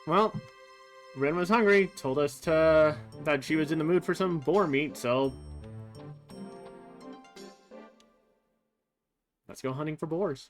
Well, Ren was hungry, told us that she was in the mood for some boar meat, so let's go hunting for boars.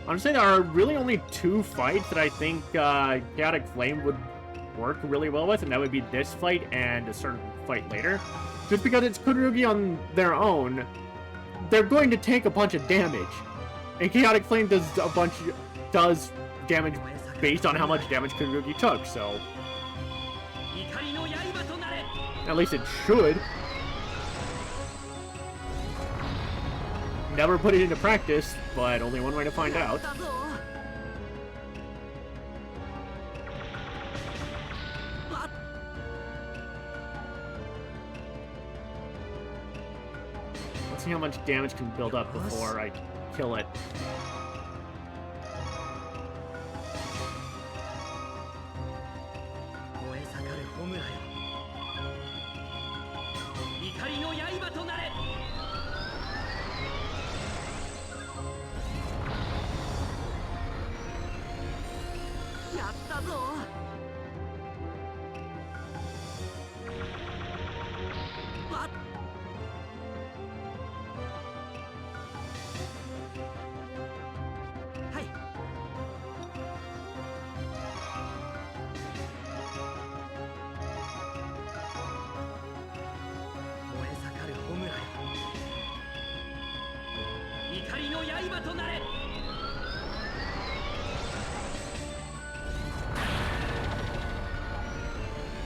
Honestly, there are really only two fights that I think Chaotic Flame would work really well with, and that would be this fight and a certain fight later. Just because it's Kururugi on their own, they're going to take a bunch of damage. And Chaotic Flame does damage based on how much damage Kururugi took, so at least it should. Never put it into practice, but only one way to find out. Let's see how much damage can build up before I kill it.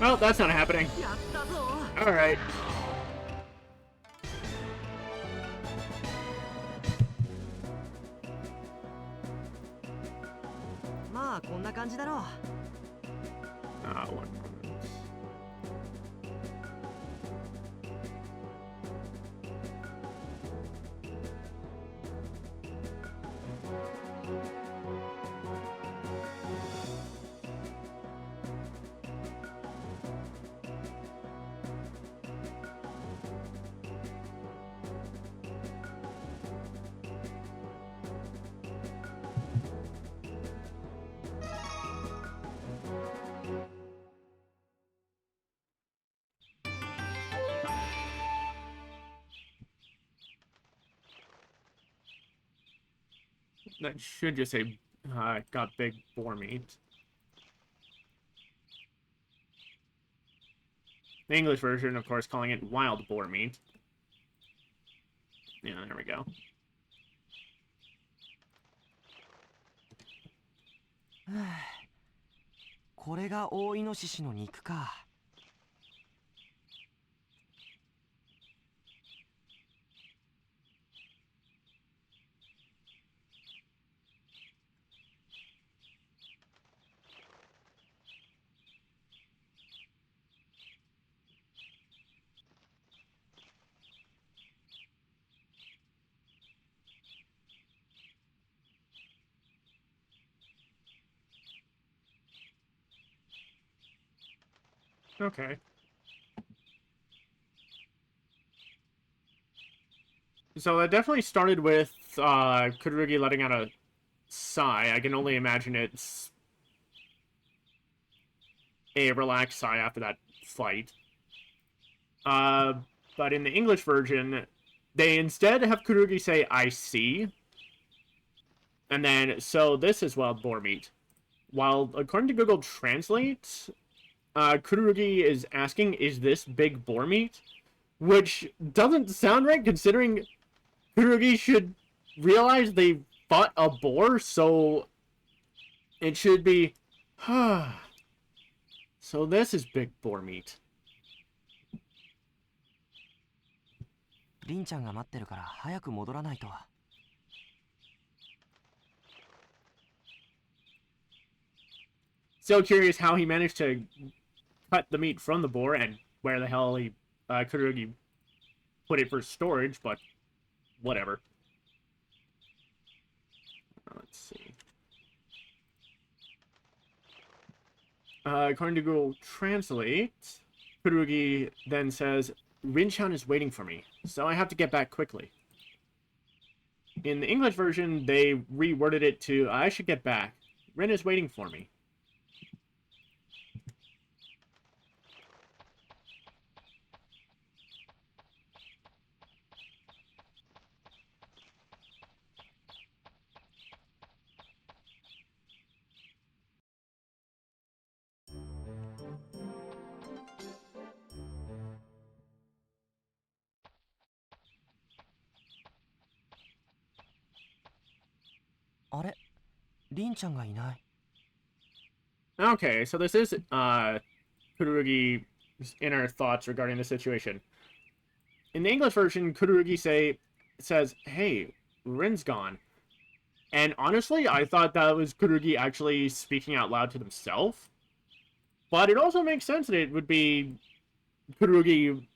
Well, that's not happening. Alright. One moment. That should just say, got big boar meat. The English version, of course, calling it wild boar meat. Yeah, there we go. これが大イノシシの肉か。Okay. So that definitely started with Kururugi letting out a sigh. I can only imagine it's a relaxed sigh after that fight. But in the English version, they instead have Kururugi say, I see. And then, so this is wild boar meat. While, according to Google Translate, Kururugi is asking, is this big boar meat? Which doesn't sound right, considering Kururugi should realize they fought a boar, so it should be, so this is big boar meat. リンちゃんが待ってるから早く戻らないと。Still curious how he managed to cut the meat from the boar and where the hell he Kururugi put it for storage, but whatever. Let's see. According to Google Translate, Kururugi then says, Rinchan is waiting for me, so I have to get back quickly. In the English version, they reworded it to, I should get back. Rin is waiting for me. Okay, so this is Kururugi's inner thoughts regarding the situation. In the English version, Kururugi says, "Hey, Rin's gone." And honestly, I thought that was Kururugi actually speaking out loud to himself. But it also makes sense that it would be Kururugi,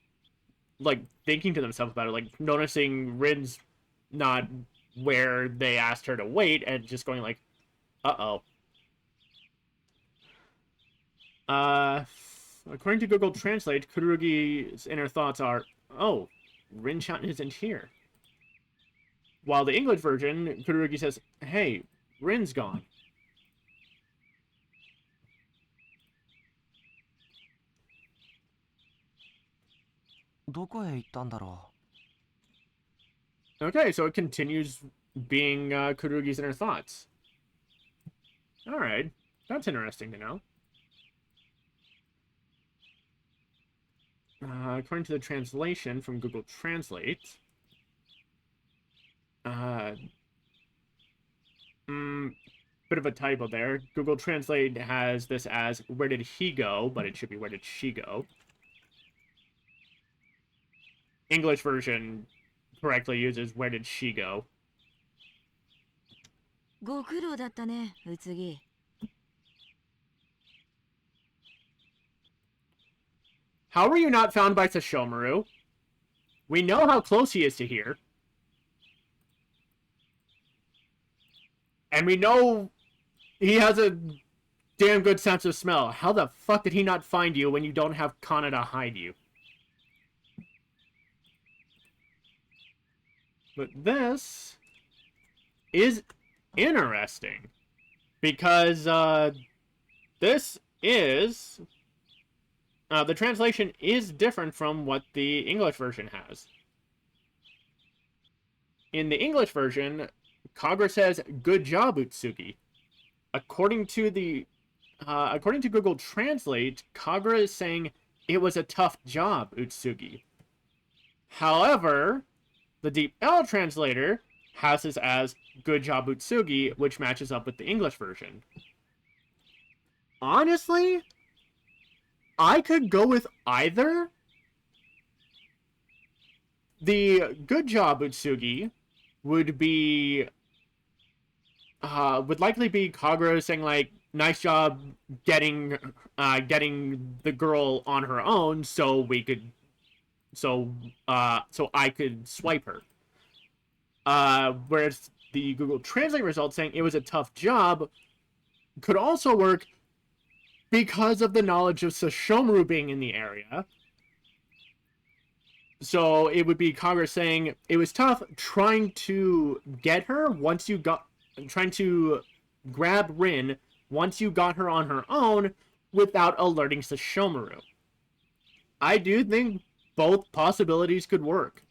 like, thinking to themselves about it, like, noticing Rin's not where they asked her to wait, and just going like, uh-oh. According to Google Translate, Kururugi's inner thoughts are, oh, Rinchan isn't here. While the English version, Kururugi says, hey, Rin's gone. Okay, so it continues being Kururugi's inner thoughts. Alright, that's interesting to know. According to the translation from Google Translate, bit of a typo there. Google Translate has this as, where did he go? But it should be, where did she go? English version correctly uses, where did she go? ご苦労だったね、うつぎ。How were you not found by Sashomaru? We know how close he is to here. And we know he has a damn good sense of smell. How the fuck did he not find you when you don't have Kana to hide you? But this is interesting. Because, this is... the translation is different from what the English version has. In the English version, Kagura says, good job, Utsugi. According to Google Translate, Kagura is saying, it was a tough job, Utsugi. However, the Deep L translator has this as, good job, Utsugi, which matches up with the English version. Honestly, I could go with either. The good job, Utsugi, would likely be Kagura saying like, nice job getting the girl on her own, so I could swipe her. Whereas the Google Translate result saying it was a tough job could also work because of the knowledge of Sashomaru being in the area. So it would be Kagura saying it was tough trying to get her trying to grab Rin once you got her on her own without alerting Sashomaru. I do think both possibilities could work.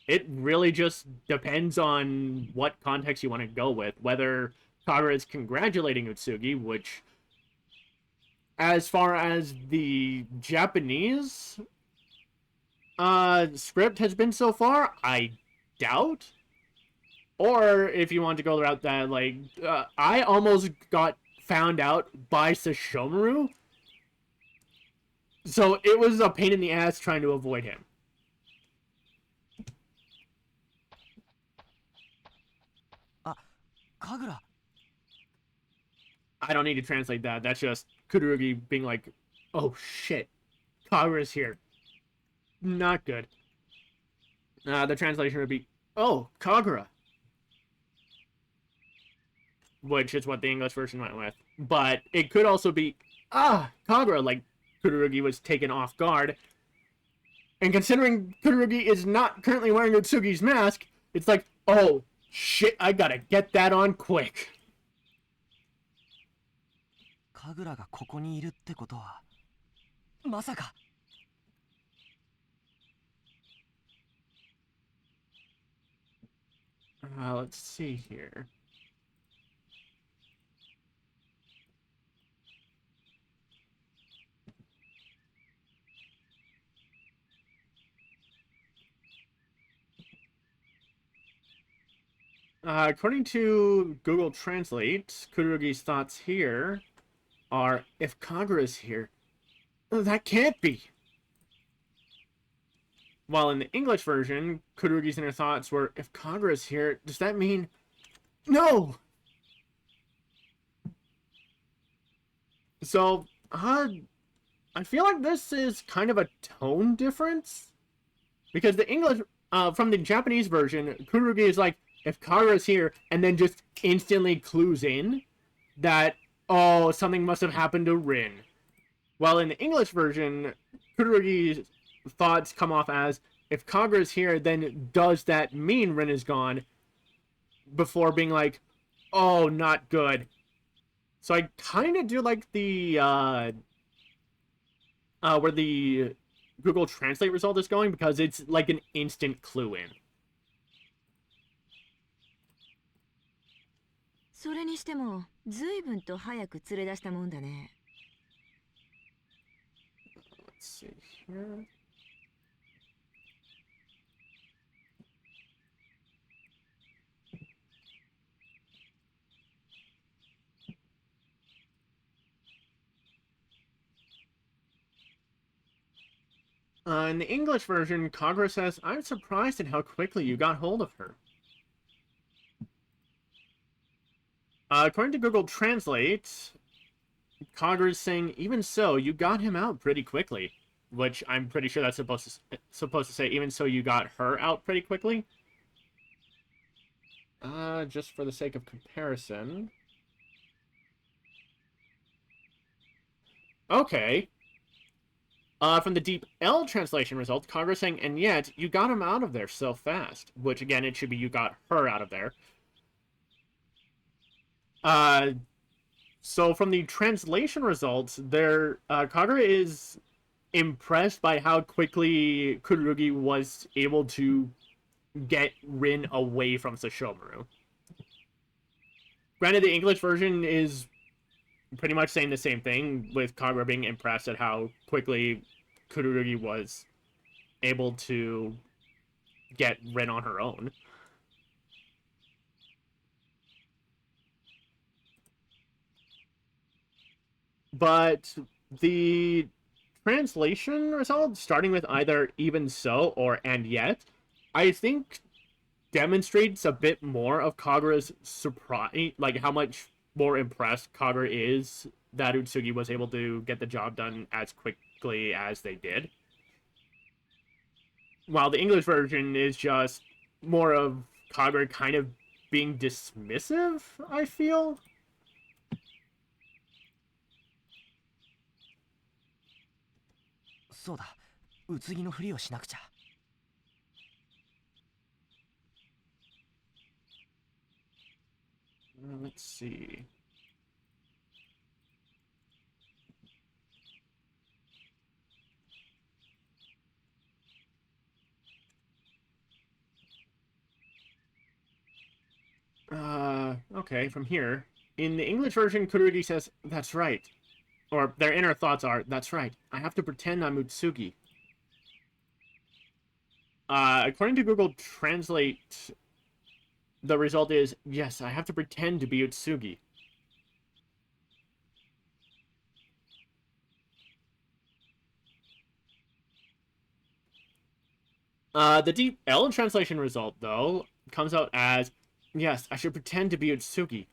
It really just depends on what context you want to go with. Whether Kagura is congratulating Utsugi, which, as far as the Japanese script has been so far, I doubt. Or if you want to go the route that, like, I almost got found out by Sashomaru, so it was a pain in the ass trying to avoid him. 神楽。 I don't need to translate that. That's just Kururugi being like, oh shit, Kagura's here. Not good. The translation would be, oh, Kagura. Which is what the English version went with. But it could also be, Kagura, like Kururugi was taken off guard. And considering Kururugi is not currently wearing Utsugi's mask, it's like, oh, shit, I gotta get that on quick. 神楽がここにいるってことはまさか。 Let's see here. According to Google Translate, Kururugi's thoughts here are, if Kagura's here, that can't be. While in the English version, Kururugi's inner thoughts were, if Kagura's here, does that mean... No! So, I feel like this is kind of a tone difference. Because the English, from the Japanese version, Kururugi is like, if Kagura's here, and then just instantly clues in that, oh, something must have happened to Rin. While in the English version, Kururugi's thoughts come off as, if Kagura's here, then does that mean Rin is gone? Before being like, oh, not good. So I kind of do like the, where the Google Translate result is going, because it's like an instant clue in. それにしても随分と早く連れ出したもんだね。 Let's see here. In the English version, Kagura says, I'm surprised at how quickly you got hold of her. According to Google Translate, Kagura's saying, even so, you got him out pretty quickly. Which I'm pretty sure that's supposed to say, even so, you got her out pretty quickly. Just for the sake of comparison. Okay. From the Deep L translation result, Kagura saying, and yet, you got him out of there so fast. Which, again, it should be you got her out of there. So from the translation results, Kagura is impressed by how quickly Kururugi was able to get Rin away from Sesshomaru. Granted, the English version is pretty much saying the same thing, with Kagura being impressed at how quickly Kururugi was able to get Rin on her own. But the translation result, starting with either even so or and yet, I think demonstrates a bit more of Kagura's surprise, like how much more impressed Kagura is that Utsugi was able to get the job done as quickly as they did. While the English version is just more of Kagura kind of being dismissive, I feel. Let's see. Okay, from here. In the English version, Kururugi says, that's right. Or their inner thoughts are, that's right. I have to pretend I'm Utsugi. According to Google Translate, the result is, yes, I have to pretend to be Utsugi. The Deep L translation result, though, comes out as, Yes, I should pretend to be Utsugi.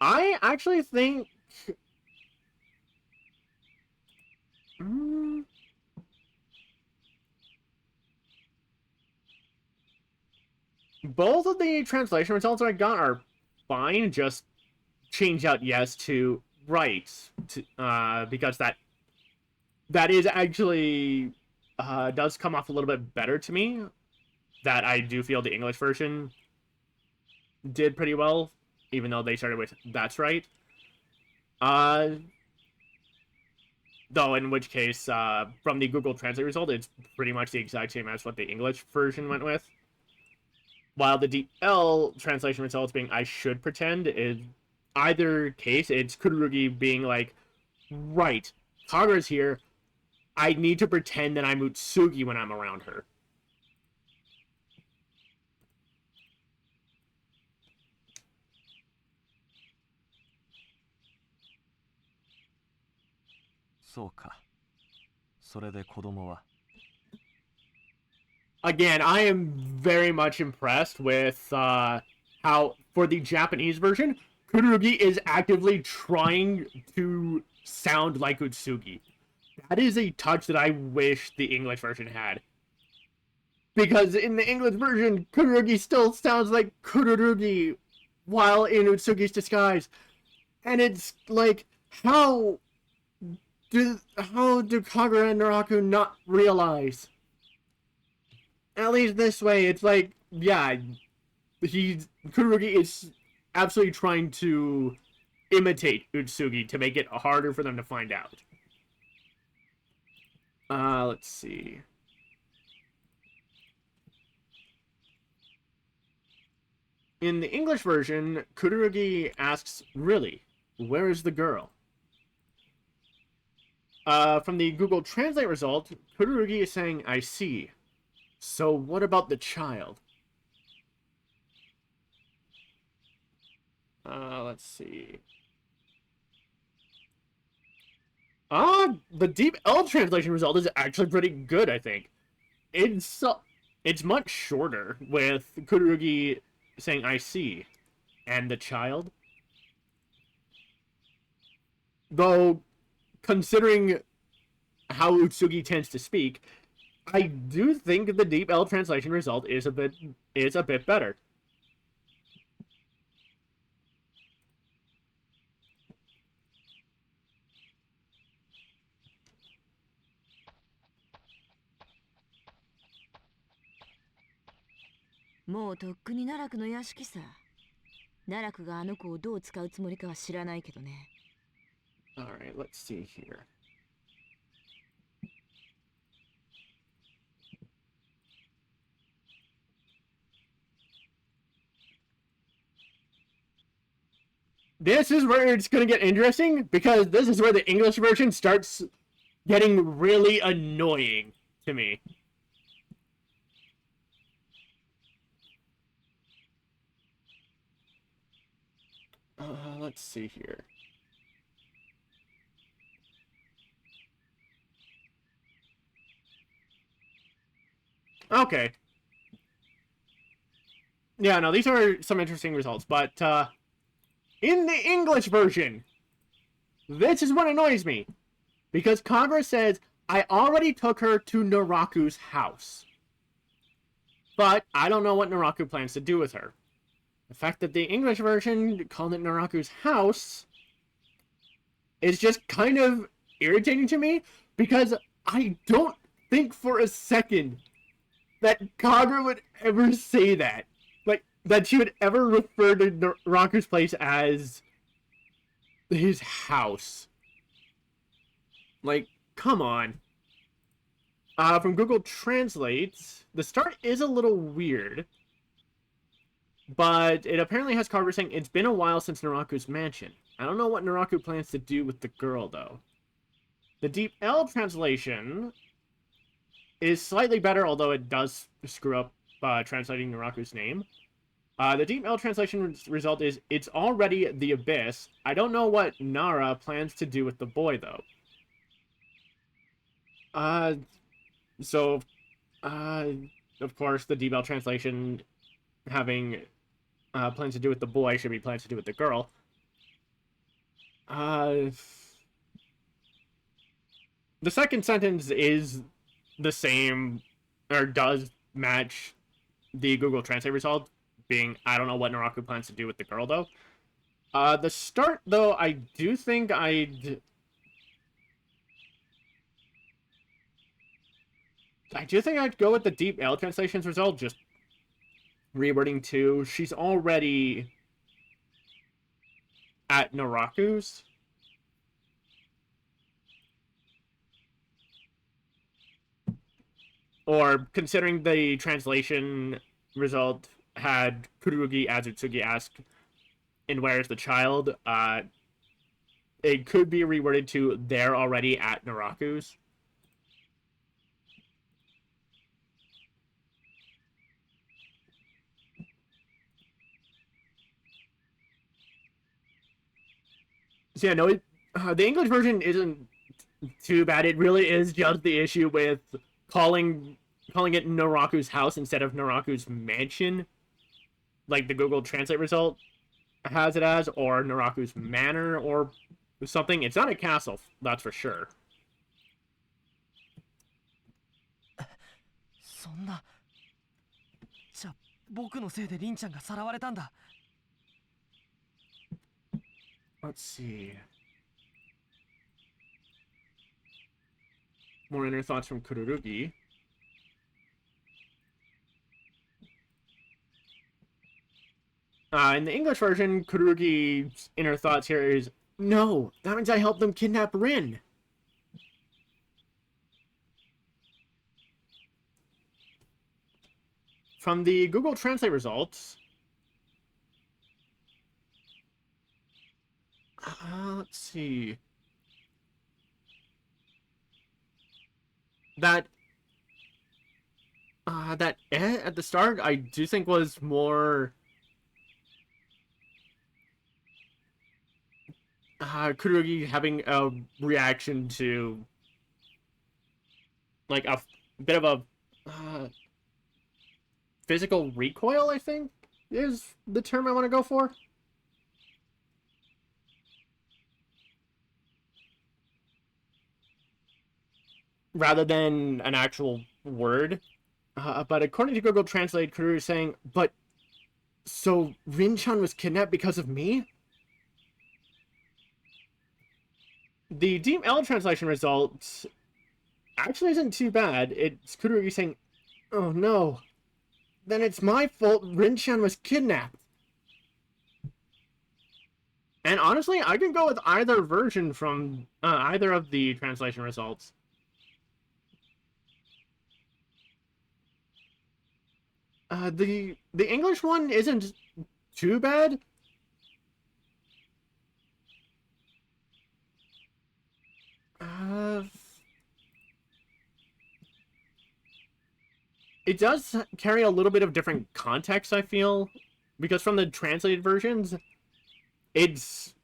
I actually think... both of the translation results I got are fine, just change out yes to right, because that is actually does come off a little bit better to me. That I do feel the English version did pretty well, even though they started with "that's right." Though in which case, from the Google Translate result, it's pretty much the exact same as what the English version went with. While the DL translation results being "I should pretend," in either case, it's Kururugi being like, right, Kagura's here. I need to pretend that I'm Utsugi when I'm around her. So ka. それで子供は Again, I am very much impressed with how, for the Japanese version, Kururugi is actively trying to sound like Utsugi. That is a touch that I wish the English version had. Because in the English version, Kururugi still sounds like Kururugi while in Utsugi's disguise. And it's like, how do Kagura and Naraku not realize? At least this way, it's like, yeah, Kururugi is absolutely trying to imitate Utsugi to make it harder for them to find out. Let's see. In the English version, Kururugi asks, really, where is the girl? From the Google Translate result, Kururugi is saying, I see. So what about the child? Let's see. The Deep L translation result is actually pretty good, I think. It's much shorter, with Kururugi saying, I see. And the child? Though, considering how Utsugi tends to speak, I do think the Deep L translation result is a bit better.もうとっくに奈落の屋敷さ。奈落があの子をどう使うつもりかは知らないけどね。Alright, let's see here. This is where it's going to get interesting, because this is where the English version starts getting really annoying to me. Let's see here. Okay. Yeah, no, these are some interesting results, but, in the English version, this is what annoys me. Because Kagura says, I already took her to Naraku's house. But I don't know what Naraku plans to do with her. The fact that the English version called it Naraku's house is just kind of irritating to me, because I don't think for a second that Kagura would ever say that. Like, that she would ever refer to Naraku's place as his house. Like, come on. From Google Translate, the start is a little weird. But it apparently has Kagura saying, it's been a while since Naraku's mansion. I don't know what Naraku plans to do with the girl, though. The Deep L translation is slightly better, although it does screw up translating Naraku's name. The Deep L translation result is, it's already the Abyss. I don't know what Nara plans to do with the boy, though. Uh, so, uh, of course, the DeepL translation having plans to do with the boy should be plans to do with the girl. The second sentence is the same, or does match the Google Translate result, being, I don't know what Naraku plans to do with the girl, though. The start, though, I do think I'd go with the Deep L translations result, just rewording to, she's already at Naraku's. Or, considering the translation result had Kururugi Azutsugi ask, and where's the child, it could be reworded to, they're already at Naraku's. So yeah, no, the English version isn't too bad. It really is just the issue with calling it Naraku's house instead of Naraku's mansion, like the Google Translate result has it as, or Naraku's manor, or something. It's not a castle, that's for sure. そんな。じゃあ僕のせいで凛ちゃんがさらわれたんだ。Let's see. More inner thoughts from Kururugi. In the English version, Kururugi's inner thoughts here is, no, that means I helped them kidnap Rin. From the Google Translate results, let's see. That at the start, I do think was more Kururugi having a reaction to, like, a bit of a physical recoil, I think, is the term I want to go for. Rather than an actual word. But according to Google Translate, Kururugi is saying, but, so Rin-chan was kidnapped because of me? The Deep L translation result actually isn't too bad. It's Kururugi saying, oh no, then it's my fault Rin-chan was kidnapped. And honestly, I can go with either version from either of the translation results. The English one isn't too bad. It does carry a little bit of different context, I feel, because from the translated versions, it's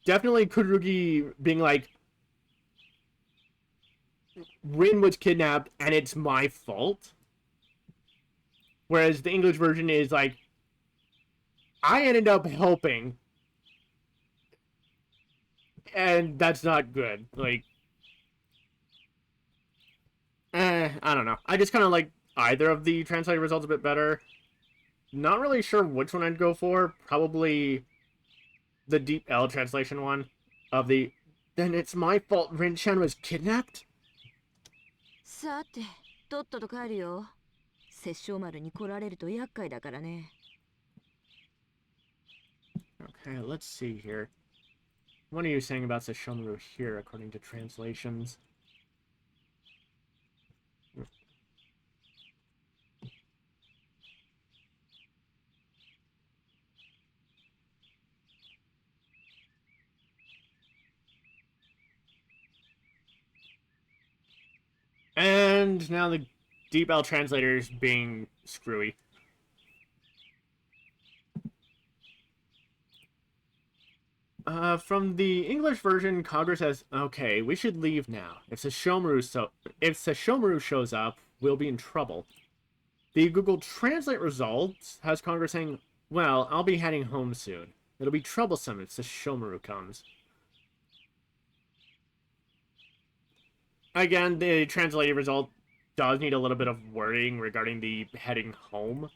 definitely Kururugi being like, Rin was kidnapped and it's my fault. Whereas the English version is like, I ended up helping. And that's not good. Like, I don't know. I just kind of like either of the translated results a bit better. Not really sure which one I'd go for. Probably the Deep L translation one of the, then it's my fault Rin-chan was kidnapped? さて、とっとと帰るよ。殺生丸に来られると厄介だからね。Okay, let's see here. What are you saying about Sesshomaru here, according to translations? And now the Deep L translators being screwy. From the English version, Kagura says, "Okay, we should leave now. If Sesshomaru shows up, we'll be in trouble." The Google Translate result has Kagura saying, "Well, I'll be heading home soon. It'll be troublesome if Sesshomaru comes." Again, the translated result does need a little bit of wording regarding the heading home.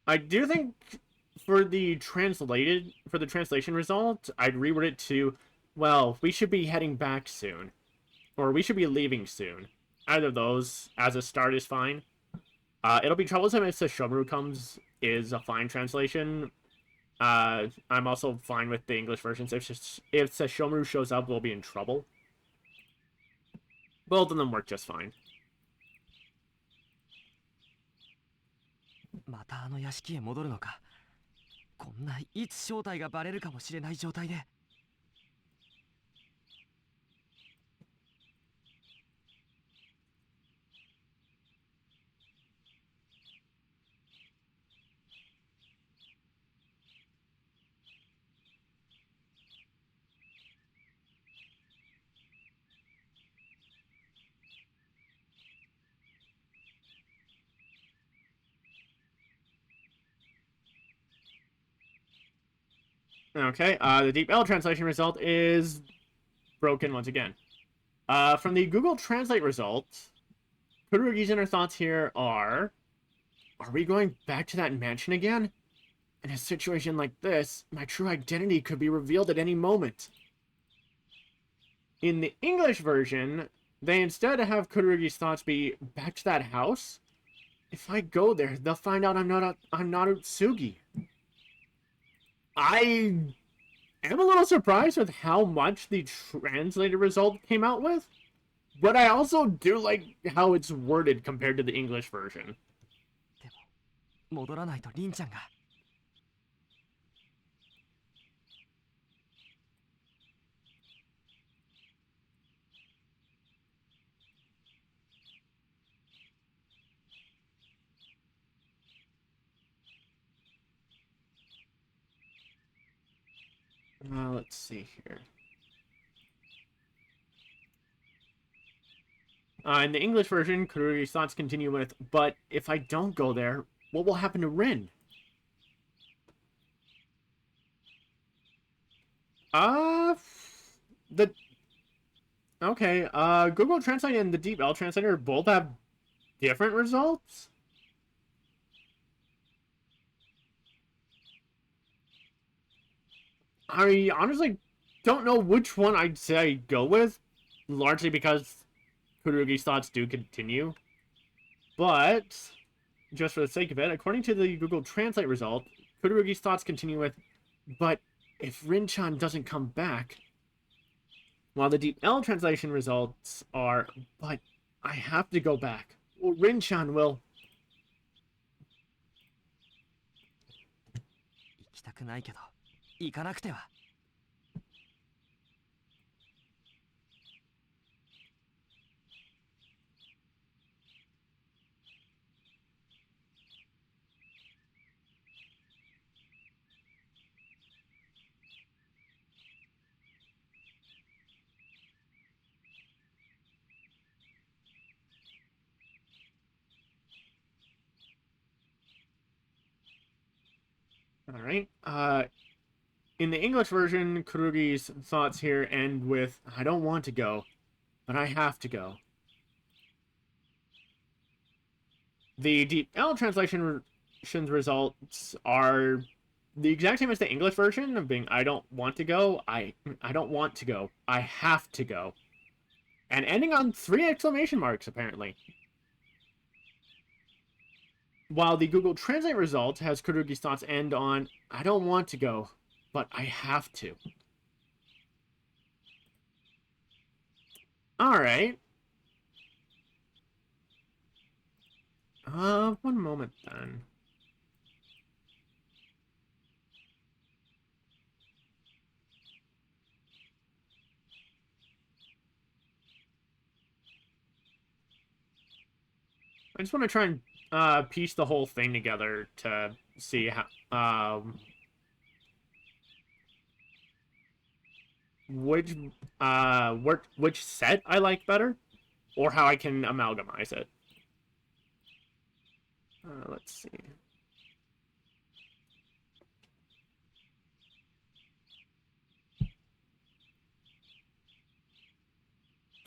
I do think for the translation result, I'd reword it to, well, we should be heading back soon. Or we should be leaving soon. Either of those, as a start, is fine. It'll be troublesome if Sesshomaru comes is a fine translation. I'm also fine with the English versions. If Sesshomaru shows up, we'll be in trouble. Both of them work just fine. またあの屋敷へ戻るのか。こんないつ正体がバレるかもしれない状態で。Okay, the Deep L translation result is broken once again. From the Google Translate result, Kururugi's inner thoughts here are we going back to that mansion again? In a situation like this, my true identity could be revealed at any moment. In the English version, they instead have Kururugi's thoughts be back to that house. If I go there, they'll find out I'm not Utsugi. I am a little surprised with how much the translated result came out with, but I also do like how it's worded compared to the English version. でも戻らないとリンちゃんが。Let's see here. In the English version, Kururugi's thoughts continue with, but if I don't go there, what will happen to Rin? Okay, Google Translate and the Deep L Translator both have different results? I honestly don't know which one I'd say go with, largely because Kururugi's thoughts do continue. But, just for the sake of it, according to the Google Translate result, Kururugi's thoughts continue with, but if Rin-chan doesn't come back, while the Deep L translation results are, but I have to go back. Well, Rin-chan will... 行きたくないけど行かなくては。Alright, in the English version, Kururugi's thoughts here end with, I don't want to go, but I have to go. The Deep L translation results are the exact same as the English version of being, I don't want to go, I don't want to go, I have to go. And ending on 3 exclamation marks, apparently. While the Google Translate result has Kururugi's thoughts end on, I don't want to go, but I have to. Alright. One moment then. I just want to try and piece the whole thing together to see how which set I like better, or how I can amalgamize it. Let's see.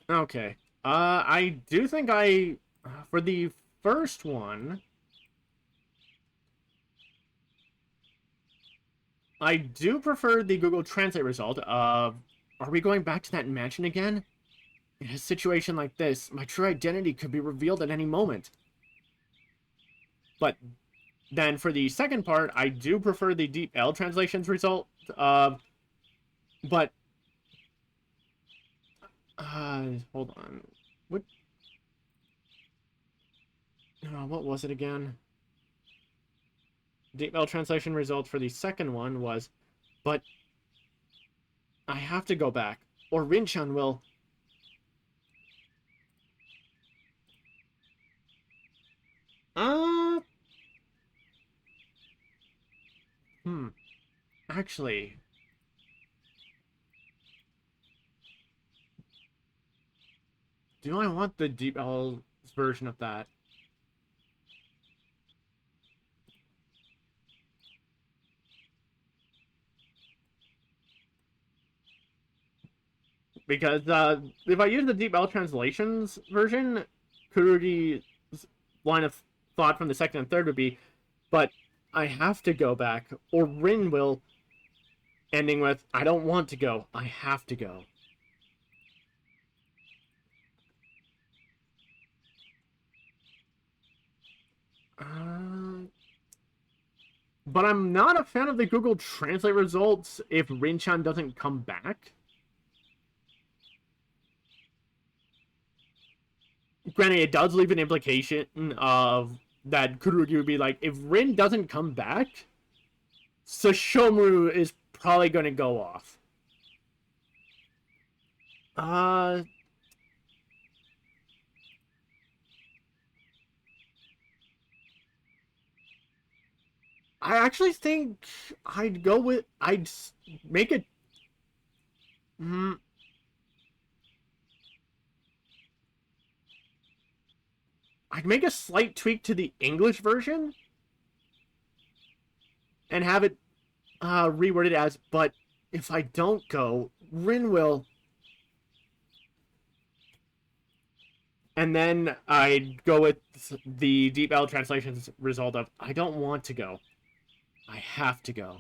Okay. I do think for the first one, I do prefer the Google Translate result of, are we going back to that mansion again? In a situation like this, my true identity could be revealed at any moment. But then for the second part, I do prefer the Deep L translations result of, but, hold on. What was it again? Deep L translation result for the second one was, but I have to go back, or Rinchan will... Actually... Do I want the Deep L version of that? Because if I use the Deep L translations version, Kururugi's line of thought from the second and third would be, but I have to go back, or Rin will, ending with, I don't want to go, I have to go. But I'm not a fan of the Google Translate results if Rinchan doesn't come back. Granted, it does leave an implication of that Kururugi would be like, if Rin doesn't come back, Sesshomaru is probably going to go off. I actually think I'd make it... I'd make a slight tweak to the English version and have it reworded as, but if I don't go, Rin will. And then I'd go with the Deep L translation's result of, I don't want to go. I have to go.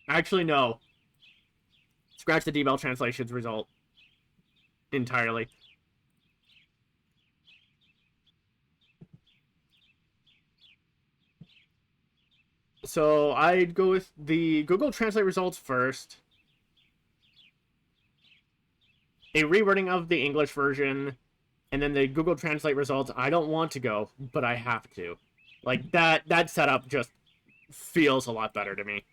Actually, no. Scratch the Deep L translation's result entirely. So I'd go with the Google Translate results first. A rewording of the English version, and then the Google Translate results. I don't want to go, but I have to. Like, that setup just feels a lot better to me.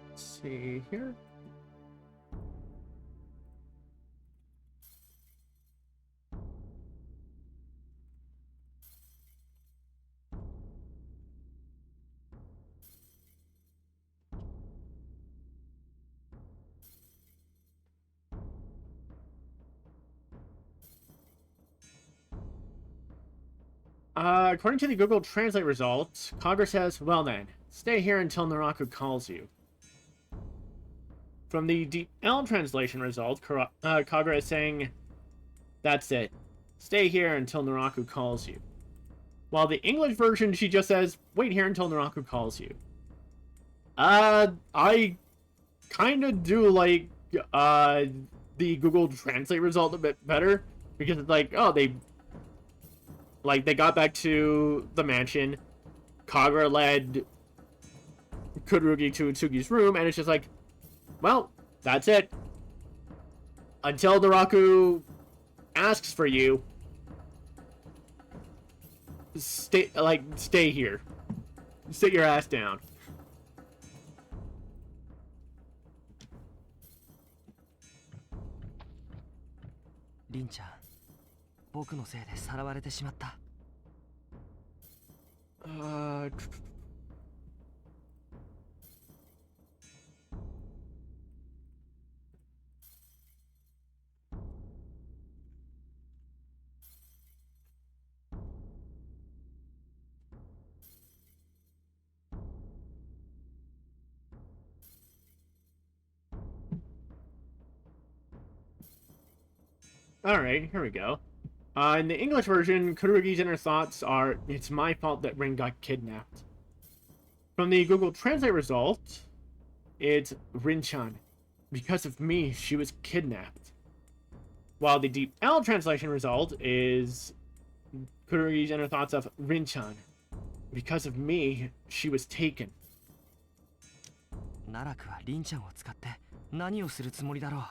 Let's see here. According to the Google Translate results, Kagura says, well then, stay here until Naraku calls you. From the DL translation result, Kagura is saying, that's it. Stay here until Naraku calls you. While the English version, she just says, wait here until Naraku calls you. I kind of do like, the Google Translate result a bit better, because it's like, oh, they got back to the mansion. Kagura led Kururugi to Utsugi's room, and it's just like, well, that's it. Until Naraku asks for you, stay here. Sit your ass down. Lin-chan, 僕のせいでさらわれてしまった。Alright, here we go. In the English version, Kururugi's inner thoughts are, it's my fault that Rin got kidnapped. From the Google Translate result, it's Rin-chan. Because of me, she was kidnapped. While the Deep L translation result is Kururugi's inner thoughts of Rin-chan. Because of me, she was taken. 奈落は凛ちゃんを使って何をするつもりだろう。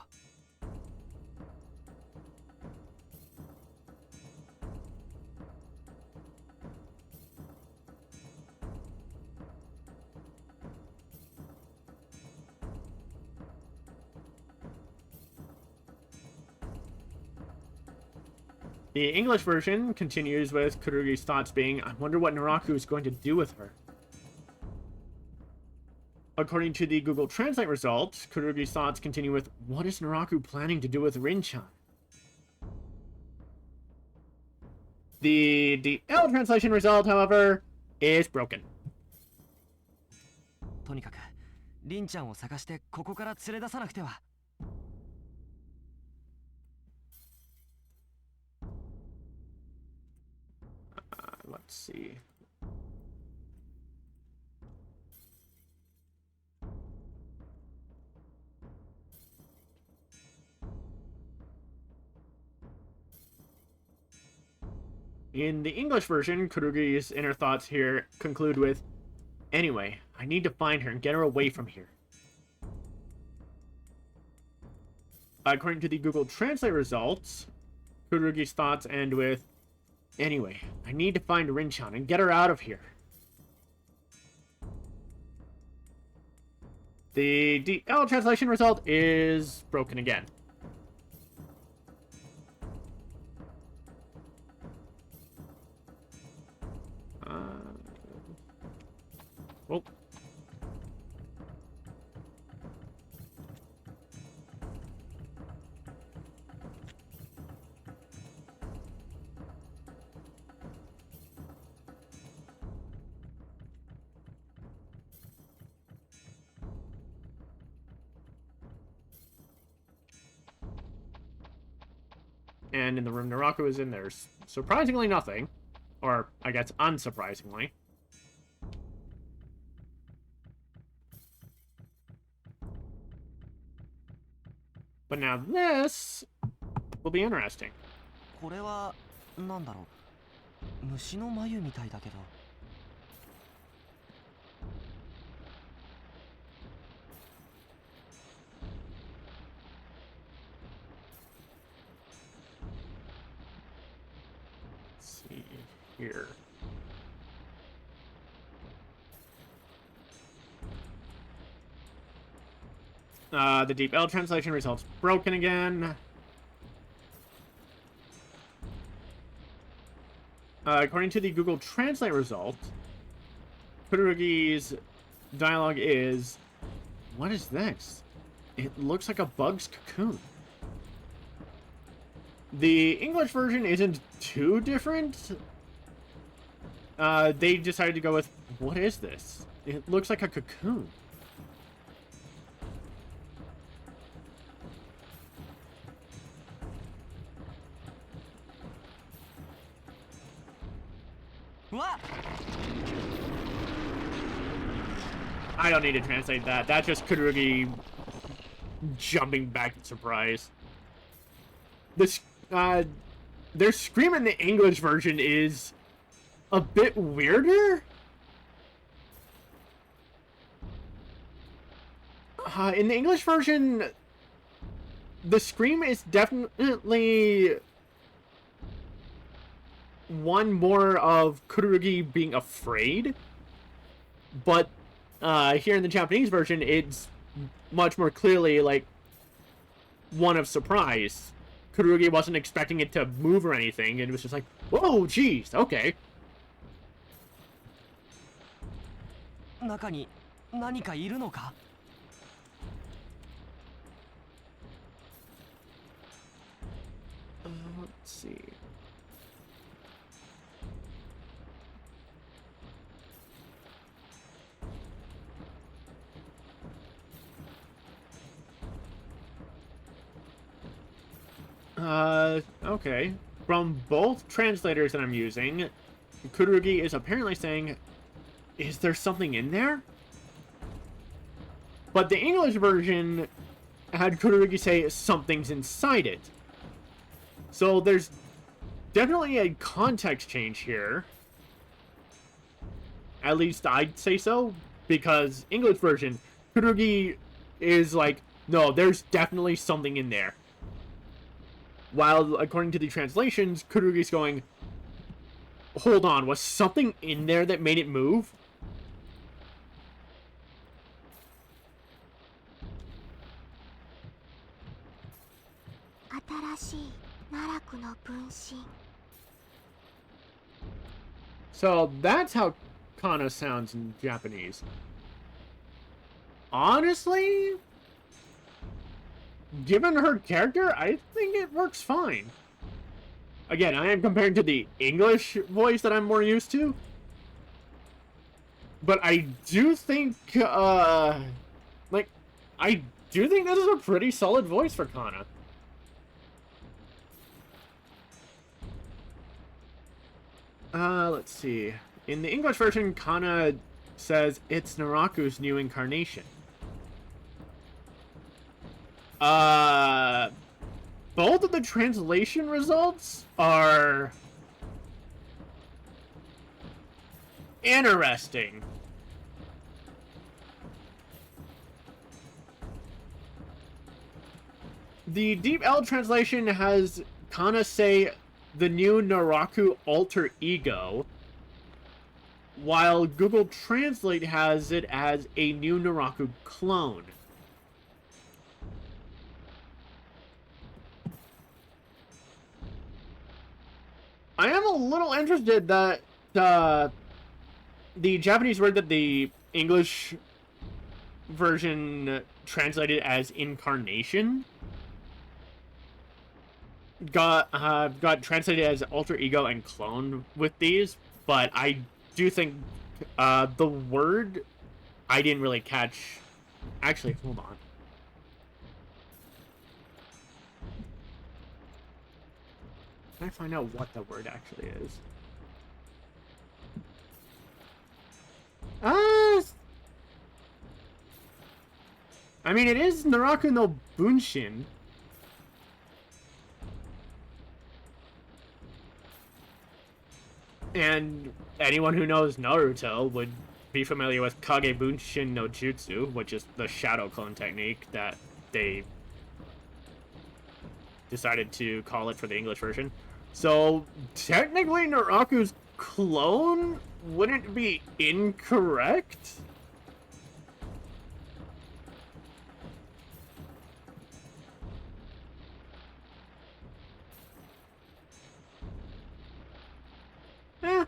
The English version continues with Kururugi's thoughts being, I wonder what Naraku is going to do with her. According to the Google Translate result, Kururugi's thoughts continue with, what is Naraku planning to do with Rin-chan? The L translation result, however, is broken. とにかく凛ちゃんを探してここから連れ出さなくては。Let's see. In the English version, Kururugi's inner thoughts here conclude with, anyway, I need to find her and get her away from here. According to the Google Translate results, Kururugi's thoughts end with, anyway, I need to find Rin-chan and get her out of here. The DL translation result is broken again. Oh. And in the room Naraku is in, there's surprisingly nothing. Or, I guess, unsurprisingly. But now this will be interesting. これはなんだろう。虫の眉みたいだけど。Let's see here. The Deep L translation results broken again. According to the Google Translate result, Kururugi's dialogue is, what is this? It looks like a bug's cocoon. The English version isn't too different. They decided to go with, what is this? It looks like a cocoon. What? I don't need to translate that. That's just Kururugi jumping back in surprise. This, their scream in the English version is a bit weirder. in the English version, the scream is definitely one more of Kururugi being afraid, but here in the Japanese version, it's much more clearly like one of surprise. Kururugi wasn't expecting it to move or anything, and it was just like, whoa, jeez, okay. 中に何かいるのか? Let's see. Okay. From both translators that I'm using, Kururugi is apparently saying, is there something in there? But the English version had Kururugi say something's inside it. So there's definitely a context change here. At least I'd say so. Because English version, Kururugi is like, no, there's definitely something in there. While, according to the translations, Kururugi's going, hold on, was something in there that made it move? So that's how Kana sounds in Japanese. Honestly, given her character, I think it works fine. Again, I am comparing to the English voice that I'm more used to. But I do think, I do think this is a pretty solid voice for Kana. Let's see. In the English version, Kana says it's Naraku's new incarnation. Both of the translation results are interesting. The Deep L translation has Kana say the new Naraku alter ego, while Google Translate has it as a new Naraku clone. I am a little interested that the Japanese word that the English version translated as incarnation got translated as alter ego and clone with these, but I do think the word I didn't really catch. Actually, hold on. Can I find out what the word actually is? I mean, it is Naraku no Bunshin. And anyone who knows Naruto would be familiar with Kage Bunshin no Jutsu, which is the shadow clone technique that they decided to call it for the English version. So, technically, Naraku's clone wouldn't be incorrect?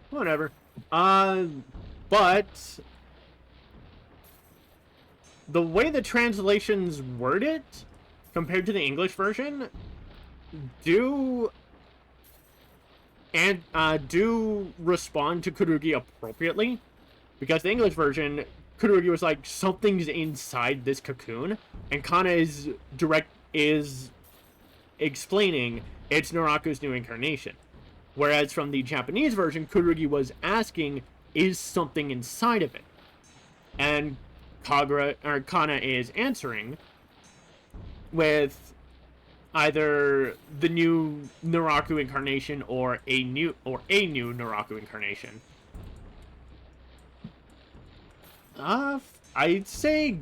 Whatever. But the way the translations word it, compared to the English version, do respond to Kururugi appropriately. Because the English version, Kururugi was like, something's inside this cocoon, and Kana is explaining it's Naraku's new incarnation. Whereas from the Japanese version, Kururugi was asking, is something inside of it? And Kana is answering with either the new Naraku incarnation or a new Naraku incarnation. I'd say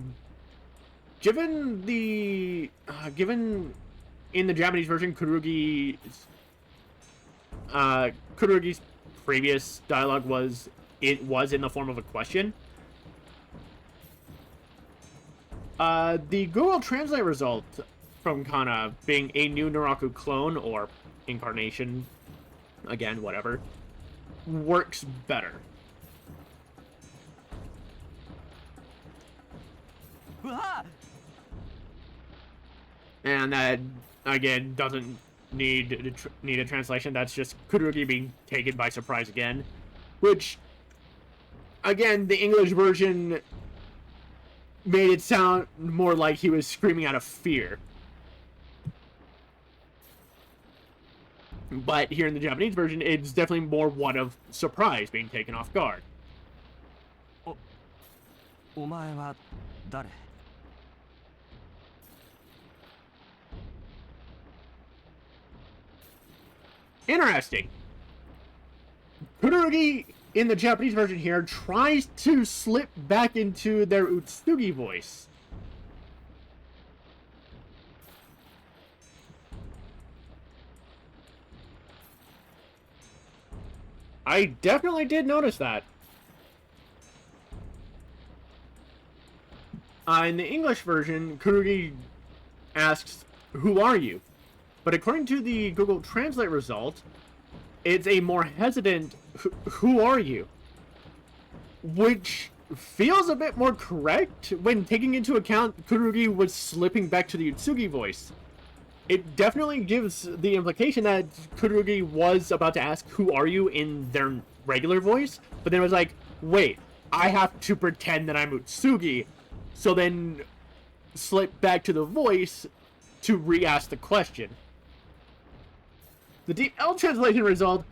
given in the Japanese version, Kururugi's previous dialogue was in the form of a question. The Google Translate result from Kana being a new Naraku clone or incarnation, again, whatever, works better. And that, again, doesn't need a translation. That's just Kururugi being taken by surprise again. Which, again, the English version made it sound more like he was screaming out of fear. But here in the Japanese version, it's definitely more one of surprise, being taken off guard. お前は誰? Interesting. Kururugi in the Japanese version here tries to slip back into their Utsugi voice. I definitely did notice that. In the English version, Kururugi asks, "Who are you?" But according to the Google Translate result, it's a more hesitant, "Who are you?" Which feels a bit more correct when taking into account Kururugi was slipping back to the Utsugi voice. It definitely gives the implication that Kururugi was about to ask, "Who are you?" in their regular voice, but then it was like, wait, I have to pretend that I'm Utsugi, so then slip back to the voice to re-ask the question. The Deep L translation result,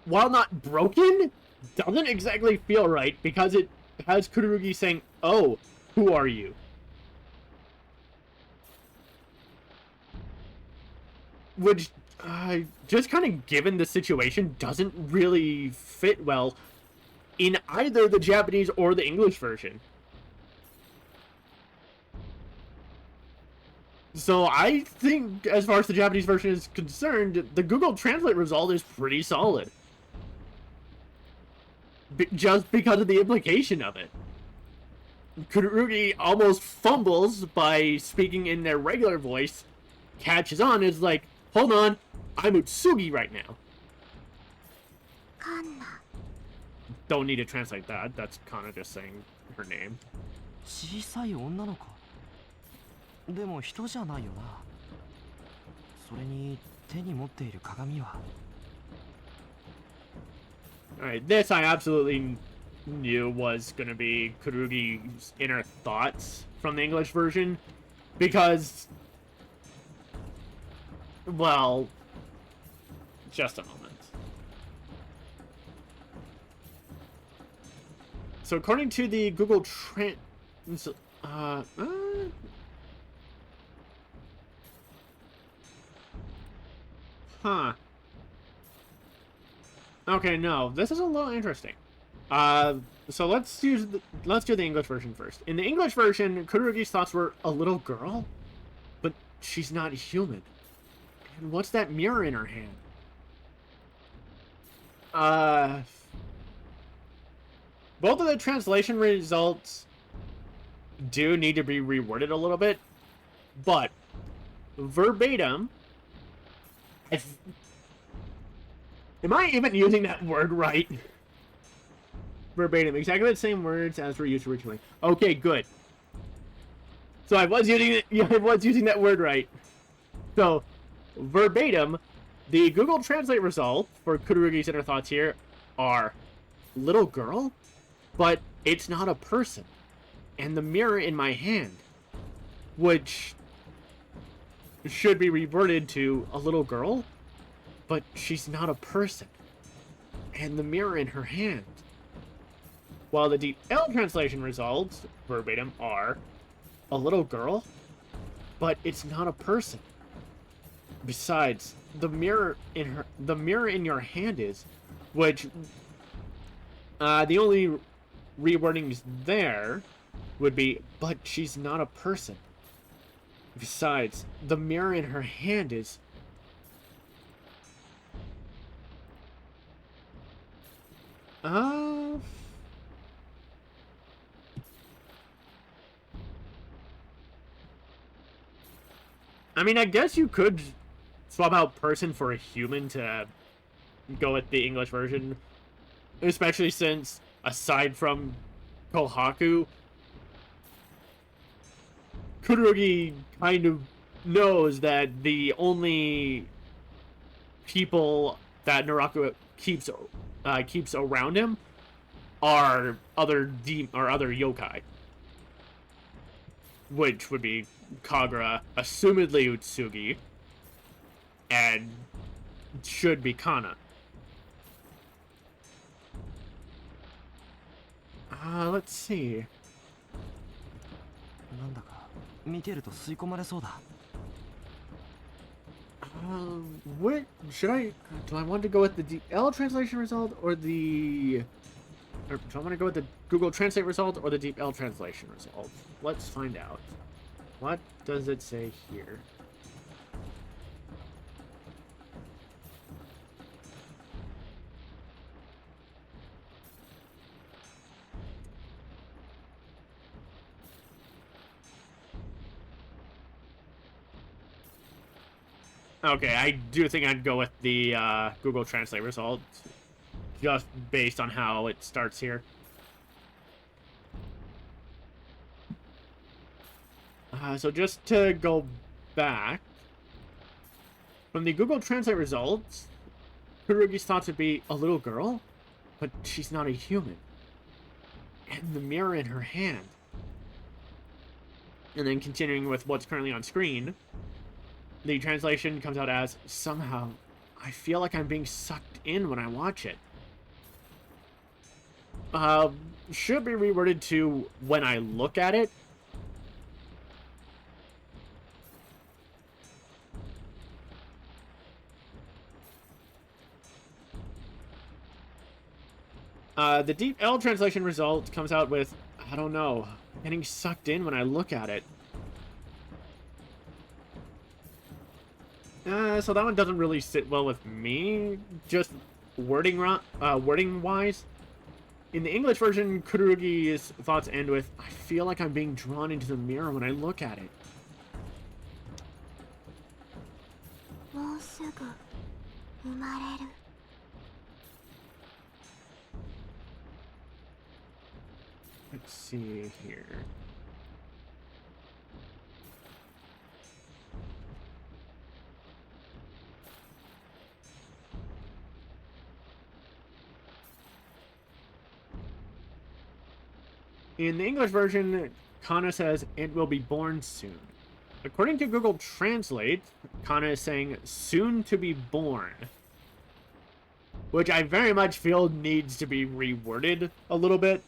while not broken, doesn't exactly feel right because it has Kururugi saying, "Oh, who are you?" Which, just kind of given the situation, doesn't really fit well in either the Japanese or the English version. So I think, as far as the Japanese version is concerned, the Google Translate result is pretty solid. Just because of the implication of it. Kururugi almost fumbles by speaking in their regular voice, catches on, is like, hold on, I'm Utsugi right now. Kana. Don't need to translate that, that's Kana just saying her name. 小さい女の子でも人じゃないよな。それに手に持っている鏡は。Alright, this I absolutely knew was gonna be Kururugi's inner thoughts from the English version, because, well, just a moment. So according to the Google Okay, no, this is a little interesting. So let's do the English version first. In the English version, Kururugi's thoughts were a little girl, but she's not human. And what's that mirror in her hand? Both of the translation results do need to be reworded a little bit, but verbatim, am I even using that word right? Verbatim, exactly the same words as were used originally. Okay, good. So I was using that word right. So, verbatim, the Google Translate result for Kururugi's inner thoughts here are little girl, but it's not a person. And the mirror in my hand, which should be reverted to a little girl, but she's not a person. And the mirror in her hand. While the Deep L translation results, verbatim, are a little girl, but it's not a person. Besides, the mirror in your hand is, which the only rewordings there would be, but she's not a person. Besides, the mirror in her hand is... I mean, I guess you could swap out person for a human to go with the English version. Especially since, aside from Kohaku, Kururugi kind of knows that the only people that Naraku keeps around him are other yokai, which would be Kagura, assumedly Utsugi, and should be Kana. Let's see. なんだか見てると吸い込まれそうだ。What should I? Do I want to go with the DL translation result or the? Or do I want to go with the Google Translate result or the Deep L translation result? Let's find out. What does it say here? Okay, I do think I'd go with the Google Translate result, just based on how it starts here. So just to go back, from the Google Translate results, Kururugi's thoughts would be a little girl, but she's not a human. And the mirror in her hand. And then continuing with what's currently on screen, the translation comes out as, somehow, I feel like I'm being sucked in when I watch it. Should be reworded to, when I look at it. The Deep L translation result comes out with, I don't know, getting sucked in when I look at it. So that one doesn't really sit well with me, just wording-wise. In the English version, Kururugi's thoughts end with, I feel like I'm being drawn into the mirror when I look at it. Let's see here. In the English version, Kana says, it will be born soon. According to Google Translate, Kana is saying, soon to be born. Which I very much feel needs to be reworded a little bit.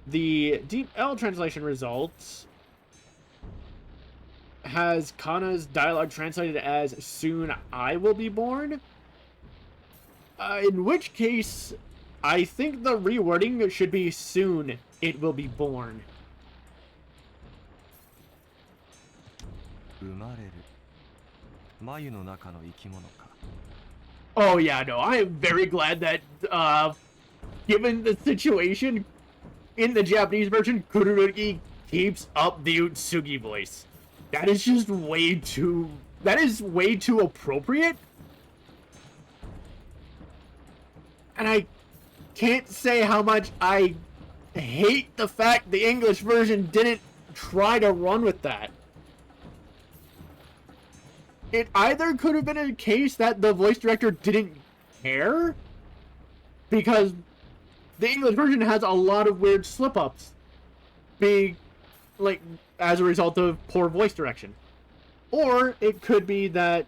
The Deep L translation results has Kana's dialogue translated as, soon I will be born. In which case, I think the rewording should be, soon it will be born. Oh yeah, no, I am very glad that, given the situation, in the Japanese version, Kururugi keeps up the Utsugi voice. That is just way too... That is way too appropriate. And I can't say how much I hate the fact the English version didn't try to run with that. It either could have been a case that the voice director didn't care, because the English version has a lot of weird slip-ups, as a result of poor voice direction. Or it could be that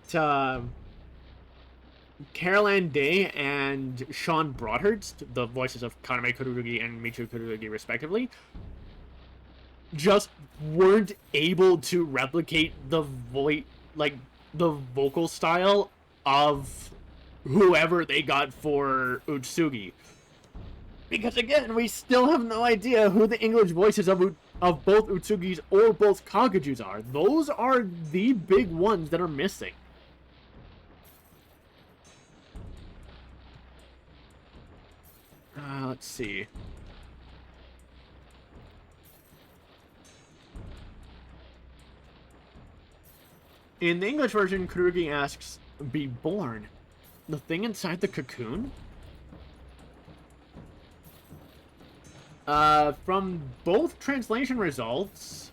Carol Ann Day and Sean Broadhurst, the voices of Kagome Kururugi and Michiru Kururugi respectively, just weren't able to replicate the vocal style of whoever they got for Utsugi. Because again, we still have no idea who the English voices of of both Utsugi's or both Kageju's are. Those are the big ones that are missing. Let's see. In the English version, Kururugi asks, "Be born? The thing inside the cocoon?" From both translation results,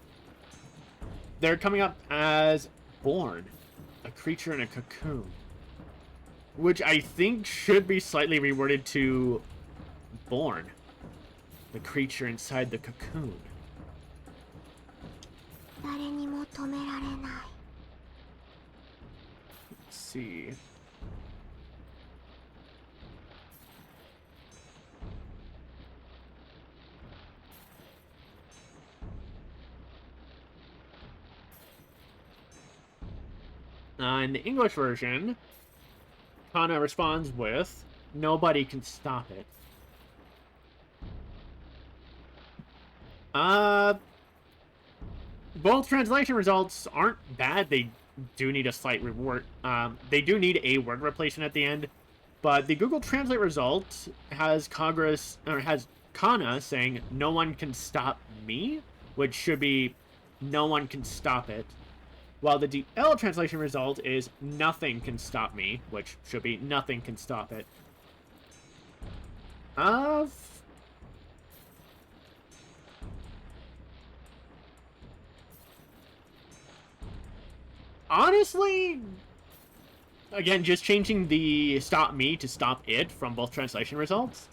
they're coming up as born, a creature in a cocoon. Which I think should be slightly reworded to born, the creature inside the cocoon. 誰にも止められない。 Let's see. In the English version, Kana responds with, "Nobody can stop it." Both translation results aren't bad. They do need a slight reward. They do need a word replacement at the end, but the Google Translate result has Kana saying, "No one can stop me," which should be, "No one can stop it." While the DL translation result is "Nothing can stop me," which should be "Nothing can stop it." Honestly, again, just changing the "stop me" to "stop it" from both translation results.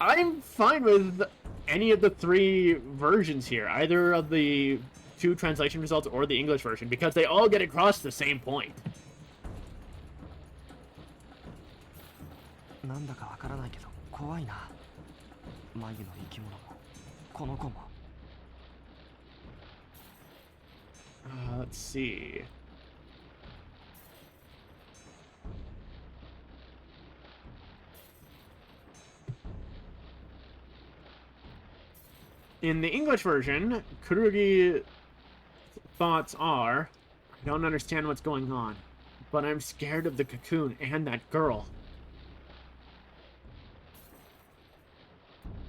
I'm fine with any of the three versions here, either of the two translation results or the English version, because they all get across the same point. なんだかわからないけど怖いな。眉の生き物もこの子も。Let's see. In the English version, Kururugi's thoughts are, "I don't understand what's going on, but I'm scared of the cocoon and that girl."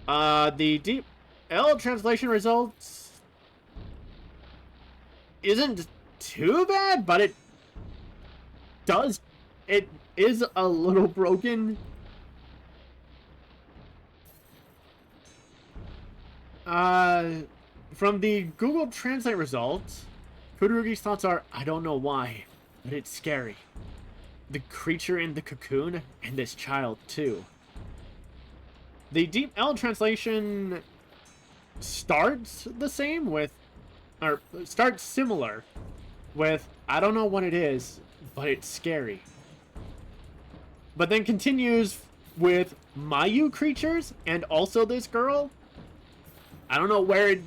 The Deep L translation results isn't too bad, but it is a little broken. From the Google Translate results, Kururugi's thoughts are, "I don't know why, but it's scary. The creature in the cocoon, and this child, too." The Deep L translation starts the same with, or starts similar with, "I don't know what it is, but it's scary." But then continues with Mayu creatures and also this girl. I don't know where it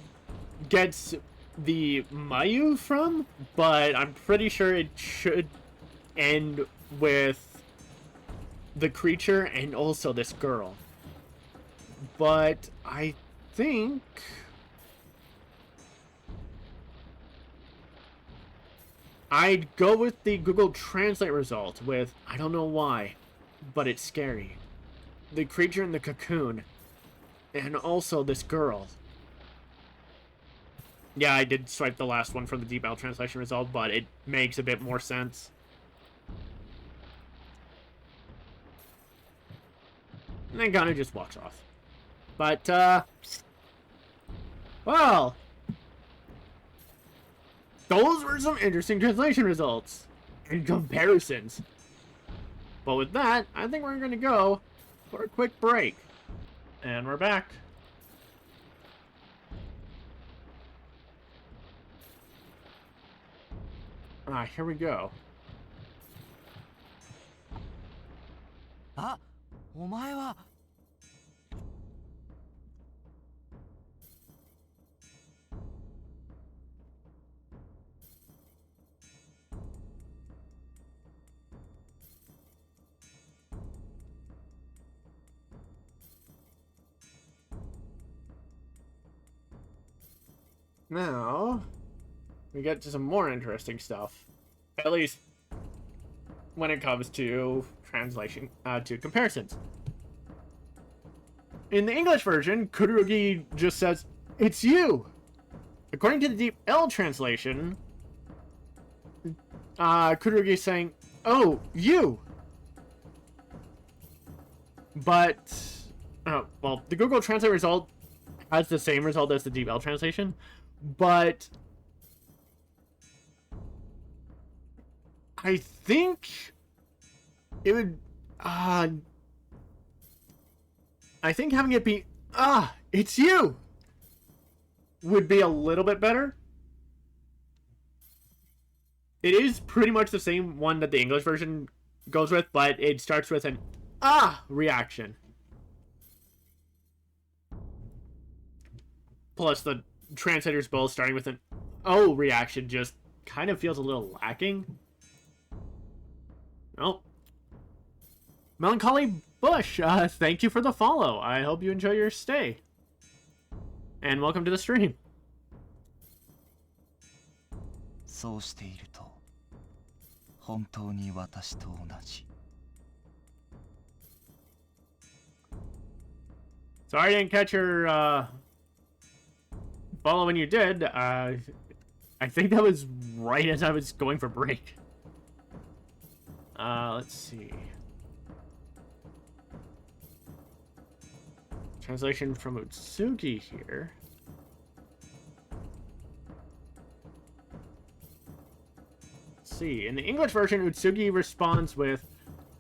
gets the Mayu from, but I'm pretty sure it should end with the creature and also this girl. But I think I'd go with the Google Translate result with, "I don't know why, but it's scary. The creature in the cocoon, and also this girl." Yeah, I did swipe the last one from the Deep L translation result, but it makes a bit more sense. And then Gunner just walks off. But, well, those were some interesting translation results and comparisons. But with that, I think we're going to go for a quick break. And we're back. Here we go. あ、お前は。Now, we get to some more interesting stuff. At least, when it comes to translation, to comparisons. In the English version, Kururugi just says, "It's you!" According to the Deep L translation, Kururugi is saying, "Oh, you!" But, well, the Google Translate result has the same result as the Deep L translation, but I think it would, I think having it be, "It's you!" would be a little bit better. It is pretty much the same one that the English version goes with, but it starts with an reaction. Plus, the translators both starting with an "oh" reaction just kind of feels a little lacking. Oh. Melancholy Bush, thank you for the follow. I hope you enjoy your stay. And welcome to the stream. そうしていると本当に私と同じ Sorry I didn't catch your follow when you did. I think that was right as I was going for break. Let's see. Translation from Utsugi here. Let's see. In the English version, Utsugi responds with,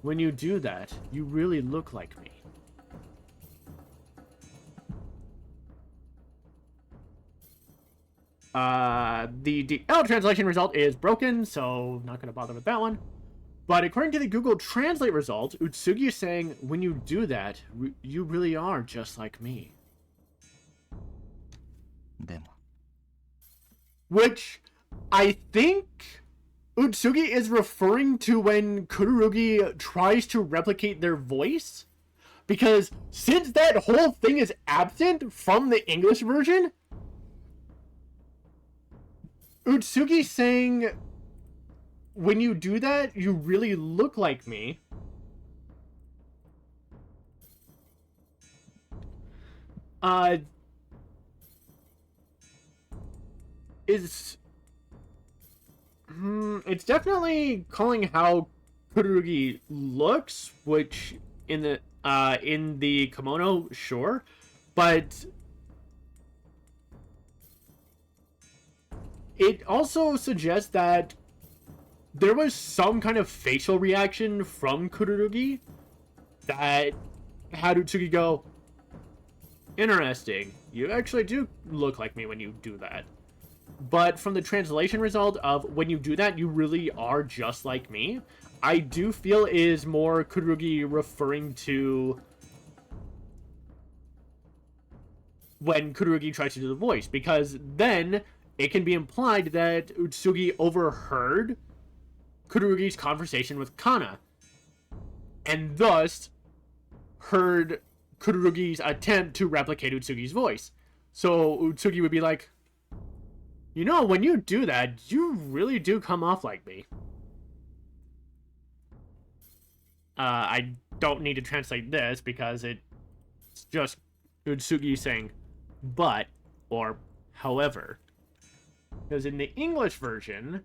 "When you do that, you really look like me." The DL translation result is broken, so not going to bother with that one. But according to the Google Translate result, Utsugi is saying, "When you do that, you really are just like me." でも Which I think Utsugi is referring to when Kururugi tries to replicate their voice. Because since that whole thing is absent from the English version, Utsugi saying, "When you do that, you really look like me," is it's definitely calling how Kururugi looks, which in the kimono, sure, but it also suggests that there was some kind of facial reaction from Kururugi that had Utsugi go, "Interesting, you actually do look like me when you do that." But from the translation result of "when you do that, you really are just like me," I do feel is more Kururugi referring to when Kururugi tries to do the voice, because then it can be implied that Utsugi overheard Kururugi's conversation with Kana, and thus heard Kururugi's attempt to replicate Utsugi's voice. So Utsugi would be like, "You know, when you do that, you really do come off like me." I don't need to translate this because it's just Utsugi saying "but" or "however." Because in the English version,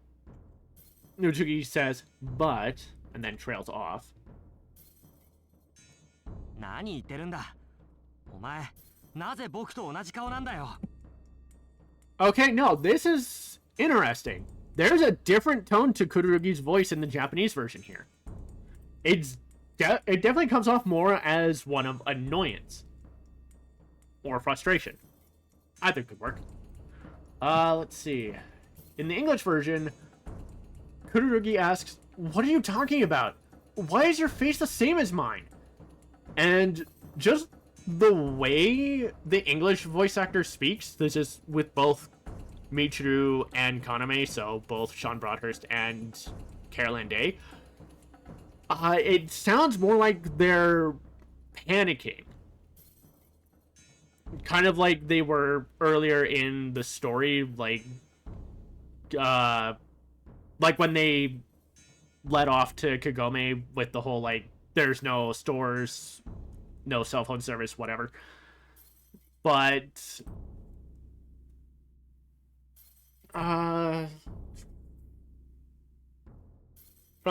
Utsugi says "but" and then trails off. 何言ってるんだお前なぜ僕と同じ顔なんだよ Okay, no, this is interesting. There's a different tone to Kururugi's voice in the Japanese version here. It definitely comes off more as one of annoyance or frustration. Either could work. Let's see. In the English version, Kururugi asks, "What are you talking about? Why is your face the same as mine?" And just the way the English voice actor speaks, this is with both Michiru and Kagome, so both Sean Broadhurst and Caroline Day, it sounds more like they're panicking. kind of like they were earlier in the story, like when they led off to Kagome with the whole, like, there's no stores, no cell phone service, whatever. But from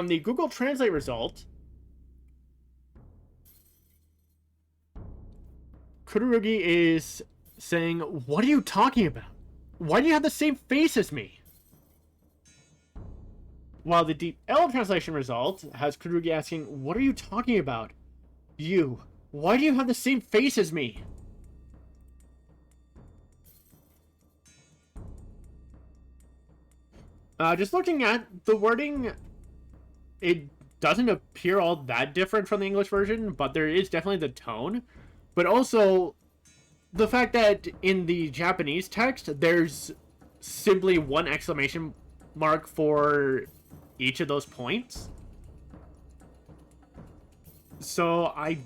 the Google Translate result, Kururugi is saying, "What are you talking about? Why do you have the same face as me?" While the Deep L translation result has Kururugi asking, "What are you talking about? You, why do you have the same face as me?" Just looking at the wording, it doesn't appear all that different from the English version, but there is definitely the tone. But also, the fact that in the Japanese text, there's simply one exclamation mark for each of those points. So I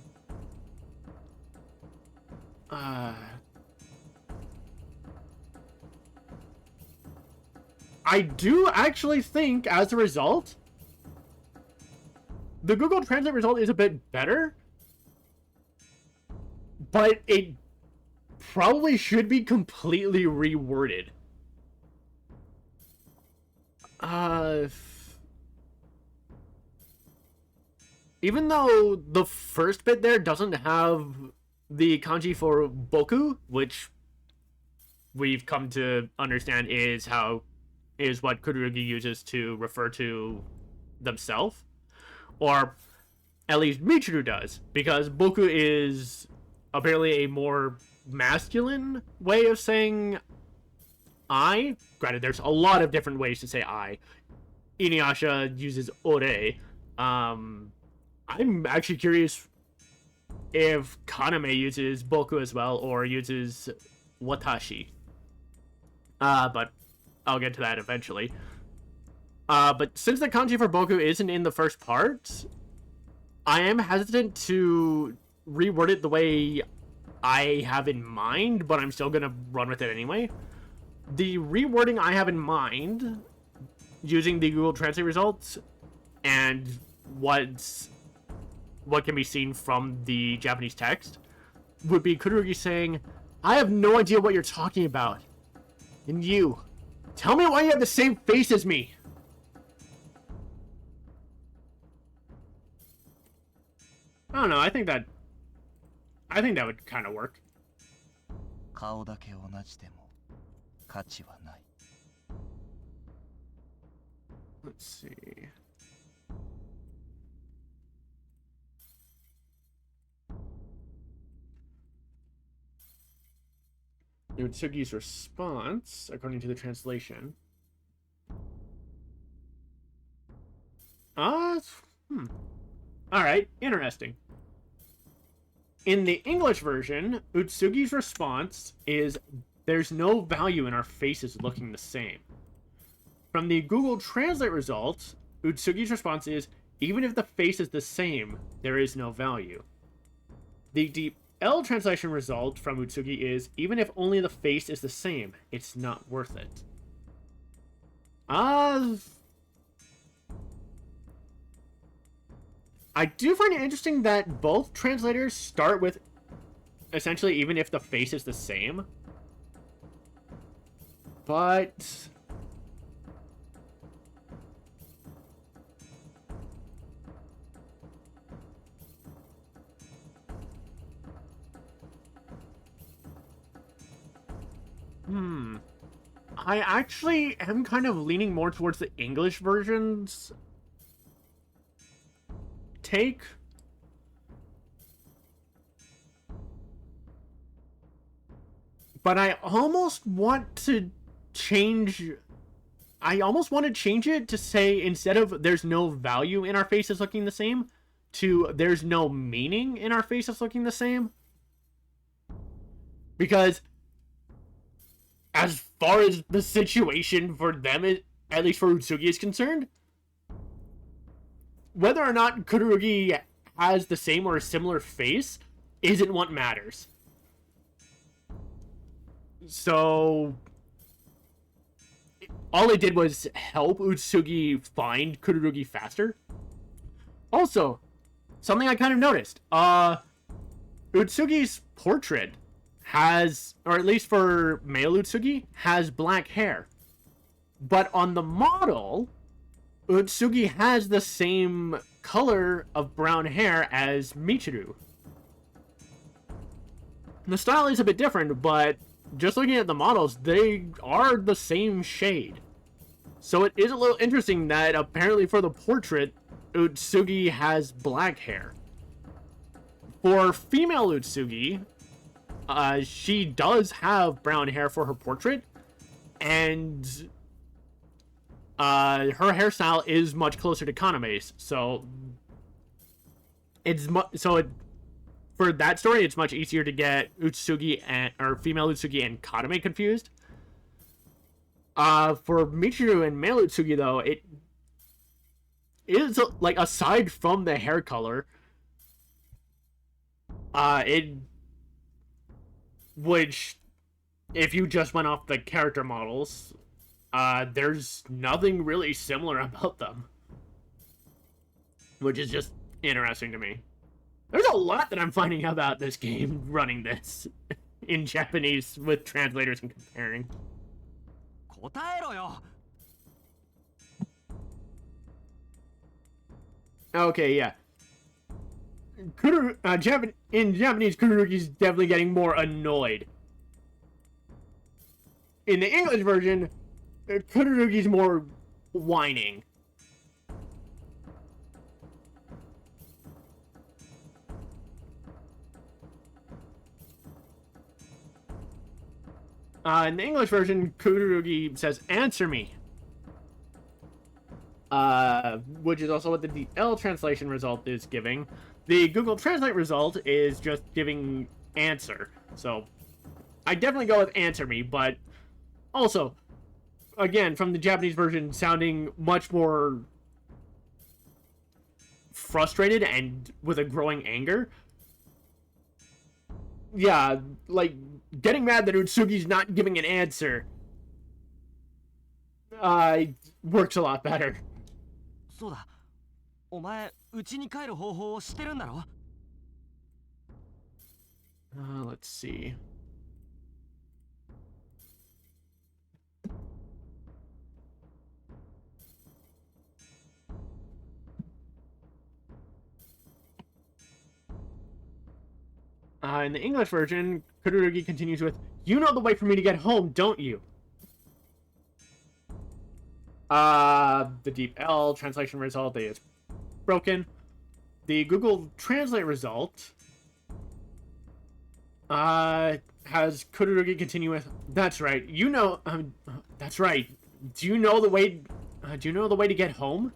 do actually think, as a result, the Google Translate result is a bit better, but it probably should be completely reworded. Even though the first bit there doesn't have the kanji for boku, which we've come to understand is what Kururugi uses to refer to themselves, or at least Michiru does, because boku is apparently a more masculine way of saying I. Granted, there's a lot of different ways to say I. InuYasha uses ore. I'm actually curious if Kaname uses boku as well, or uses watashi. But I'll get to that eventually. But since the kanji for boku isn't in the first part, I am hesitant to reword it the way I have in mind, but I'm still gonna run with it anyway. The rewording I have in mind, using the Google Translate results, and what can be seen from the Japanese text, would be Kururugi saying, "I have no idea what you're talking about. And you, tell me why you have the same face as me." I don't know, I think that would kind of work. 顔だけ同じでも価値はない。 Let's see. Utsugi's response, according to the translation. Alright, interesting. In the English version, Utsugi's response is, "There's no value in our faces looking the same." From the Google Translate result, Utsugi's response is, "Even if the face is the same, there is no value." The Deep L translation result from Utsugi is, "Even if only the face is the same, it's not worth it." I do find it interesting that both translators start with essentially even if the face is the same. But I actually am kind of leaning more towards the English version's take. But I almost want to change it to say, instead of "there's no value in our faces looking the same," to "there's no meaning in our faces looking the same." Because as far as the situation for them, at least for Utsugi, is concerned, whether or not Kururugi has the same or a similar face isn't what matters. So all it did was help Utsugi find Kururugi faster. Also, something I kind of noticed. Utsugi's portrait has, or at least for male Utsugi, has black hair. But on the model, Utsugi has the same color of brown hair as Michiru. The style is a bit different, but just looking at the models, they are the same shade. So it is a little interesting that apparently for the portrait, Utsugi has black hair. For female Utsugi, she does have brown hair for her portrait, and her hairstyle is much closer to Kagame's. So it's for that story, it's much easier to get Utsugi or female Utsugi and Kagome confused. For Michiru and male Utsugi, though, it is like, aside from the hair color, which, if you just went off the character models, there's nothing really similar about them, which is just interesting to me. There's a lot that I'm finding out about this game running this in Japanese with translators and comparing. Okay, yeah. In Japanese, Kururugi's definitely getting more annoyed. In the English version, Kururugi's more whining. In the English version, Kururugi says, "Answer me." Which is also what the DL translation result is giving. The Google Translate result is just giving answer. So, I definitely go with "answer me," but also, again, from the Japanese version, sounding much more frustrated and with a growing anger. Yeah, like, getting mad that Utsugi's not giving an answer works a lot better. そうだ。お前、家に帰る方法を知ってるんだろ? Let's see. In the English version, Kururugi continues with, "You know the way for me to get home, don't you?" The Deep L translation result is broken. The Google Translate result has Kururugi continue with, "That's right. You know, that's right. Do you know the way? Do you know the way to get home?"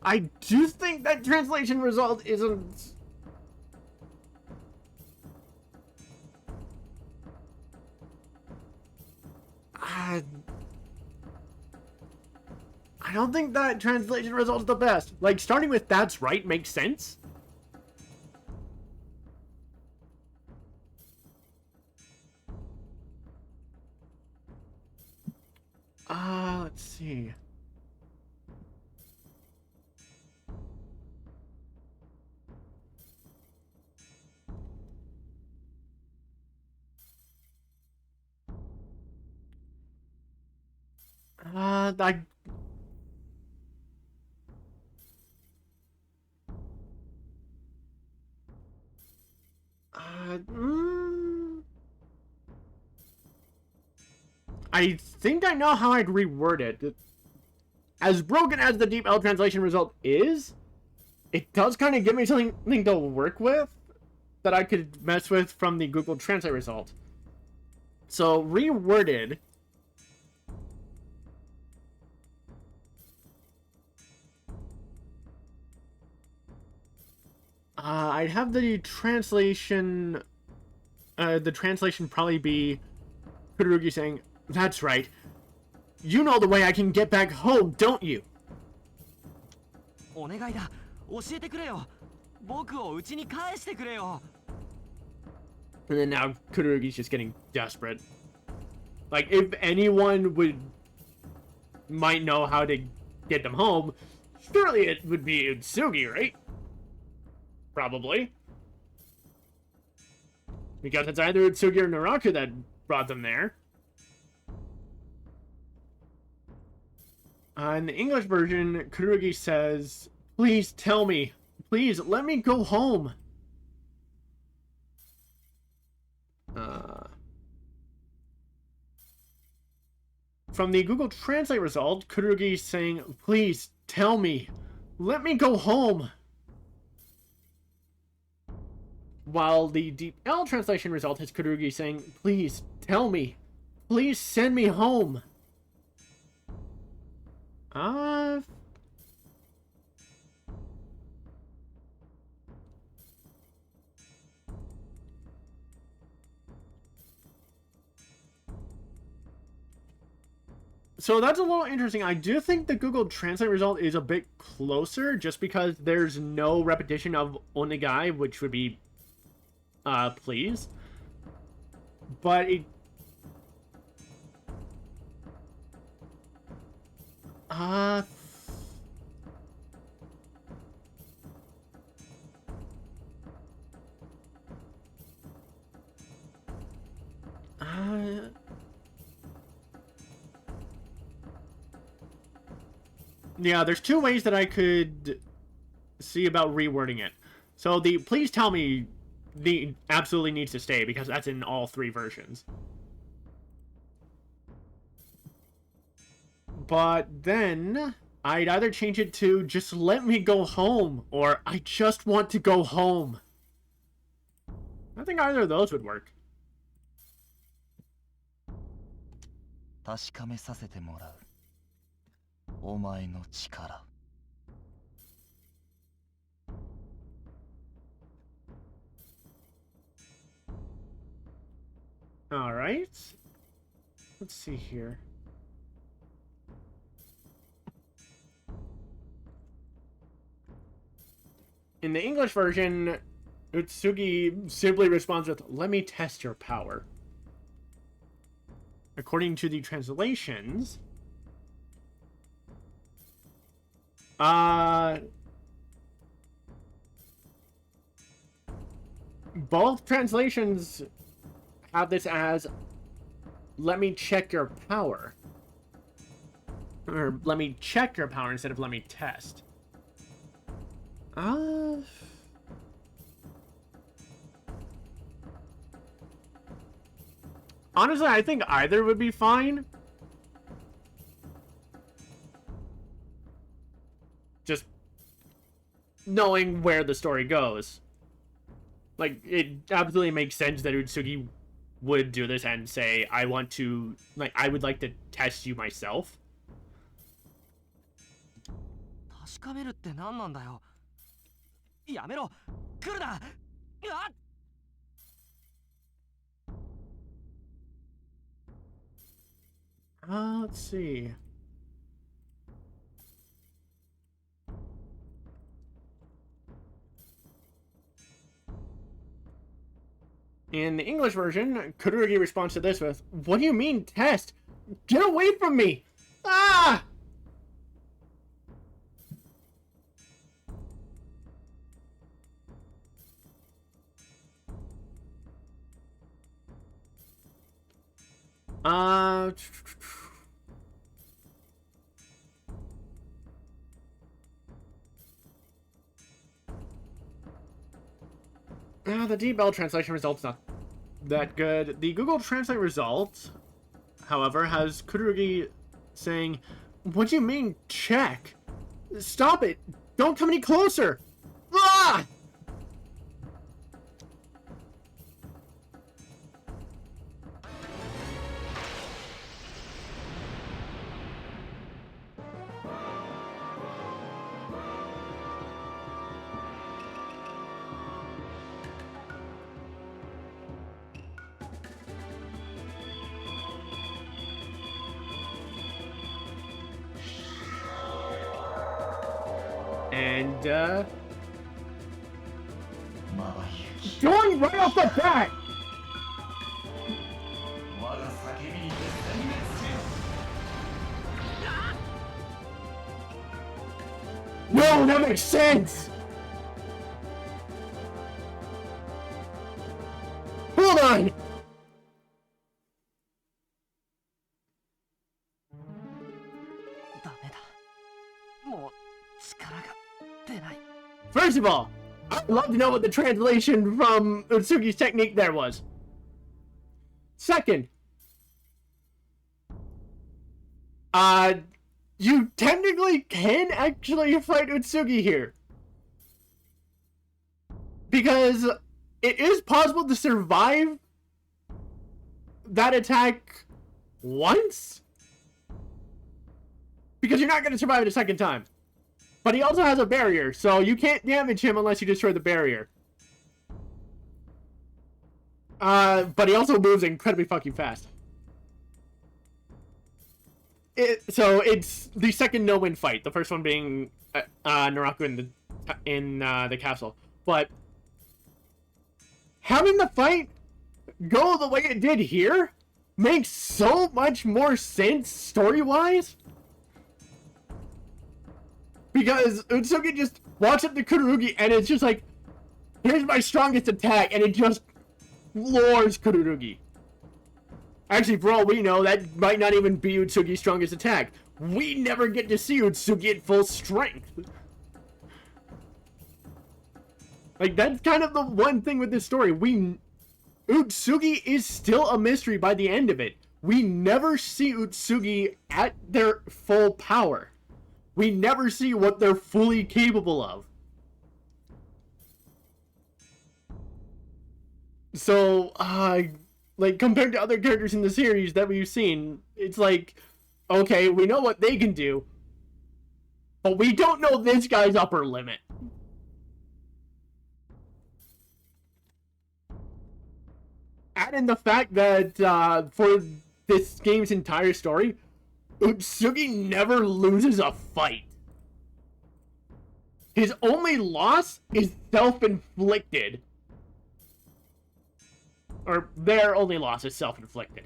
I do think that translation result isn't. I don't think that translation result is the best. Like, starting with "that's right" makes sense. Let's see. I think I know how I'd reword it. As broken as the Deep L translation result is, it does kind of give me something to work with that I could mess with from the Google Translate result. So, reworded, I'd have the translation probably be Kururugi saying, "That's right. You know the way I can get back home, don't you?" お願いだ。教えてくれよ。僕を家に帰してくれよ。And then now Kururugi's just getting desperate. Like, if anyone might know how to get them home, surely it would be Utsugi, right? Probably. Because it's either Utsugi or Naraku that brought them there. In the English version, Kururugi says, "Please tell me. Please, let me go home." From the Google Translate result, Kururugi is saying, "Please, tell me. Let me go home." While the Deep L translation result has Kururugi saying, "Please, tell me. Please send me home." So that's a little interesting. I do think the Google Translate result is a bit closer, just because there's no repetition of onegai, which would be, please. But it... Yeah, there's two ways that I could see about rewording it. So the "please tell me" absolutely needs to stay, because that's in all three versions. But then I'd either change it to "just let me go home" or "I just want to go home." I think either of those would work. 確かめさせてもらう。お前の力。All right. Let's see here. In the English version, Utsugi simply responds with, "Let me test your power." According to the translations, both translations have this as "let me check your power." Or "let me check your power" instead of "let me test." Honestly, I think either would be fine. Just knowing where the story goes. Like, it absolutely makes sense that Utsugi would do this and say, "I want to, like, I would like to test you myself." 確かめるって何なんだよ。やめろ。来るな。あっ。Let's see. In the English version, Kururugi responds to this with, "What do you mean, test? Get away from me! Ah!" The Deep L translation result's not that good. The Google Translate result, however, has Kururugi saying, "What do you mean, check? Stop it! Don't come any closer! Ah!" And, going right off the bat! No, that makes sense! Hold on! ダメだ。もう力が出ない。 First of all, I'd love to know what the translation from Utsugi's technique there was. Second, you technically can actually fight Utsugi here. Because it is possible to survive that attack once. Because you're not going to survive it a second time. But he also has a barrier, so you can't damage him unless you destroy the barrier. But he also moves incredibly fucking fast. So it's the second no-win fight. The first one being Naraku in the castle. But having the fight go the way it did here makes so much more sense story-wise. Because Utsugi just walks up to Kururugi and it's just like, here's my strongest attack, and it just floors Kururugi. Actually, for all we know, that might not even be Utsugi's strongest attack. We never get to see Utsugi at full strength. Like, that's kind of the one thing with this story. Utsugi is still a mystery by the end of it. We never see Utsugi at their full power. We never see what they're fully capable of. So, like, compared to other characters in the series that we've seen, it's like, okay, we know what they can do, but we don't know this guy's upper limit. Add in the fact that, for this game's entire story, Utsugi never loses a fight. His only loss is self-inflicted. Or their only loss is self-inflicted.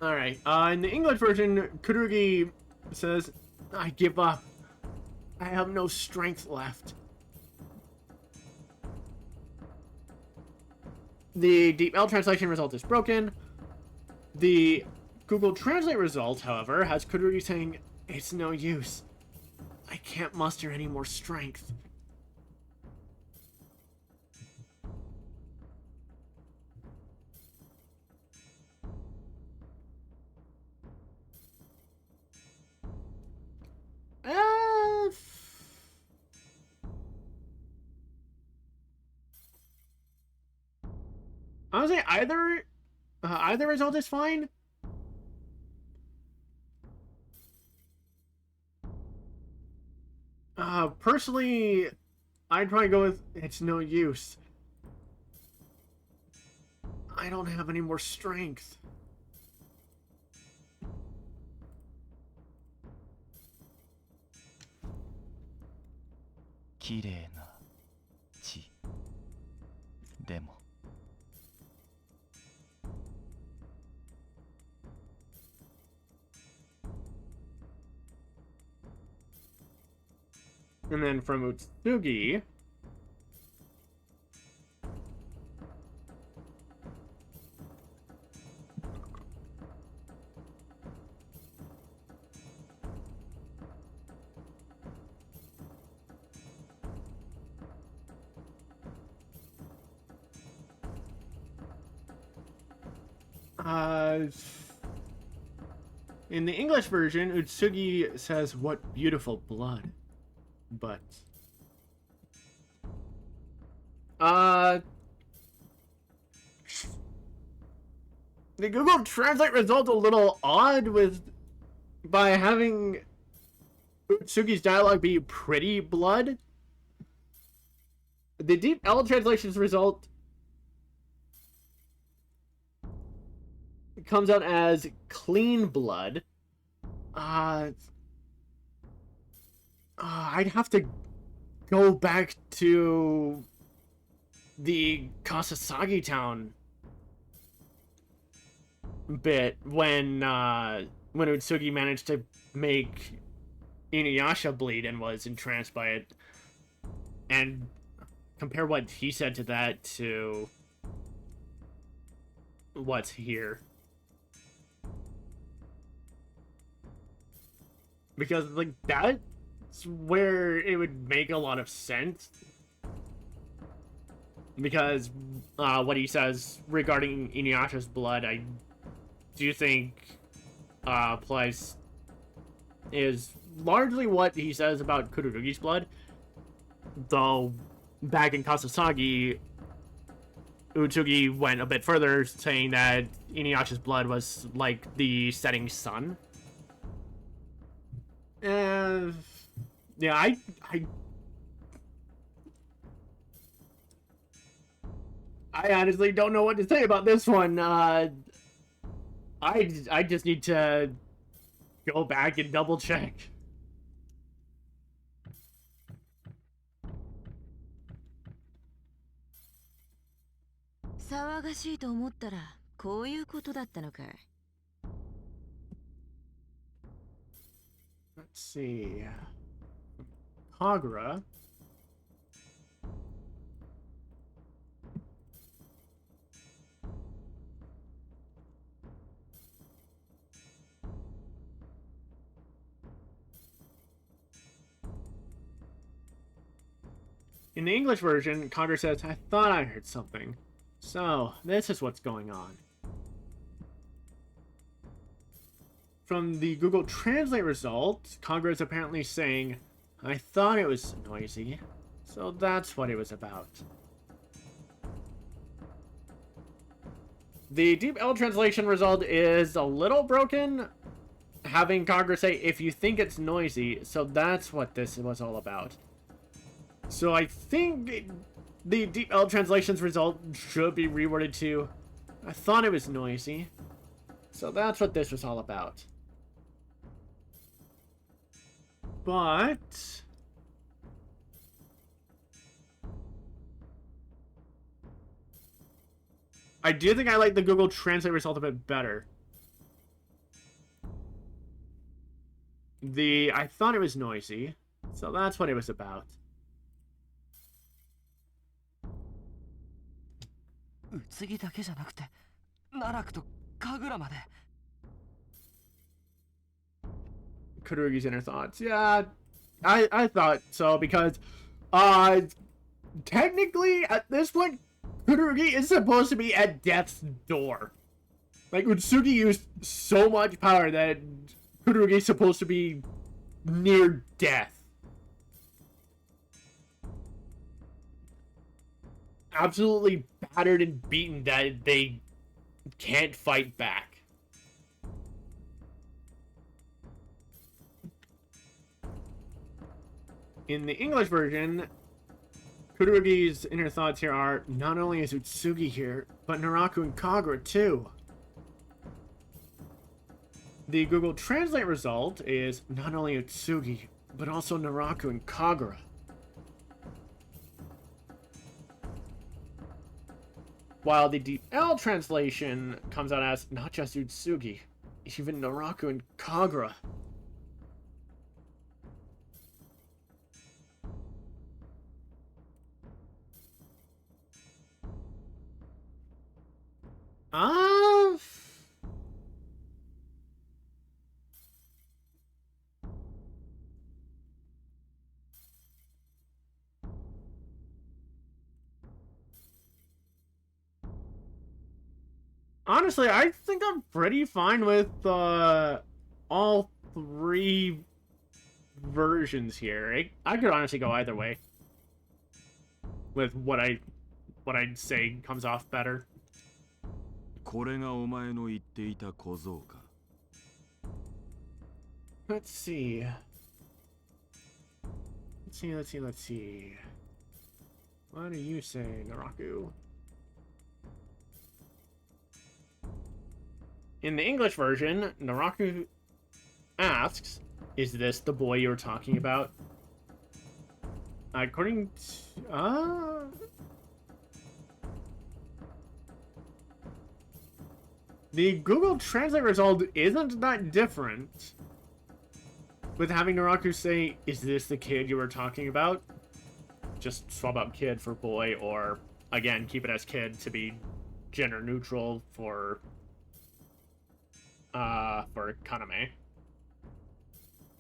Alright, in the English version, Kururugi says, I give up. I have no strength left. The DeepL translation result is broken. The Google Translate result, however, has Kururugi saying, it's no use. I can't muster any more strength. I would say either result is fine. Personally, I'd probably go with it's no use. I don't have any more strength. Kirei na chi. Demo. And then from Utsugi, in the English version, Utsugi says, "What beautiful blood." But the Google Translate result a little odd by having Utsugi's dialogue be pretty blood. The DeepL translation's result comes out as clean blood. I'd have to go back to the Kasasagi town bit when Utsugi managed to make InuYasha bleed and was entranced by it, and compare what he said to that to what's here. Because, like, that's where it would make a lot of sense. Because what he says regarding InuYasha's blood, I do think applies is largely what he says about Kururugi's blood. Though, back in Kasasagi, Utsugi went a bit further, saying that InuYasha's blood was like the setting sun. Yeah, I honestly don't know what to say about this one. I just need to go back and double check.騒がしいと思ったらこういうことだったのかい。Let's see. Kagura. In the English version, Kagura says, "I thought I heard something." So, this is what's going on. From the Google Translate result, Kagura is apparently saying, "I thought it was noisy." So that's what it was about. The Deep L translation result is a little broken, having Kagura say, "If you think it's noisy," so that's what this was all about. So I think the Deep L translation's result should be reworded to, "I thought it was noisy." So that's what this was all about. But I do think I like the Google Translate result a bit better. I thought it was noisy, so that's what it was about. 宇津木だけじゃなくて奈落と神楽まで。 Kururugi's inner thoughts. Yeah, I thought so because technically at this point Kururugi is supposed to be at death's door. Like, Utsugi used so much power that Kururugi is supposed to be near death. Absolutely battered and beaten that they can't fight back. In the English version, Kururugi's inner thoughts here are, not only is Utsugi here, but Naraku and Kagura too. The Google Translate result is not only Utsugi, but also Naraku and Kagura. While the DL translation comes out as not just Utsugi, even Naraku and Kagura. Honestly, I think I'm pretty fine with all three versions here. I could honestly go either way with what I'd say comes off better. これがお前の言っていた小僧か。 Let's see. Let's see. What do you say, Naraku? In the English version, Naraku asks, "Is this the boy you were talking about?" According to... The Google Translate result isn't that different. With having Naraku say, is this the kid you were talking about? Just swap out kid for boy, or, again, keep it as kid to be gender neutral for Kagome.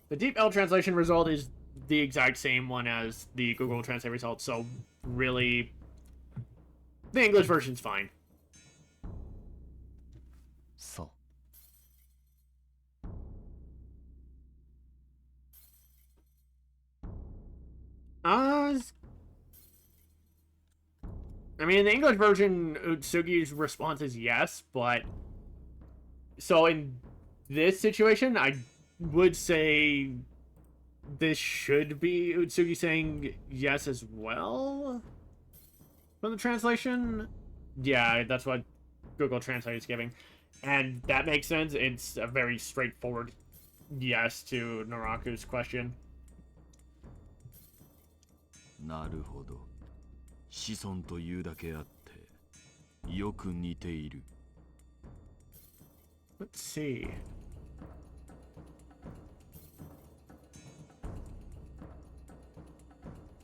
The Deep L translation result is the exact same one as the Google Translate result, so really, the English version's fine. そう I mean, in the English version, Utsugi's response is yes, but... So in this situation, I would say this should be Utsugi saying yes as well? From the translation? Yeah, that's what Google Translate is giving. And that makes sense. It's a very straightforward yes to Naraku's question. なるほど。子孫というだけあってよく似ている。 Let's see.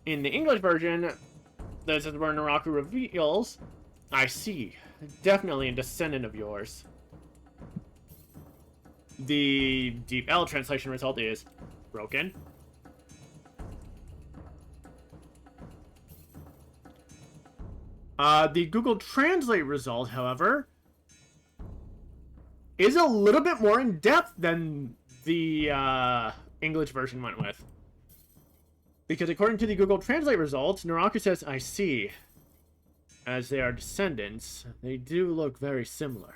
In the English version, this is where Naraku reveals, I see. Definitely a descendant of yours. The Deep L translation result is broken. The Google Translate result, however, is a little bit more in depth than the English version went with. Because according to the Google Translate results, Naraku says, I see. As they are descendants, they do look very similar.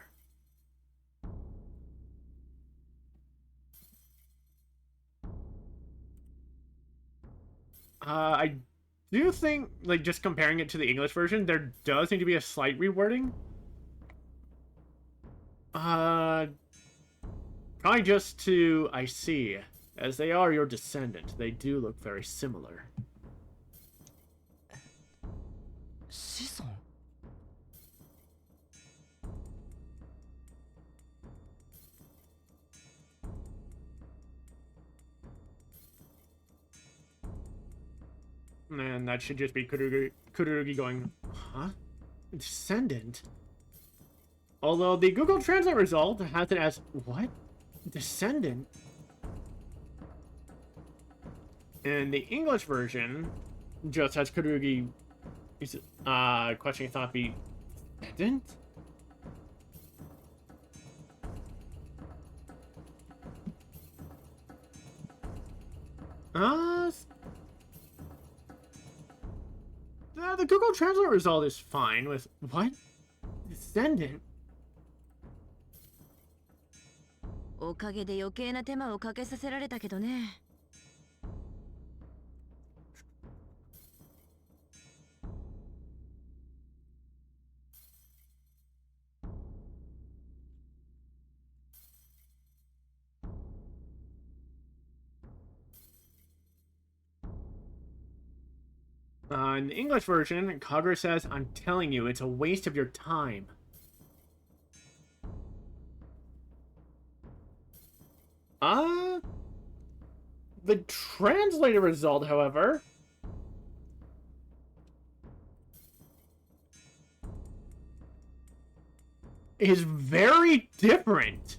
I do think, like, just comparing it to the English version, there does need to be a slight rewording. Probably just to, I see. As they are your descendant, they do look very similar. 子孫 And that should just be Kururugi going, huh? Descendant? Although the Google Translate result has it as, what? Descendant? And the English version just has Kururugi questioning thought be, descendant? The Google Translate result is fine with, what? Descendant? おかげで余計な手間をかけさせられたけどね。In the English version, Kagura says, I'm telling you, it's a waste of your time. The translated result, however, is very different.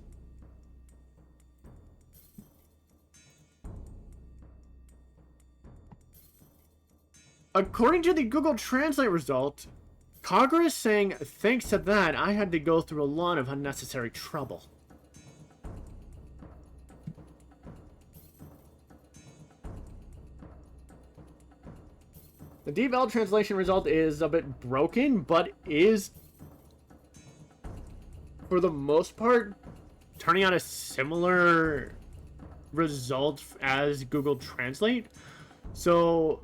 According to the Google Translate result, Kagura is saying, thanks to that, I had to go through a lot of unnecessary trouble. The Deep L translation result is a bit broken, but is, for the most part, turning out a similar result as Google Translate. So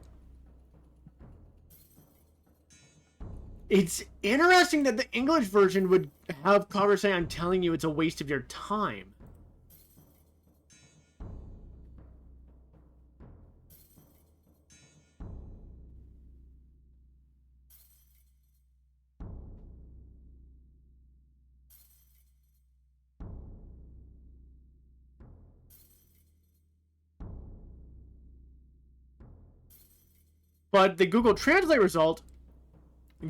it's interesting that the English version would have Kagura say, I'm telling you, it's a waste of your time. But the Google Translate result,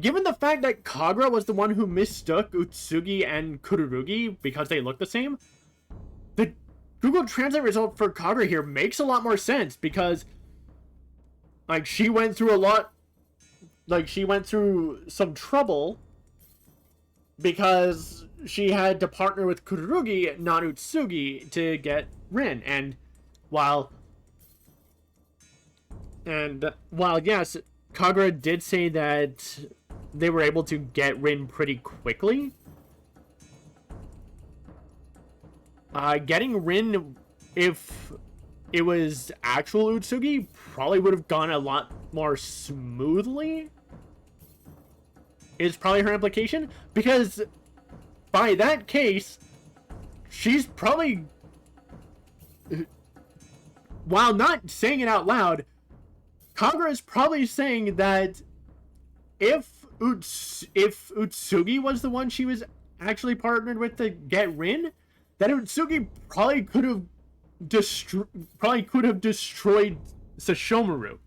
given the fact that Kagura was the one who mistook Utsugi and Kururugi because they look the same, the Google Translate result for Kagura here makes a lot more sense because, like, she went through some trouble because she had to partner with Kururugi, not Utsugi, to get Rin. And while yes, Kagura did say that they were able to get Rin pretty quickly, getting Rin, if it was actual Utsugi, probably would have gone a lot more smoothly, is probably her implication, because by that case, she's probably, while not saying it out loud, Kagura is probably saying that if Utsugi was the one she was actually partnered with to get Rin, that Utsugi probably could have destroyed Sashomaru.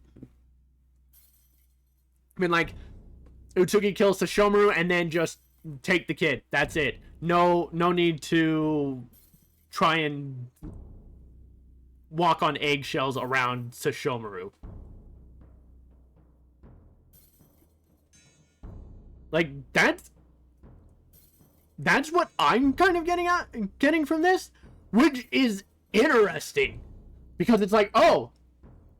I mean, like, Utsugi kills Sashomaru and then just take the kid. That's it. No need to try and walk on eggshells around Sashomaru. Like, that's what I'm kind of getting from this, which is interesting, because it's like, oh,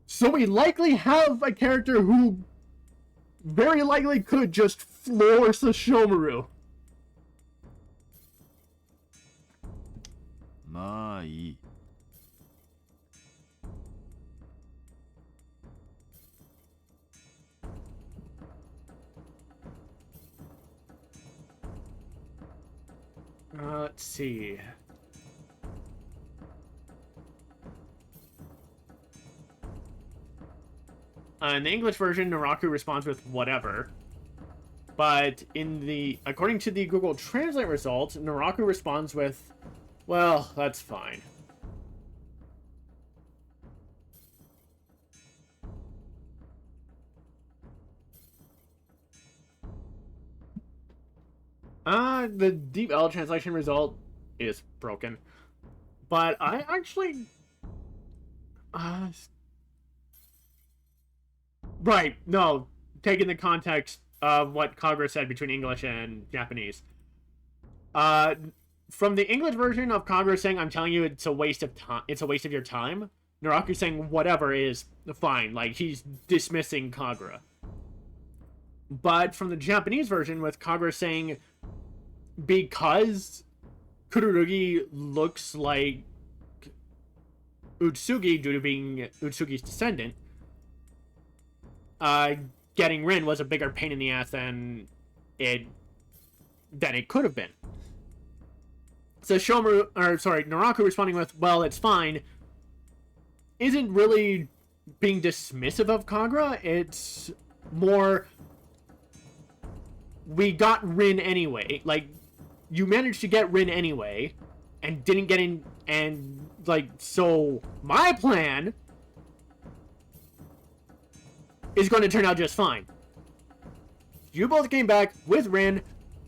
so we likely have a character who very likely could just floor Sashomaru. まあいい。Let's see. In the English version, Naraku responds with whatever. But according to the Google Translate result, Naraku responds with, well, that's fine. The Deep L translation result is broken. But I actually... right, no. Taking the context of what Kagura said between English and Japanese. From the English version of Kagura saying, I'm telling you it's a waste of time, it's a waste of your time, Naraku saying whatever is fine. Like, he's dismissing Kagura. But from the Japanese version, with Kagura saying, because Kururugi looks like Utsugi due to being Utsugi's descendant, getting Rin was a bigger pain in the ass than it could have been. So Naraku responding with, well, it's fine, isn't really being dismissive of Kagura. It's more, we got Rin anyway. Like, you managed to get Rin anyway, and didn't get in, and, like, so my plan is going to turn out just fine. You both came back with Rin,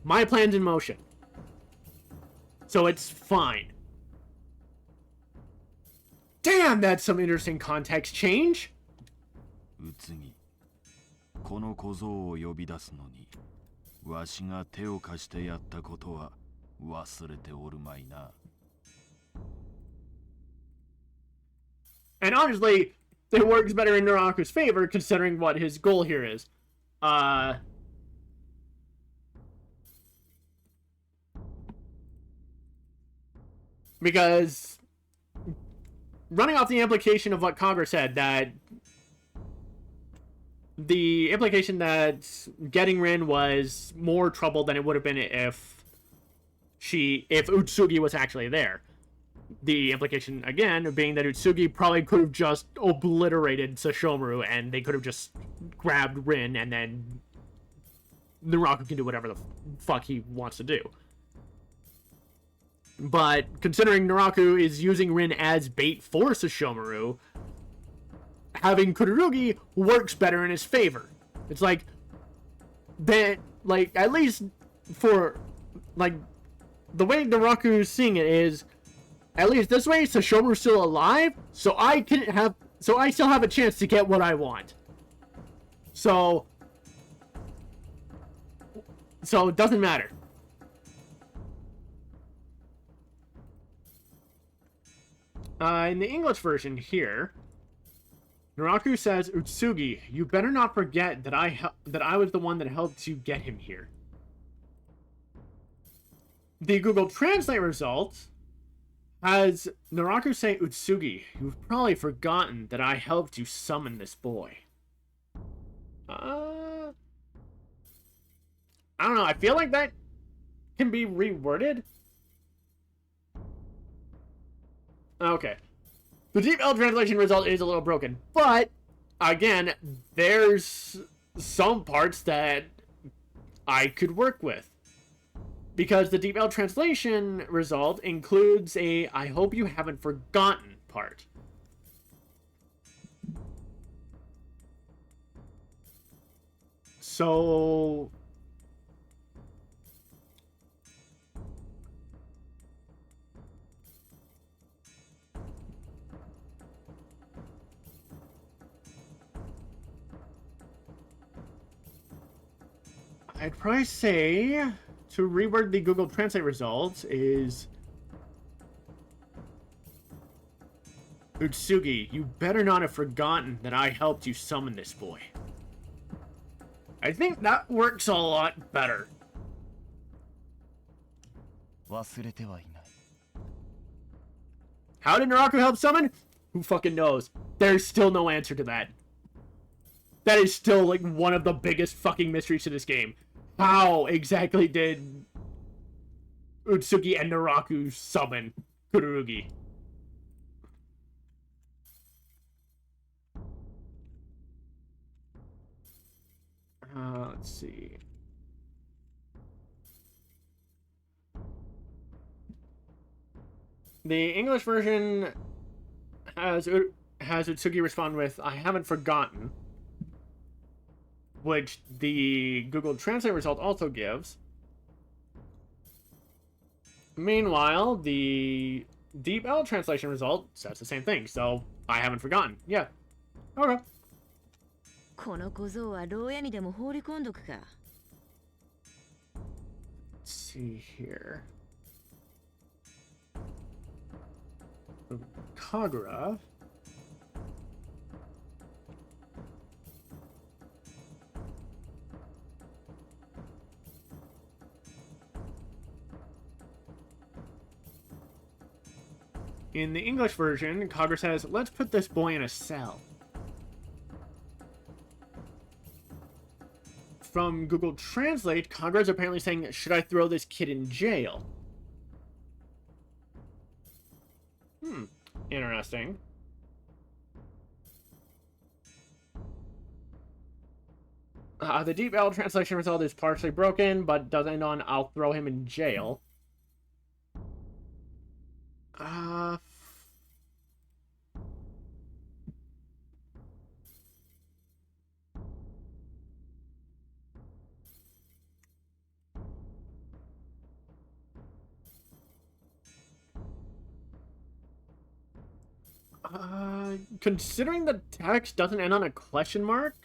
my plan's in motion. So it's fine. Damn, that's some interesting context change. うつぎ、この小僧を呼び出すのに、わしが手を貸してやったことは忘れておるまいな。And honestly, it works better in Naraku's favor, considering what his goal here is. Because running off the implication of what Kagura said, that the implication that getting Rin was more trouble than it would have been if Utsugi was actually there. The implication, again, being that Utsugi probably could have just obliterated Sashomaru, and they could have just grabbed Rin, and then Naraku can do whatever the fuck he wants to do. But considering Naraku is using Rin as bait for Sashomaru, having Kururugi works better in his favor. It's like that, like, at least for, like, the way Naraku's seeing it is, at least this way, Sashomaru's still alive, so I still have a chance to get what I want. So it doesn't matter. In the English version here, Naraku says, "Utsugi, you better not forget that I was the one that helped you get him here." The Google Translate result has Naraku say, "Utsugi, you've probably forgotten that I helped you summon this boy." I don't know. I feel like that can be reworded. Okay. The Deep L translation result is a little broken, but again, there's some parts that I could work with. Because the Deep L translation result includes a "I hope you haven't forgotten" part. So I'd probably say to reword the Google Translate results is, "Utsugi, you better not have forgotten that I helped you summon this boy." I think that works a lot better. 忘れてはいない。 How did Naraku help summon? Who fucking knows? There's still no answer to that. That is still, like, one of the biggest fucking mysteries to this game. How exactly did Utsugi and Naraku summon Kururugi? Let's see. The English version has Utsugi respond with, "I haven't forgotten," which the Google Translate result also gives. Meanwhile, the Deep L translation result says the same thing, so I haven't forgotten. Yeah. Okay. この小僧は牢屋にでも放り込んどくか。 Let's see here. Kagura. In the English version, Kagura says, "Let's put this boy in a cell." From Google Translate, Kagura's apparently saying, "Should I throw this kid in jail?" Interesting. The Deep L translation result is partially broken, but does end on, "I'll throw him in jail." Considering the text doesn't end on a question mark,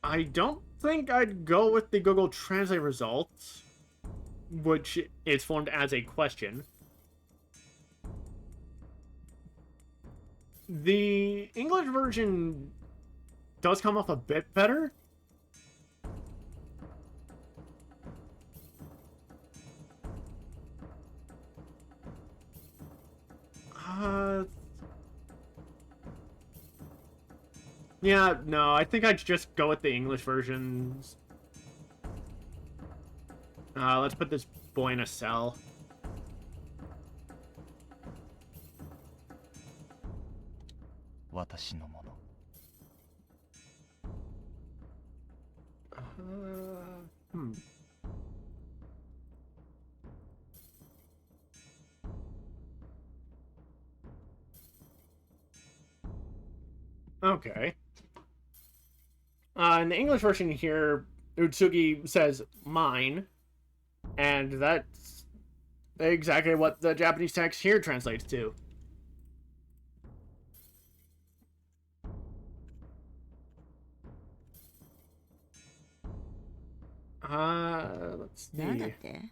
I don't think I'd go with the Google Translate results, which is formed as a question. The English version does come off a bit better. Yeah, no, I think I'd just go with the English versions. Let's put this boy in a cell. Okay. In the English version here, Utsugi says mine, and that's exactly what the Japanese text here translates to. Let's なんだっ see. て？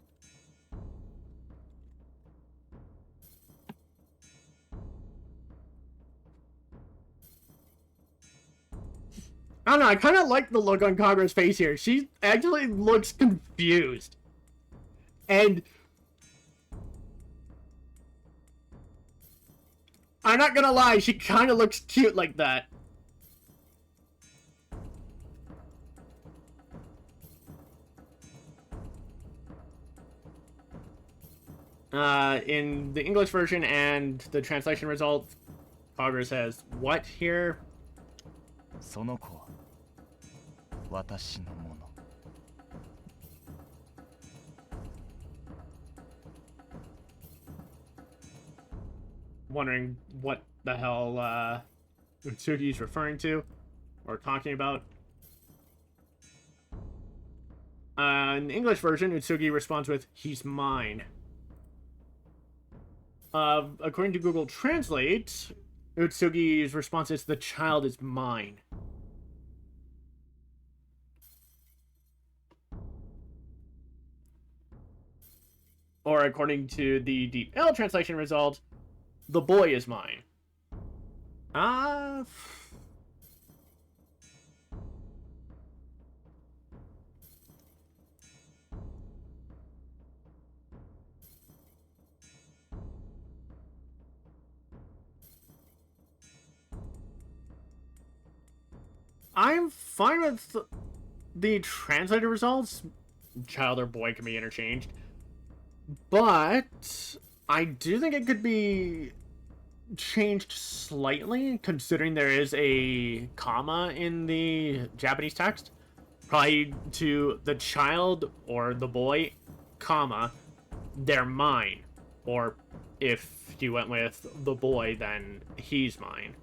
I don't know, I kind of like the look on Kagura's face here. She actually looks confused. And I'm not gonna lie, she kind of looks cute like that. In the English version and the translation result, Kagura says, what here? その子は私のもの。 Wondering what the hell Utsugi's referring to or talking about. In the English version, Utsugi responds with, he's mine. According to Google Translate, Utsugi's response is, the child is mine. Or according to the Deep L translation result, the boy is mine. I'm fine with the translated results. Child or boy can be interchanged. But I do think it could be changed slightly, considering there is a comma in the Japanese text. Probably to the child or the boy, comma, they're mine. Or if you went with the boy, then he's mine.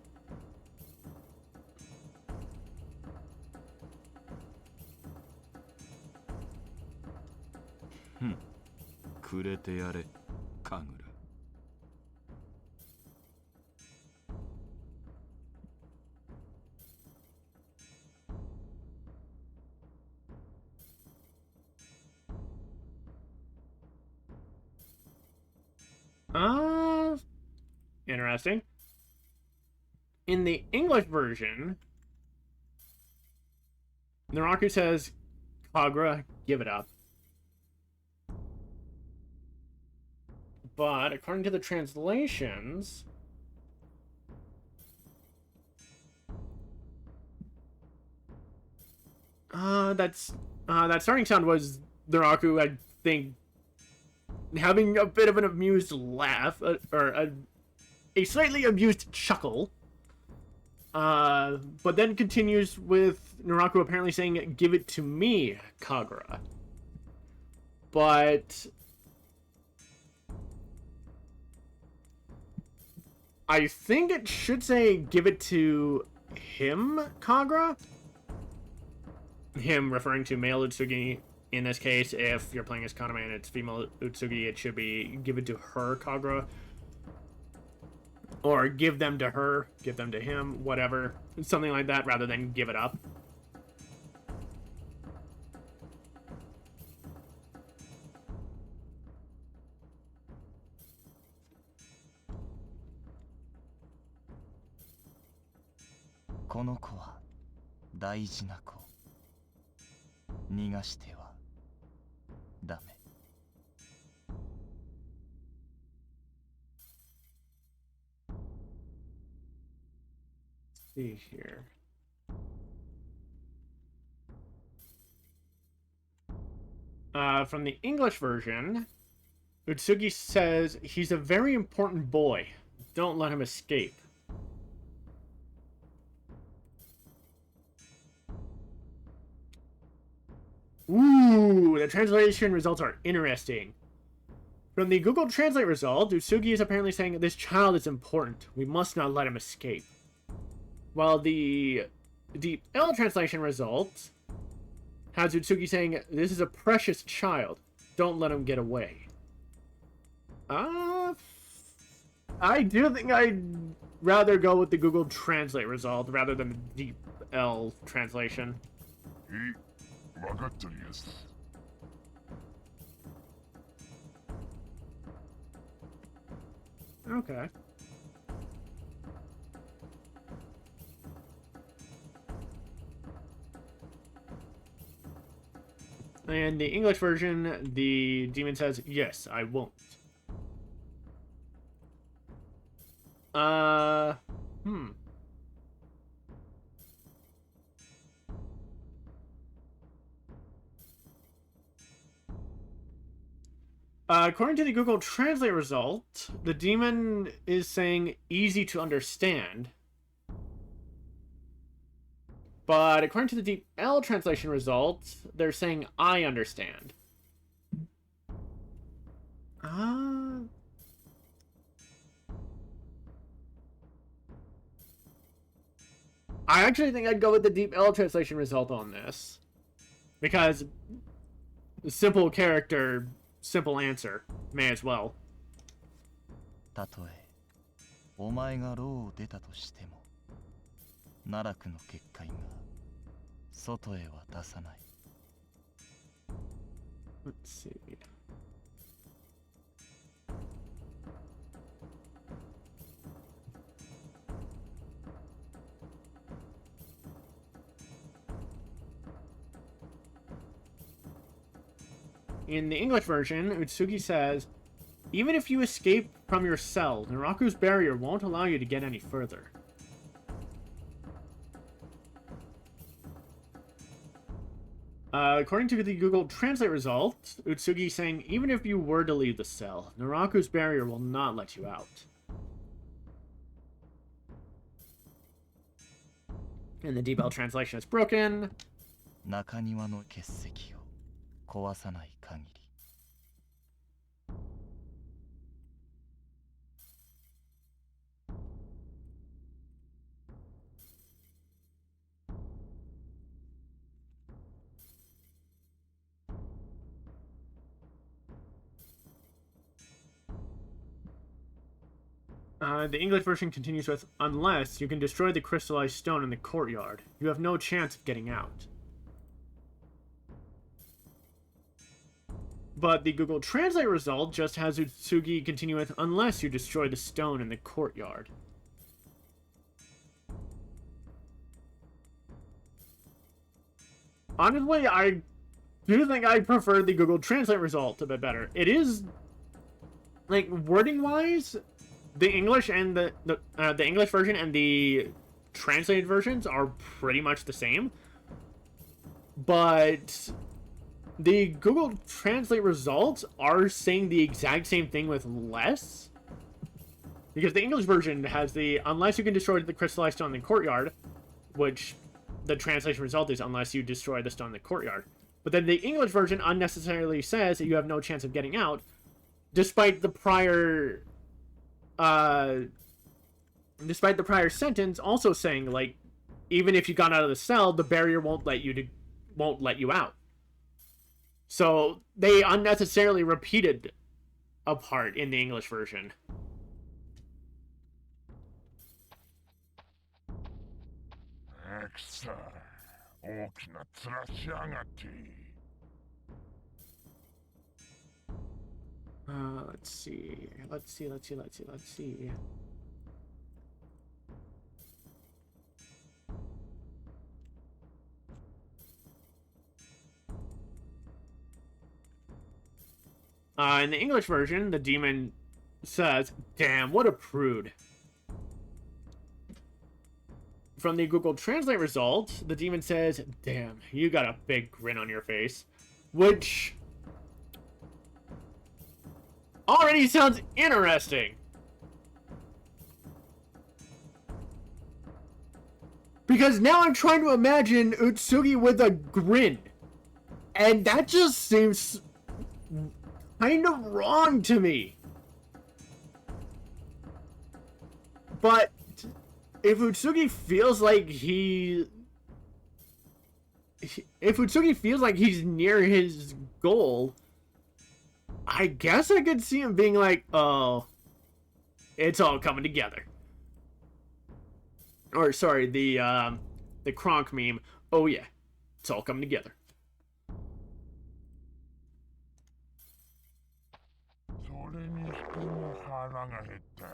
Hmm. くれてやれ、神楽。 Interesting. In the English version, Naraku says, Kagura, give it up. But according to the translations, that starting sound was Naraku, I think, having a bit of an amused laugh, or a slightly amused chuckle. But then continues with Naraku apparently saying, give it to me, Kagura. But I think it should say, give it to him, Kagura. Him referring to male Utsugi. In this case, if you're playing as Kagome and it's female Utsugi, it should be give it to her, Kagura. Or give them to her, give them to him, whatever. Something like that, rather than give it up. See here. From the English version, Utsugi says, he's a very important boy. Don't let him escape. Ooh, the translation results are interesting. From the Google Translate result, Utsugi is apparently saying, this child is important. We must not let him escape. While the Deep L translation result has Utsugi saying, "This is a precious child. Don't let him get away." I do think I'd rather go with the Google Translate result rather than the Deep L translation. 分かってるやつだ。Okay. And the English version, the demon says, "Yes, I won't." According to the Google Translate result, the demon is saying easy to understand. But according to the Deep L translation result, they're saying I understand. I actually think I'd go with the Deep L translation result on this. Because simple character, simple answer. May as well. たとえお前が牢を出たとしても奈落の結界が外へは出さない。 Let's see. In the English version, Utsugi says, "Even if you escape from your cell, Naraku's barrier won't allow you to get any further." According to the Google Translate result, Utsugi saying, "Even if you were to leave the cell, Naraku's barrier will not let you out." And the Deep L translation is broken. 中庭の結石を壊さない限り。 The English version continues with, "Unless you can destroy the crystallized stone in the courtyard, you have no chance of getting out." But the Google Translate result just has Utsugi continue with, "Unless you destroy the stone in the courtyard." Honestly, I do think I prefer the Google Translate result a bit better. It is, like, wording-wise, the English and the English version and the translated versions are pretty much the same. But the Google Translate results are saying the exact same thing with less. Because the English version has the, "Unless you can destroy the crystallized stone in the courtyard," which the translation result is, "Unless you destroy the stone in the courtyard." But then the English version unnecessarily says that you have no chance of getting out, despite the prior sentence also saying, like, even if you got out of the cell, the barrier won't let you out. So they unnecessarily repeated a part in the English version. Let's see. In the English version, the demon says, "Damn, what a prude." From the Google Translate result, the demon says, "Damn, you got a big grin on your face." Which already sounds interesting. Because now I'm trying to imagine Utsugi with a grin. And that just seems kind of wrong to me. But if Utsugi feels like if Utsugi feels like he's near his goal, I guess I could see him being like, oh, it's all coming together. Or, sorry, the Kronk meme, oh yeah, it's all coming together. それにしても腹が減った。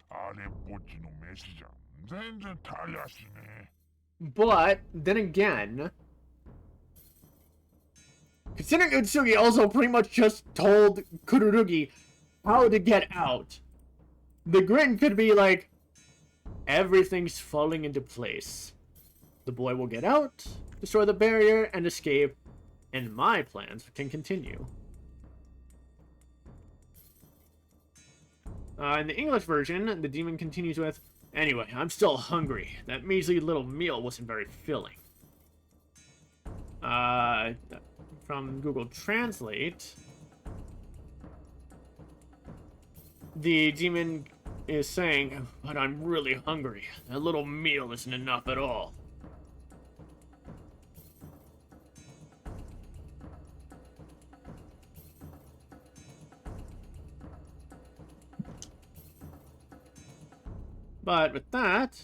あれっぽっちの飯じゃ全然足りやしね。 But, then again, considering Utsugi also pretty much just told Kururugi how to get out, the grin could be like, everything's falling into place. The boy will get out, destroy the barrier, and escape, and my plans can continue. In the English version, the demon continues with, anyway, I'm still hungry. That measly little meal wasn't very filling. From Google Translate, the demon is saying, but I'm really hungry. That little meal isn't enough at all. But with that,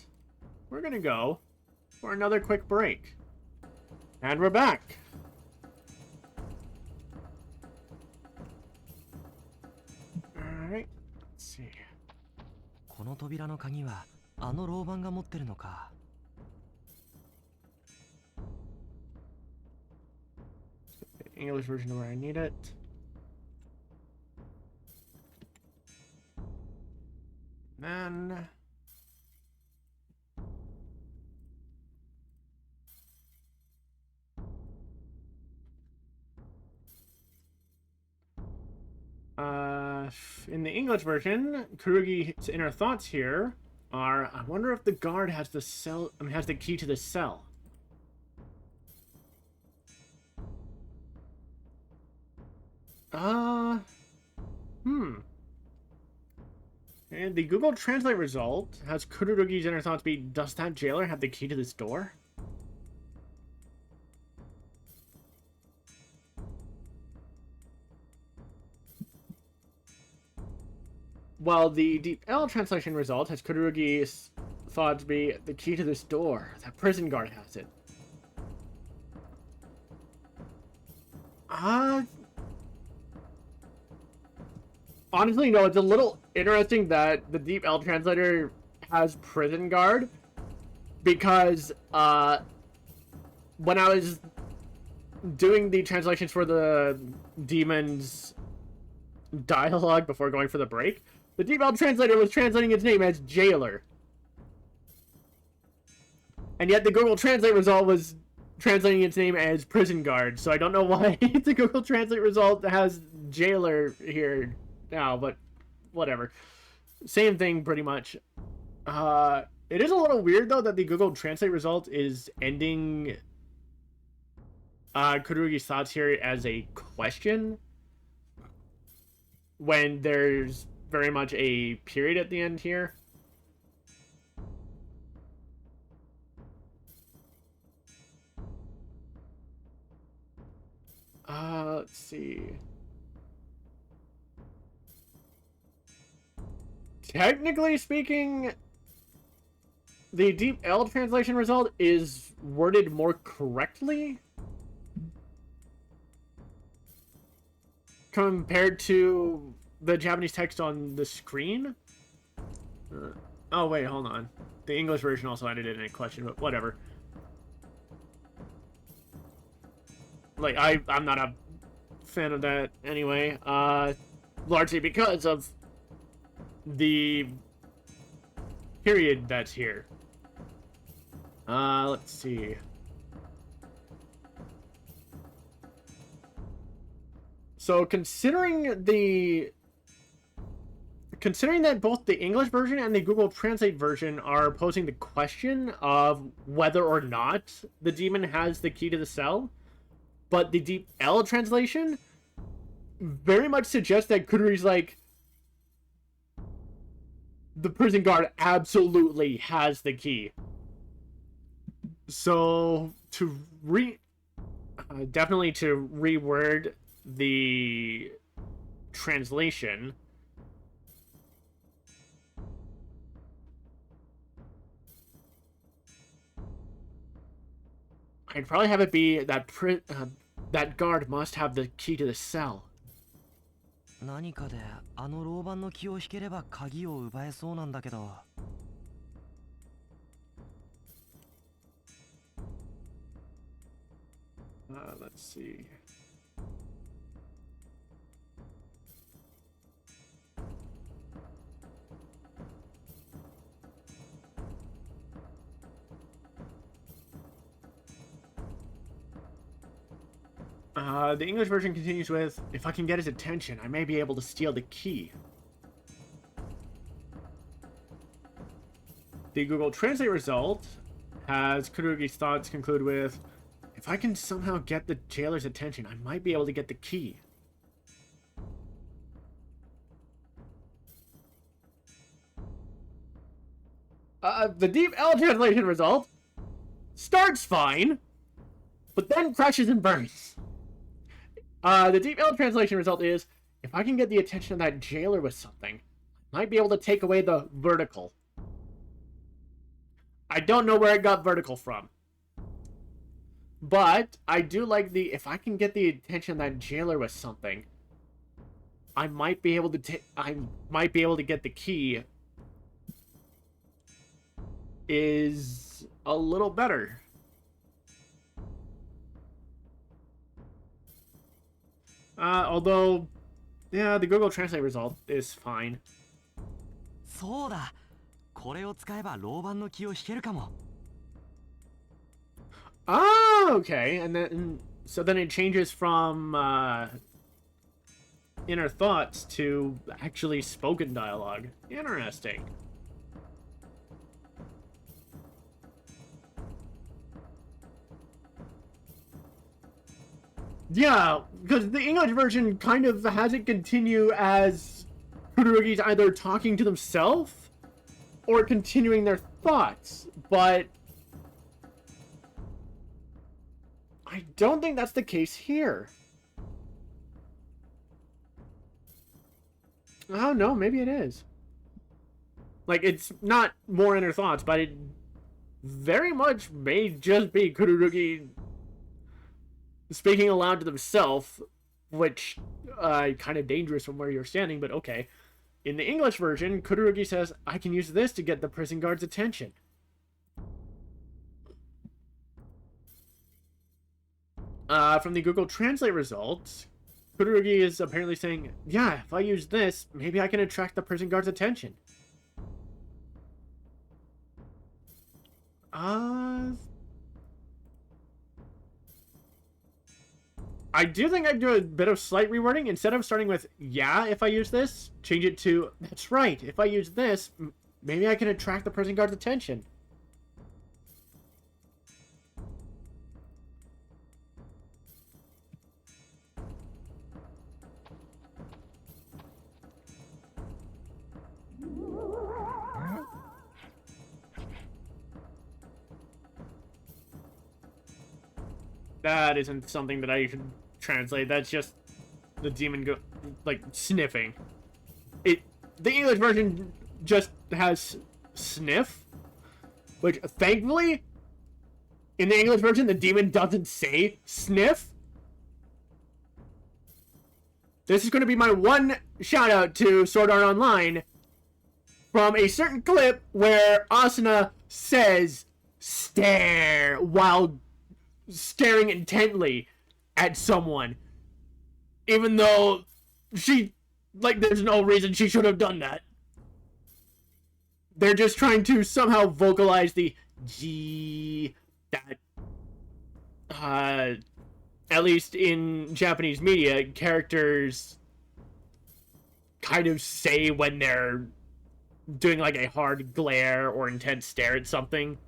we're gonna go for another quick break. And we're back. Alright, let's see. この扉の鍵はあの老番が持ってるのか。 English version of where I need it. Then in the English version, Kururugi's inner thoughts here are, I wonder if the guard has the has the key to the cell. And the Google Translate result has Kururugi's inner thoughts be, does that jailer have the key to this door? While the Deep L translation result has Kururugi's thoughts be, the key to this door. That prison guard has it. Honestly, no, it's a little interesting that the Deep L translator has prison guard, because when I was doing the translations for the demon's dialogue before going for the break, the Deep L translator was translating its name as Jailer. And yet the Google Translate result was translating its name as Prison Guard, so I don't know why the Google Translate result has Jailer here now, but whatever. Same thing, pretty much. It is a little weird, though, that the Google Translate result is ending Kururugi's thoughts here as a question, when there's very much a period at the end here. Let's see. Technically speaking, the Deep L translation result is worded more correctly compared to the Japanese text on the screen. Oh wait, hold on. The English version also added in a question, but whatever. Like, I'm not a fan of that anyway. Largely because of the period that's here. Let's see. So considering that both the English version and the Google Translate version are posing the question of whether or not the demon has the key to the cell, but the Deep L translation very much suggests that Kururugi's like, the prison guard absolutely has the key. So to definitely to reword the translation, I'd probably have it be that that guard must have the key to the cell. 何かであの牢板の気を引ければ鍵を奪えそうなんだけど。Let's see. The English version continues with, if I can get his attention, I may be able to steal the key. The Google Translate result has Kururugi's thoughts conclude with, if I can somehow get the jailer's attention, I might be able to get the key. The Deep L translation result starts fine, but then crashes and burns. The Deep L translation result is, if I can get the attention of that jailer with something, I might be able to take away the vertical. I don't know where it got vertical from. But I do like the, if I can get the attention of that jailer with something, I might be able to get the key, is a little better. Although, yeah, the Google Translate result is fine. そうだ。これを使えば牢板の気を引けるかも。Oh, okay. And then, so then it changes from inner thoughts to actually spoken dialogue. Interesting. Yeah, because the English version kind of has it continue as Kururugi's either talking to themselves or continuing their thoughts, but I don't think that's the case here. Oh, no, maybe it is. Like, it's not more inner thoughts, but it very much may just be Kururugi speaking aloud to themselves, which kind of dangerous from where you're standing, but okay. In the English version, Kururugi says, I can use this to get the prison guard's attention. From the Google Translate results, Kururugi is apparently saying, yeah, if I use this, maybe I can attract the prison guard's attention. I do think I'd do a bit of slight rewording. Instead of starting with, yeah, if I use this, change it to, that's right, if I use this, maybe I can attract the prison guard's attention. That isn't something that I should translate. That's just the demon sniffing. The English version just has sniff, which thankfully in the English version the demon doesn't say sniff. This is going to be my one shout out to Sword Art Online from a certain clip where Asuna says stare while staring intently at someone, even though there's no reason she should have done that. They're just trying to somehow vocalize the G that at least in Japanese media, characters kind of say when they're doing like a hard glare or intense stare at something.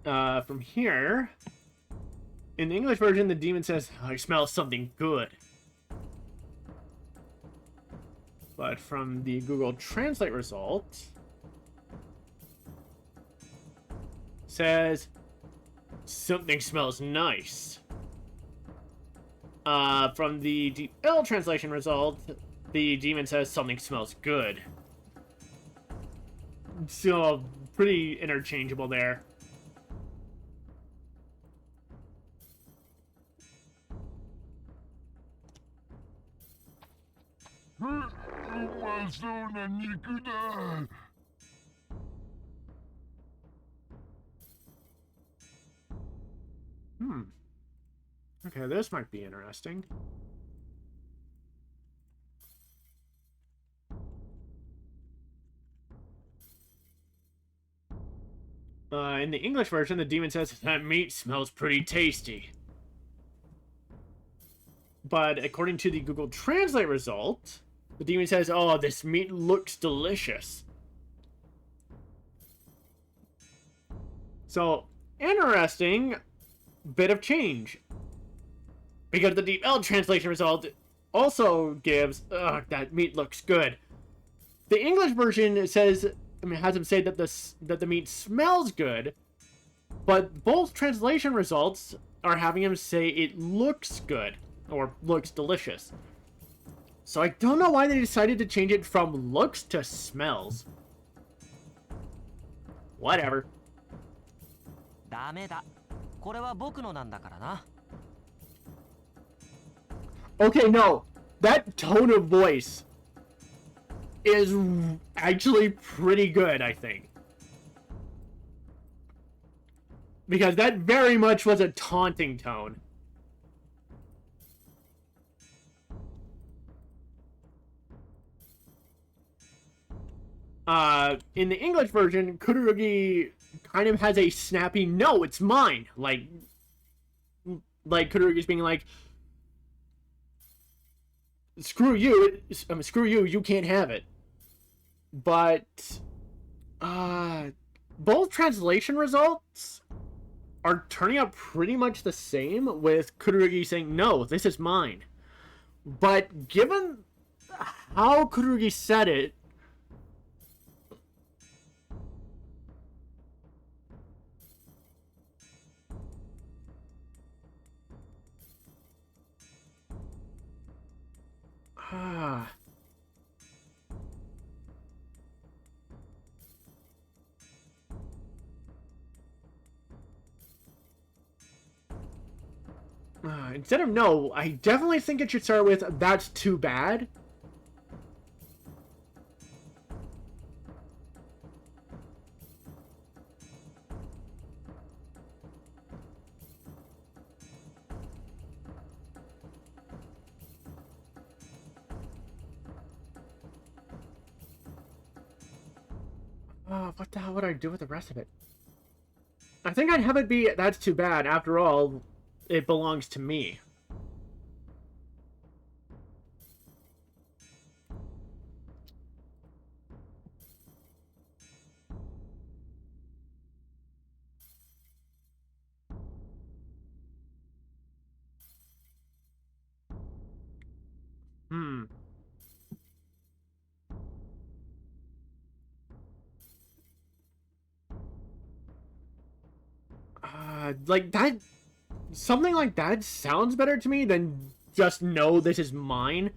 from here, in the English version, the demon says, "I smell something good." But from the Google Translate result, says, "Something smells nice." From the DL translation result, the demon says, "Something smells good." So, pretty interchangeable there. Okay, this might be interesting. In the English version, the demon says, "That meat smells pretty tasty." But according to the Google Translate result, the demon says, "Oh, this meat looks delicious." So, interesting bit of change. Because the DeepL translation result also gives, "Ugh, that meat looks good." The English version says, has him say that the meat smells good, but both translation results are having him say it looks good, or looks delicious. So I don't know why they decided to change it from looks to smells. Whatever. ダメだ。これは僕のなんだからな。Okay, no. That tone of voice is actually pretty good, I think. Because that very much was a taunting tone. In the English version, Kururugi kind of has a snappy, "No, it's mine." Like Kururugi's being like, "Screw you, you can't have it." But, both translation results are turning out pretty much the same, with Kururugi saying, "No, this is mine." But given how Kururugi said it, instead of "No," I definitely think it should start with "That's too bad." What the hell would I do with the rest of it? I think I'd have it be "That's too bad." After all, it belongs to me. Like that, something like that sounds better to me than just "No, this is mine."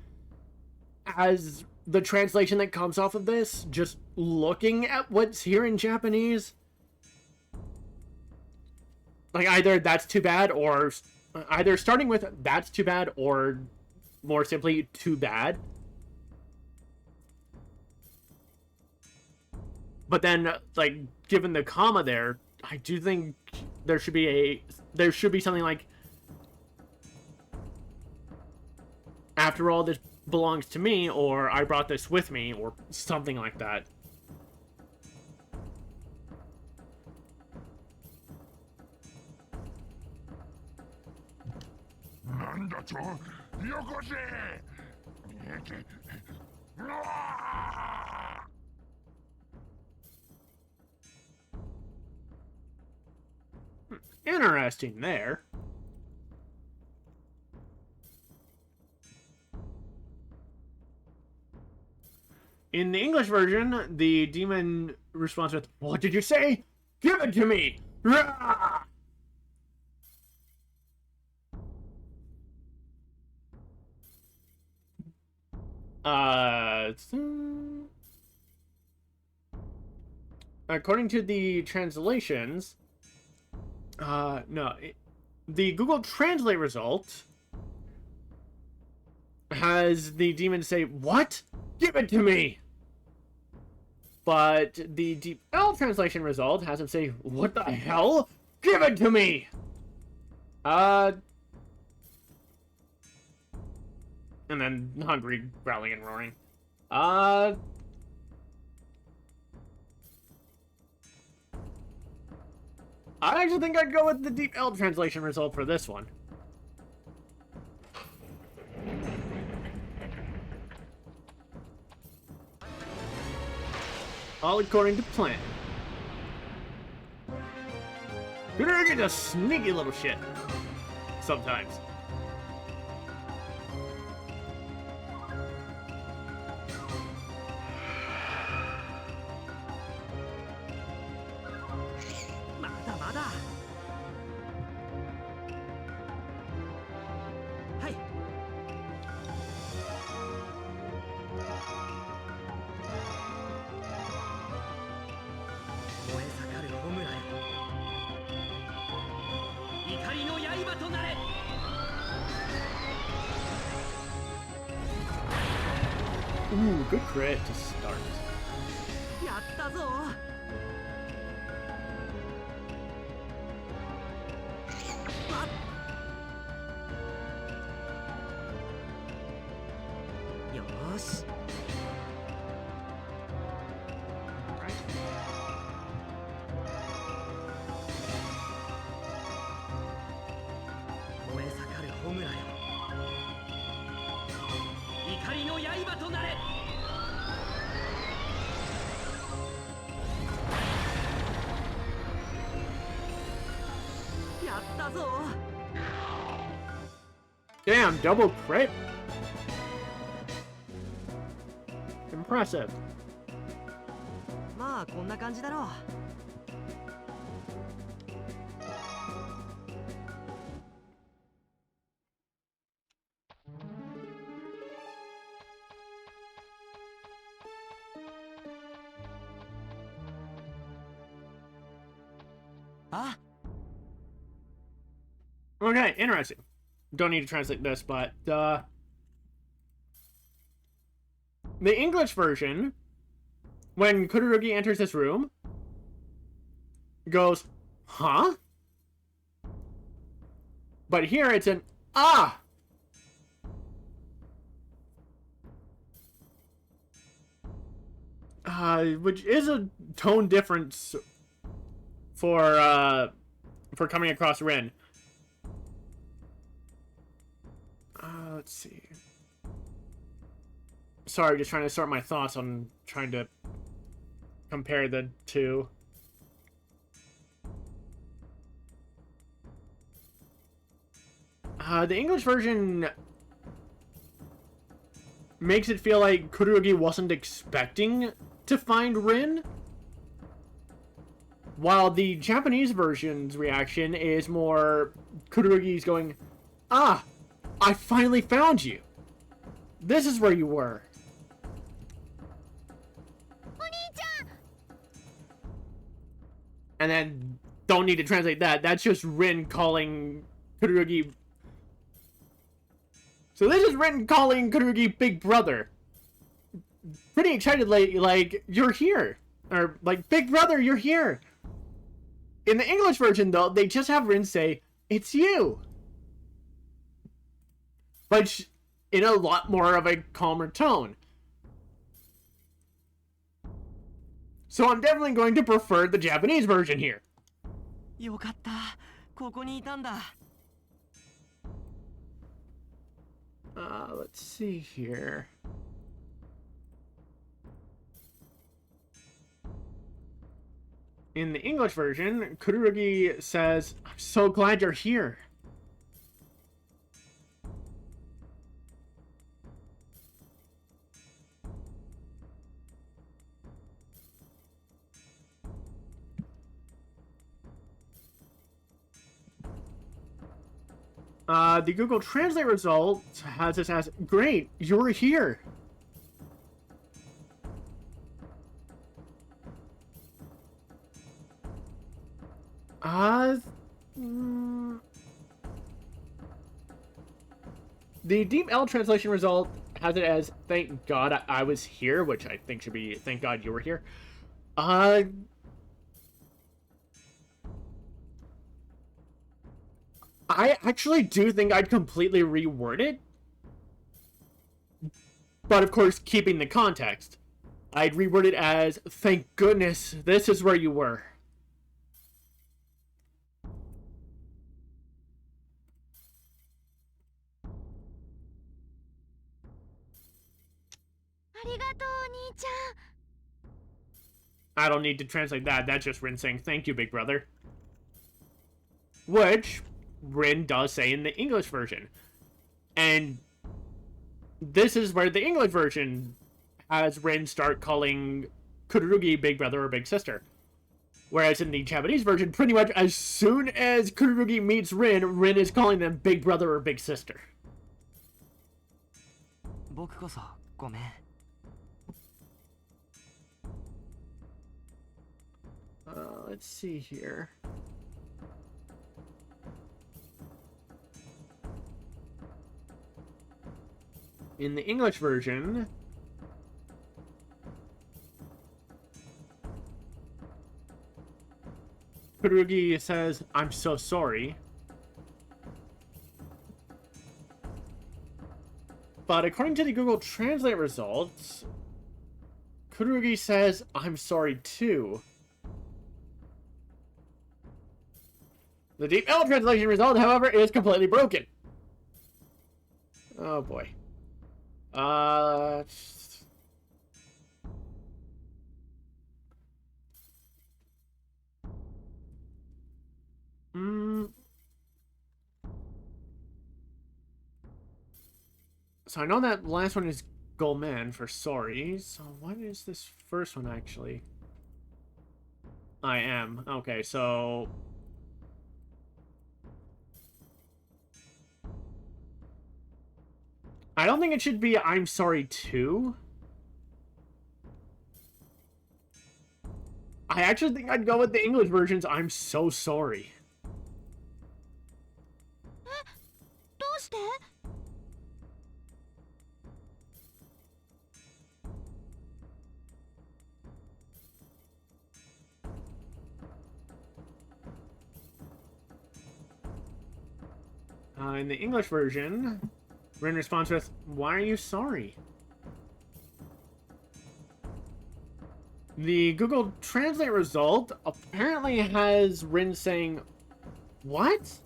As the translation that comes off of this, just looking at what's here in Japanese, like either "That's too bad," or either starting with "That's too bad," or more simply "Too bad." But then, like, given the comma there, I do think there should be something like, "After all, this belongs to me," or "I brought this with me," or something like that. Interesting there. In the English version, the demon responds with, "What did you say? Give it to me!" Rah! According to the translations, no, the Google Translate result has the demon say, "What? Give it to me!" But the Deep L translation result has him say, "What the hell? Give it to me!" And then hungry, growling, and roaring. I actually think I'd go with the Deep L translation result for this one. All according to plan. Kururugi's a sneaky little shit. Sometimes. Ooh, good crit to start. Damn, double crit? Impressive. まあこんな感じだろう。あ Okay, interesting. Don't need to translate this, but the English version, when Kururugi enters this room, goes, "Huh?" But here it's an "Ah!" Which is a tone difference for coming across Rin. Let's see. Sorry, just trying to sort my thoughts on trying to compare the two. The English version makes it feel like Kururugi wasn't expecting to find Rin, while the Japanese version's reaction is more Kururugi's going, "Ah, I finally found you. This is where you were." And then, don't need to translate that. That's just Rin calling Kururugi. So this is Rin calling Kururugi Big Brother. Pretty excitedly, like, "You're here." Or, like, "Big Brother, you're here." In the English version, though, they just have Rin say, "It's you." But in a lot more of a calmer tone. So I'm definitely going to prefer the Japanese version here. よかった。ここにいたんだ。Let's see here. In the English version, Kururugi says, "I'm so glad you're here." The Google Translate result has this as, "Great, you're here." The Deep L translation result has it as, "Thank God I was here," which I think should be, "Thank God you were here." I actually do think I'd completely reword it. But of course, keeping the context. I'd reword it as, "Thank goodness this is where you were." I don't need to translate that. That's just Rin saying, "Thank you, big brother." Which Rin does say in the English version. And this is where the English version has Rin start calling Kururugi big brother or big sister. Whereas in the Japanese version, pretty much as soon as Kururugi meets Rin, Rin is calling them big brother or big sister. 僕こそごめん。Let's see here. In the English version, Kururugi says, "I'm so sorry." But according to the Google Translate results, Kururugi says, "I'm sorry too." The Deep L translation result, however, is completely broken. Oh boy. So I know that last one is Gomen for sorry. So what is this first one actually? I am. Okay, so I don't think it should be "I'm sorry too." I actually think I'd go with the English version's "I'm so sorry." どうして？ In the English version, Rin responds with, "Why are you sorry?" The Google Translate result apparently has Rin saying, "What?"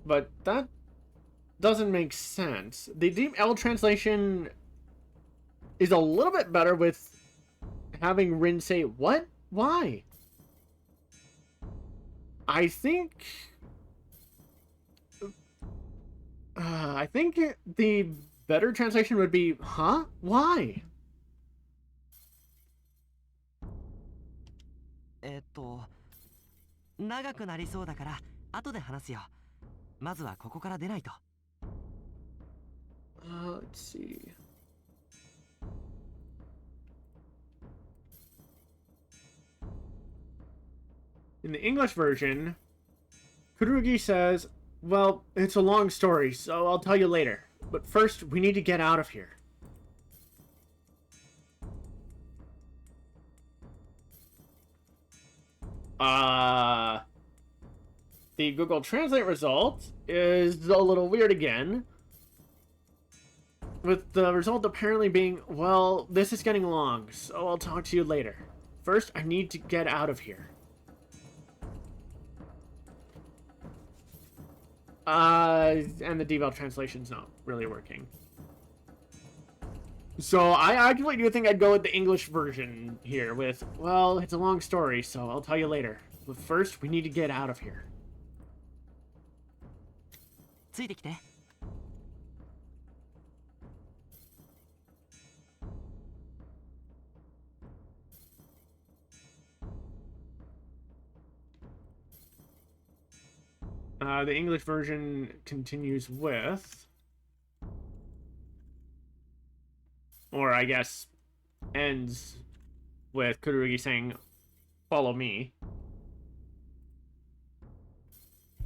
But that doesn't make sense. The Deep L translation is a little bit better with having Rin say, "What? Why?" I think the better translation would be, "Huh? Why?" 長くなりそうだから後で話すよ。まずはここから出ないと。Let's see. In the English version, Kururugi says, "Well, it's a long story, so I'll tell you later. But first, we need to get out of here." The Google Translate result is a little weird again. With the result apparently being, "Well, this is getting long, so I'll talk to you later. First, I need to get out of here." And the deval translation's not really working. So I actually do think I'd go with the English version here with, well, it's a long story, so I'll tell you later. But first, we need to get out of here. ついてきて。The English version continues with, or I guess ends with Kururugi saying, "Follow me,"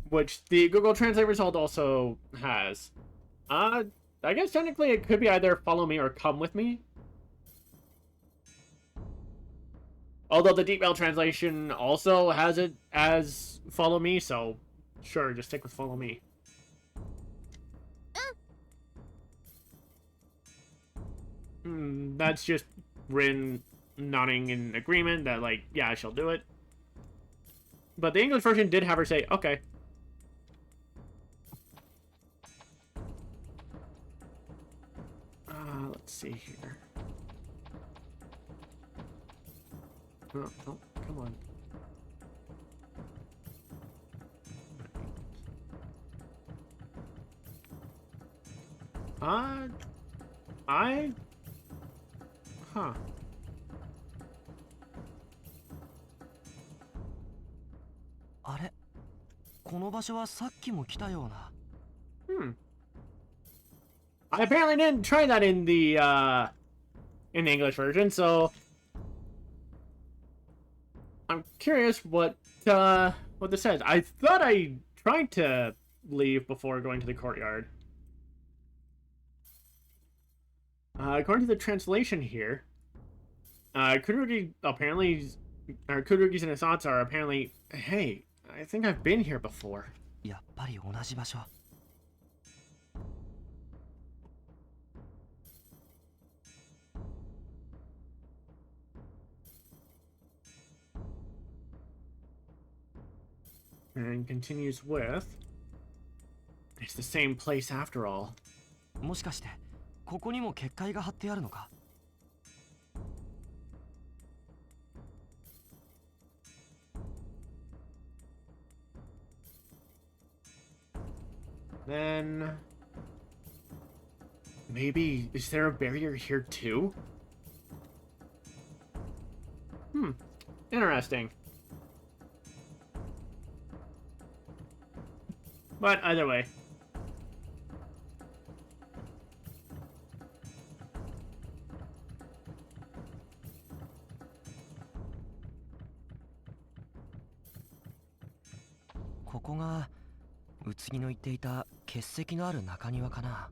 which the Google Translate result also has. I guess technically it could be either "follow me" or "come with me." Although the Deep L translation also has it as "follow me," so sure, just stick with "follow me." That's just Rin nodding in agreement that, like, yeah, I shall do it. But the English version did have her say, okay. Let's see here. Oh, come on. Huh. あれ、この場所はさっきも来たような。I apparently didn't try that in the English version, so I'm curious what this says. I thought I tried to leave before going to the courtyard. According to the translation here, Kururugi apparently, or Kururugi's and his thoughts are apparently, hey, I think I've been here before. やっぱり同じ場所。And continues with, it's the same place after all. もしかしてここにも結界が張ってあるのか。Then maybe, is there a barrier here too? Interesting. But either way.ここが宇津木の言っていた結石のある中庭かな。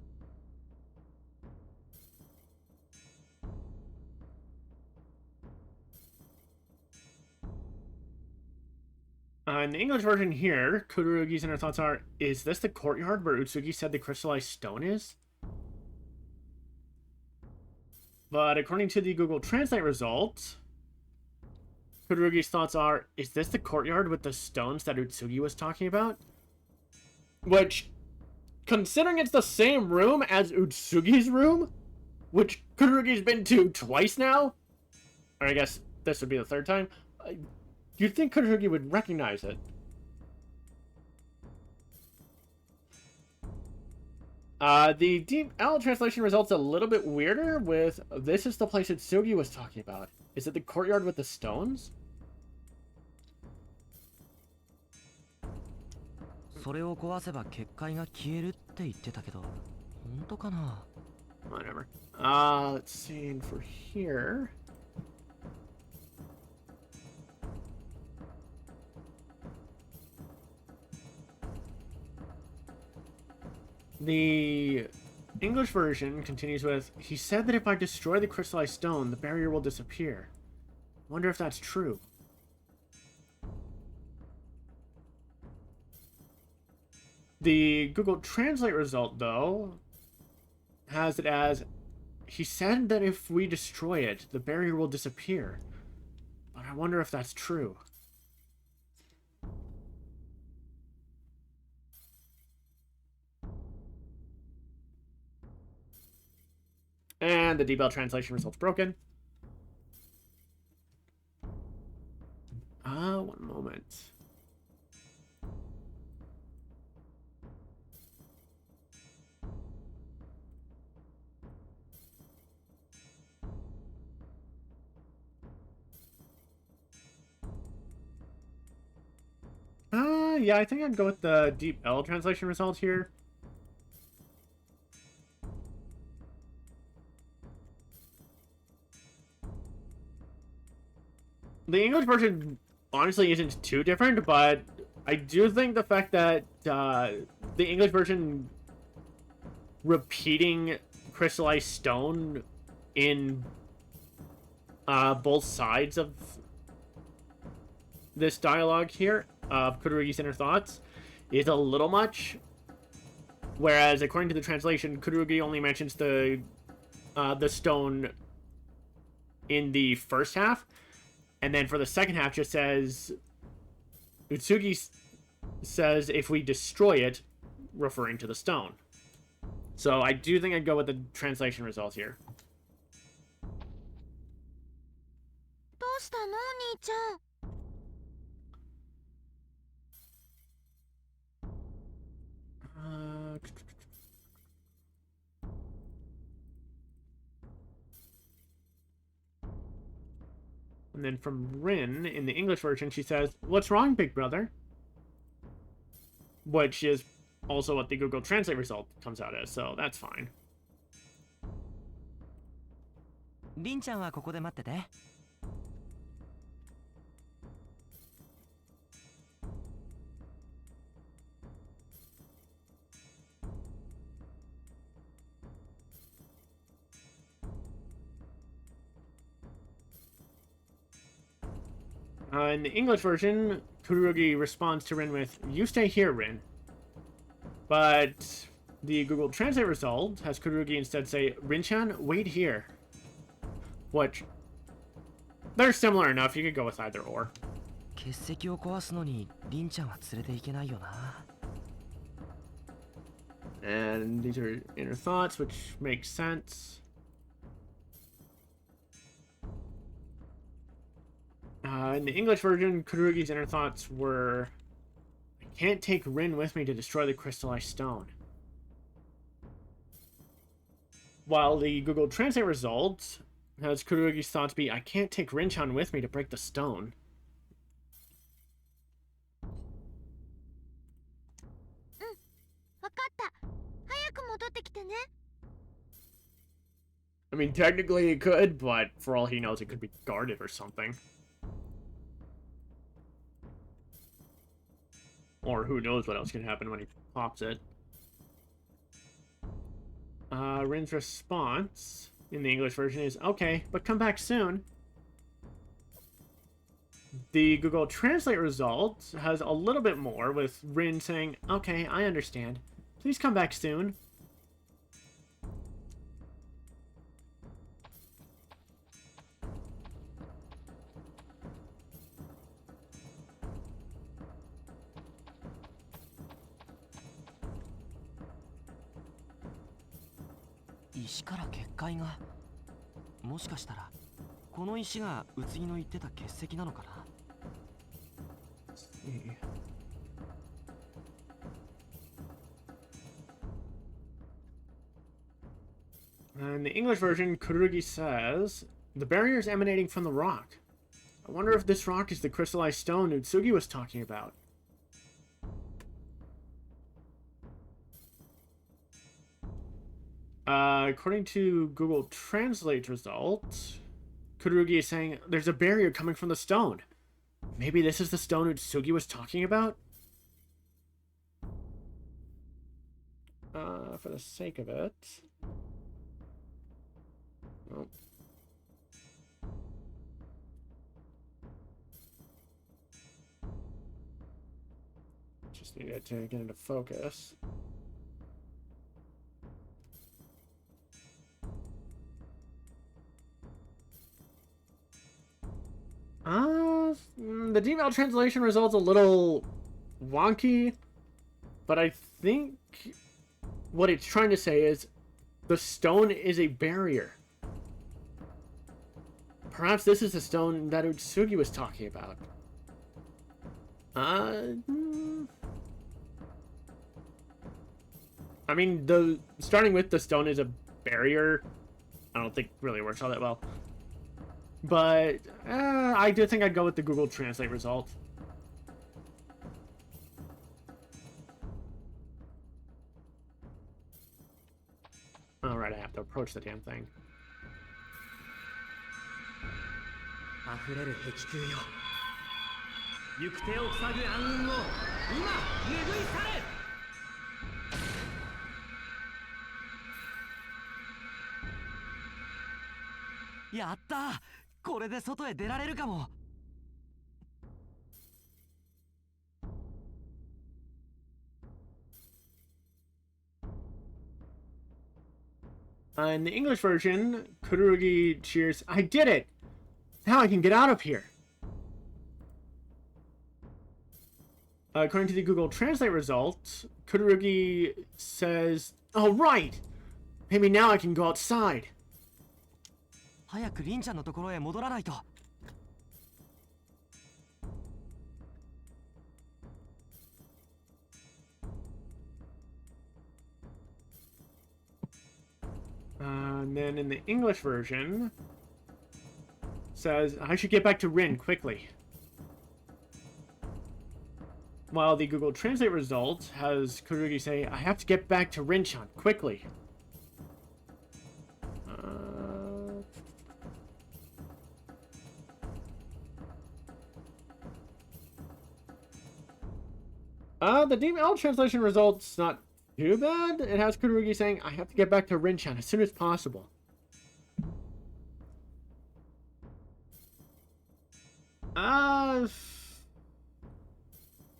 In the English version here, Kururugi's inner thoughts are, is this the courtyard where Utsugi said the crystallized stone is? But according to the Google Translate result, Kururugi's thoughts are, is this the courtyard with the stones that Utsugi was talking about? Which, considering it's the same room as Utsugi's room, which Kururugi's been to twice now, or I guess this would be the third time, you'd think Kururugi would recognize it. The Deep L translation results a little bit weirder with, this is the place Utsugi was talking about. Is it the courtyard with the stones? それを壊せば結界が消えるって言ってたけど、本当かな。 Whatever. Let's see, and for here... The English version continues with, he said that if I destroy the crystallized stone, the barrier will disappear. Wonder if that's true. The Google Translate result, though, has it as, he said that if we destroy it, the barrier will disappear. But I wonder if that's true. And the DeepL translation results broken. One moment. Yeah, I think I'd go with the DeepL translation result here. The English version honestly isn't too different, but I do think the fact that the English version repeating crystallized stone in both sides of this dialogue here of Kururugi's inner thoughts is a little much. Whereas according to the translation, Kururugi only mentions the stone in the first half, and then for the second half just says Utsugi says if we destroy it, referring to the stone. So I do think I'd go with the translation results here. どうしたのお兄ちゃん。And then from Rin, in the English version, she says, "What's wrong, big brother?" Which is also what the Google Translate result comes out as, so that's fine. りんちゃんはここで待ってて。In the English version, Kururugi responds to Rin with, "You stay here, Rin." But the Google Translate result has Kururugi instead say, "Rin-chan, wait here." Which, they're similar enough, you could go with either or. 欠席を壊すのにりんちゃんは連れていけないよな。And these are inner thoughts, which makes sense. In the English version, Kururugi's inner thoughts were, "I can't take Rin with me to destroy the crystallized stone." While the Google Translate result has Kururugi's thoughts be, "I can't take Rin-chan with me to break the stone." わかった。早く戻ってきてね。 I mean, technically it could, but for all he knows, it could be guarded or something. Or who knows what else can happen when he pops it. Rin's response in the English version is, "Okay, but come back soon." The Google Translate result has a little bit more, with Rin saying, "Okay, I understand. Please come back soon."「石から結界が」もしかしたらこの石が宇津木の言ってた結石なのかな。In the English version, Kururugi says, "The barrier is emanating from the rock. I wonder if this rock is the crystallized stone Utsugi was talking about." According to Google Translate results, Kururugi is saying, "There's a barrier coming from the stone. Maybe this is the stone Utsugi was talking about?" For the sake of it... Oh. Just needed to get into focus. The DeepL translation result's a little wonky, but I think what it's trying to say is The stone is a barrier. Perhaps this is the stone that Utsugi was talking about. I mean, starting with the stone is a barrier. I don't think really works all that well. But I do think I'd go with the Google Translate result. Alright, I have to approach the damn thing. 溢れる壁空よ。行く手を塞ぐ暗雲を今拭い去れ。やった。これで外へ出られるかも。In the English version, Kururugi cheers, "I did it! Now I can get out of here!" According to the Google Translate result, Kururugi says, "Oh, right! Maybe now I can go outside." 早くリンちゃんのところへ戻らないと。And then in the English version, says, "I should get back to Rin quickly." While the Google Translate result has Kururugi say, "I have to get back to Rin-chan quickly." The DeepL translation result's not too bad. It has Kururugi saying, "I have to get back to Rin-chan as soon as possible."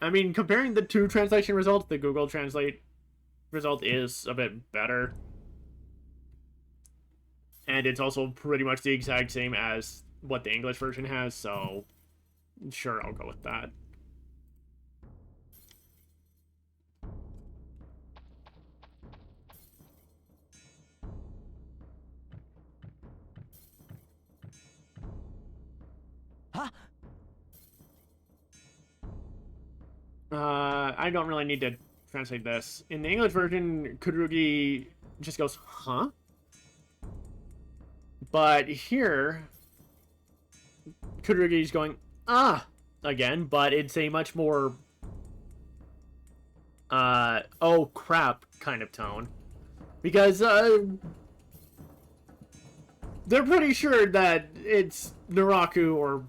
I mean, comparing the two translation results, the Google Translate result is a bit better. And it's also pretty much the exact same as what the English version has, so sure, I'll go with that. Huh? I don't really need to translate this. In the English version, Kururugi just goes, "Huh?" But here, Kururugi's going, "Ah!" again, but it's a much more, oh crap kind of tone. Because, they're pretty sure that it's Naraku or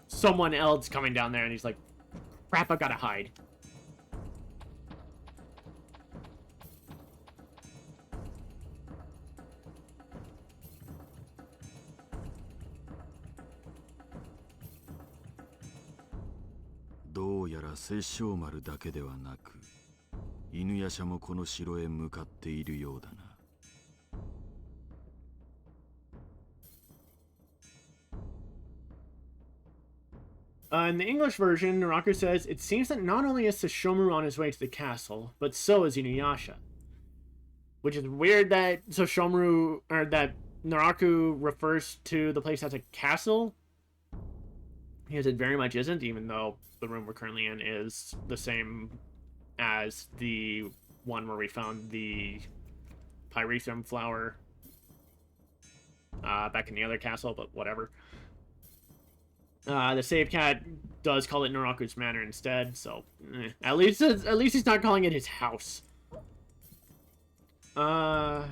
someone else coming down there, and he's like, "Crap, I've gotta hide."どうやら殺生丸だけではなく、犬夜叉もこの城へ向かっているようだな。In the English version, Naraku says, "It seems that not only is Sesshomaru on his way to the castle, but so is InuYasha." Which is weird that Sesshomaru, or that Naraku refers to the place as a castle, because it very much isn't, even though the room we're currently in is the same as the one where we found the Pyrethrum flower back in the other castle, but whatever. The save cat does call it Naraku's manor instead, so at least he's not calling it his house. Oh,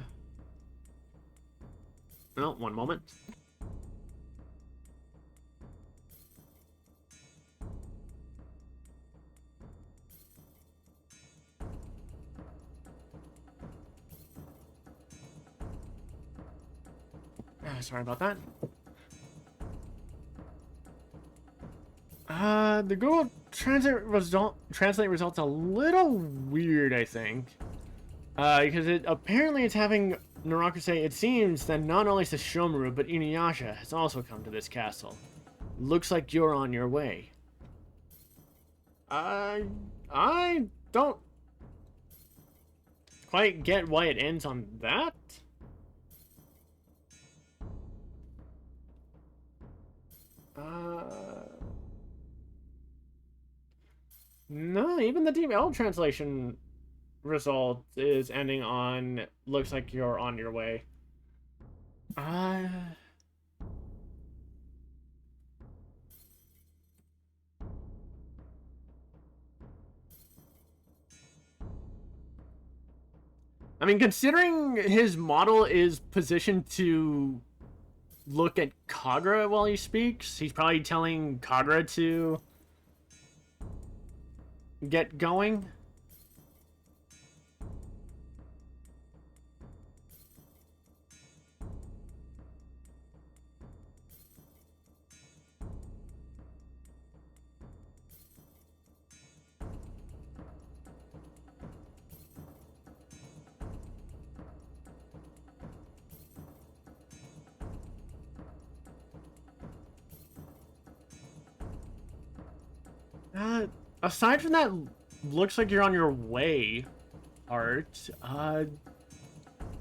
one moment. Sorry about that. The Google Translate result's a little weird, I think. Because apparently it's having Naraku say, "It seems that not only Sesshomaru, but InuYasha has also come to this castle. Looks like you're on your way." I don't quite get why it ends on that. No, even the DeepL translation result is ending on looks like you're on your way. I mean, considering his model is positioned to look at Kagura while he speaks, he's probably telling Kagura to get going. Aside from that, looks like you're on your way art.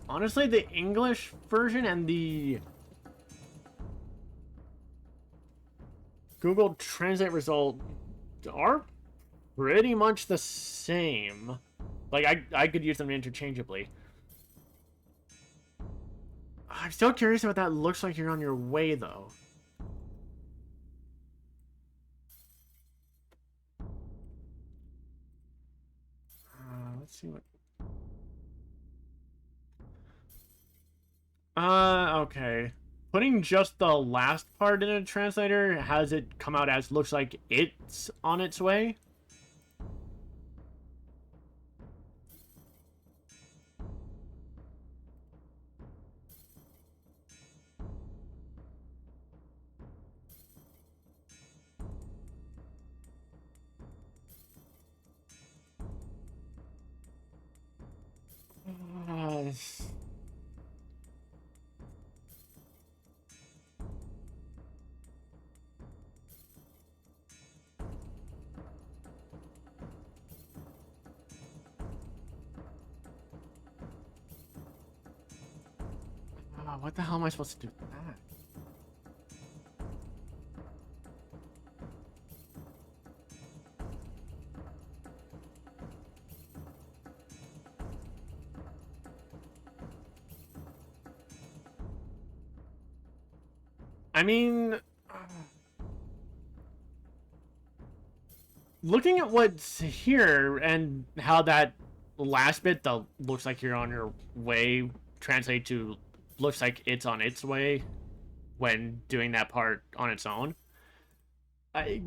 Honestly, the English version and the Google Translate result are pretty much the same. Like, I could use them interchangeably. I'm still curious about that looks like you're on your way, though. Let's see what... okay. Putting just the last part in a translator has it come out as looks like it's on its way. What the hell am I supposed to do with that? I mean, looking at what's here and how that last bit, the looks like you're on your way, translate to looks like it's on its way when doing that part on its own. The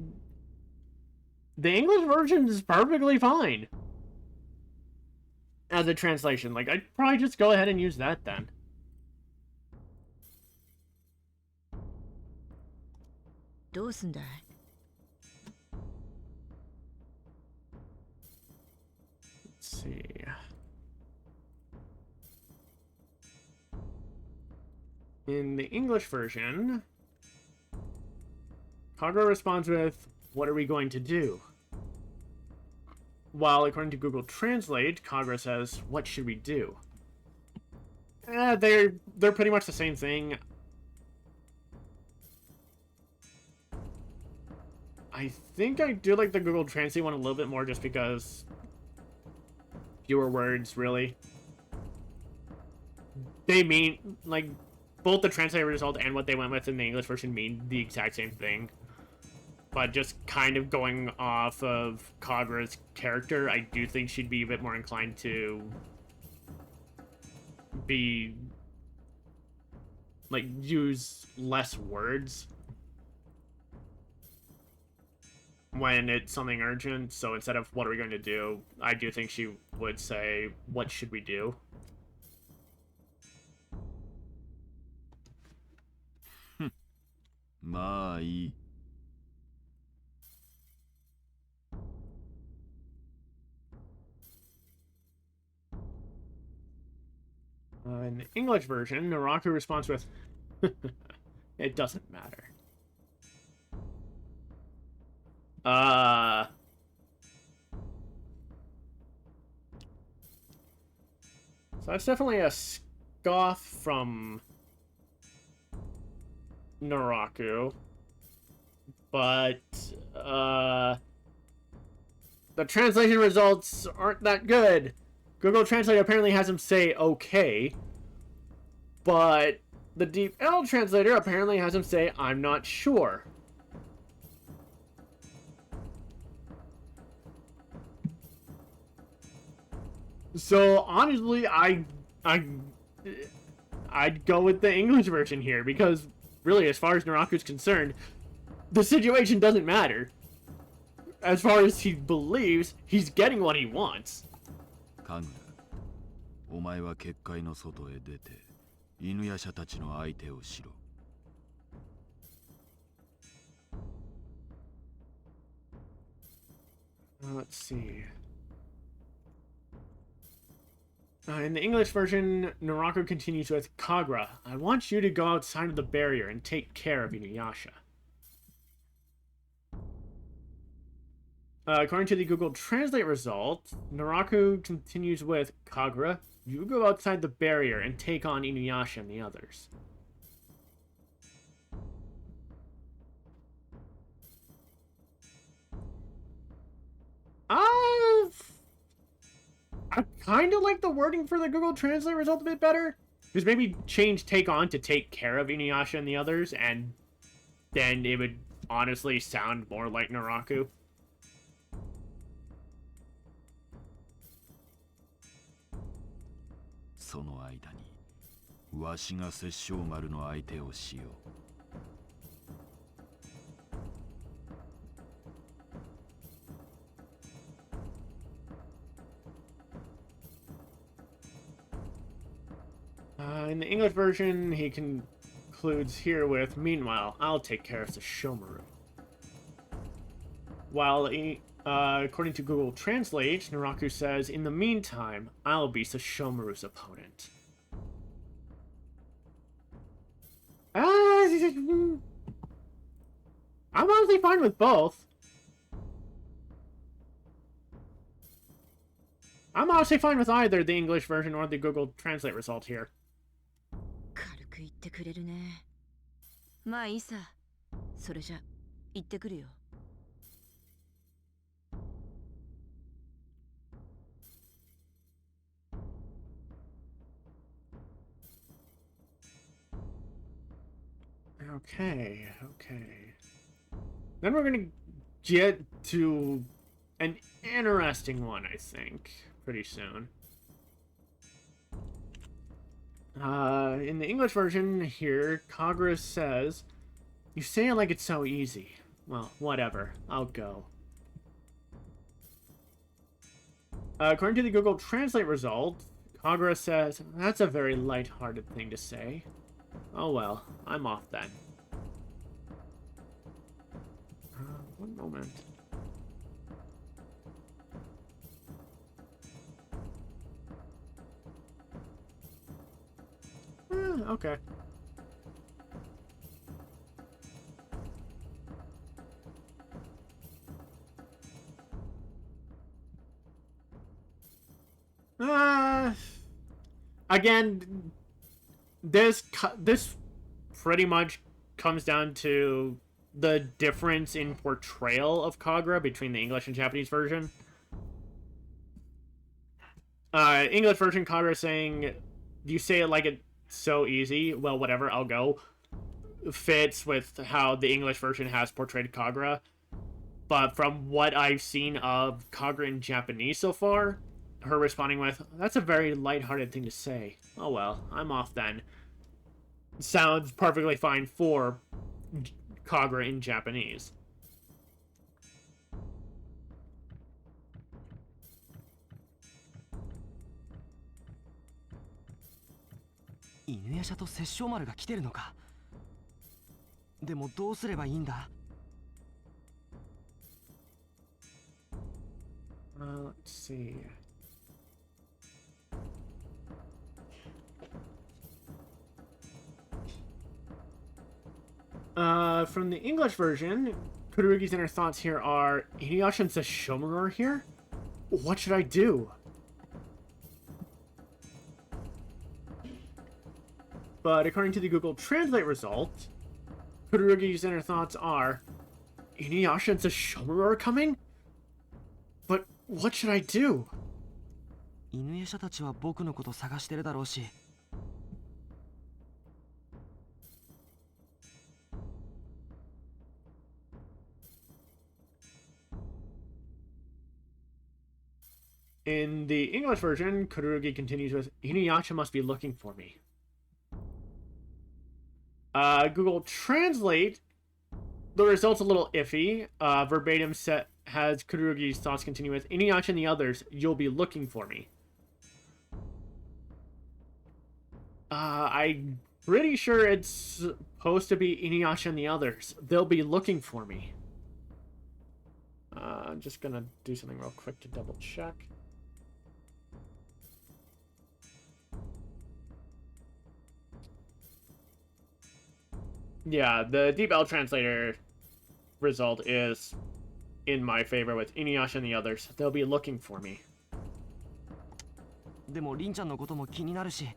English version is perfectly fine as a translation. Like, I'd probably just go ahead and use that then. Let's see. In the English version, Kagura responds with, "What are we going to do?" While, according to Google Translate, Kagura says, "What should we do?" They're pretty much the same thing. I think I do like the Google Translate one a little bit more just because fewer words, really. They mean, like, both the translated result and what they went with in the English version mean the exact same thing. But just kind of going off of Kagura's character, I do think she'd be a bit more inclined to be, like, use less words when it's something urgent. So instead of "what are we going to do," I do think she would say, "What should we do?" Mai. In the English version, Naraku responds with, "It doesn't matter." So that's definitely a scoff from Naraku. but the translation results aren't that good. Google Translate apparently has him say okay, but the Deep L translator apparently has him say I'm not sure. So honestly, I'd go with the English version here, because really, as far as Naraku's concerned, the situation doesn't matter. As far as he believes, he's getting what he wants. 神楽、お前は結界の外へ出て、犬夜叉たちの相手をしろ。Let's see. In the English version, Naraku continues with, Kagura, I want you to go outside of the barrier and take care of InuYasha. According to the Google Translate result, Naraku continues with, Kagura, you go outside the barrier and take on InuYasha and the others. I kind of like the wording for the Google Translate result a bit better. Just maybe change take on to take care of InuYasha and the others, and then it would honestly sound more like Naraku. その間に、わしが殺生丸の相手をしよう。In the English version, he concludes here with, Meanwhile, I'll take care of Sesshomaru. While, according to Google Translate, Naraku says, In the meantime, I'll be Sesshomaru's opponent. I'm honestly fine with both. I'm honestly fine with either the English version or the Google Translate result here. 軽く言ってくれるね。まあいいさ。それじゃ行ってくるよ。Okay. Then we're gonna get to an interesting one, I think, pretty soon. In the English version here, Kagura says, You say it like it's so easy. Well, whatever. I'll go. According to the Google Translate result, Kagura says, That's a very light-hearted thing to say. Oh well, I'm off then. One moment. Okay. Again, this pretty much comes down to the difference in portrayal of Kagura between the English and Japanese version. English version, Kagura saying, you say it like it's so easy, well, whatever, I'll go, fits with how the English version has portrayed Kagura. But from what I've seen of Kagura in Japanese so far, her responding with, that's a very lighthearted thing to say. Oh well, I'm off then. Sounds perfectly fine for Kagura in Japanese. InuYasha と殺生丸が来てるのか。でもどうすればいいんだ。Let's see. From the English version, Kururugi's inner thoughts here are, InuYasha and Sesshomaru are here? What should I do? But according to the Google Translate result, Kururugi's inner thoughts are, InuYasha and Sashomaru are coming? But what should I do? 犬夜叉たちは僕のこと探してるだろうし。In the English version, Kururugi continues with, InuYasha must be looking for me. Google Translate, the result's a little iffy. Verbatim set has Kururugi's thoughts continue with, InuYasha and the others, you'll be looking for me. I'm pretty sure it's supposed to be InuYasha and the others. They'll be looking for me. I'm just gonna do something real quick to double check. Yeah, the DeepL translator result is in my favor with InuYasha and the others. They'll be looking for me. でもリンちゃんのことも気になるし。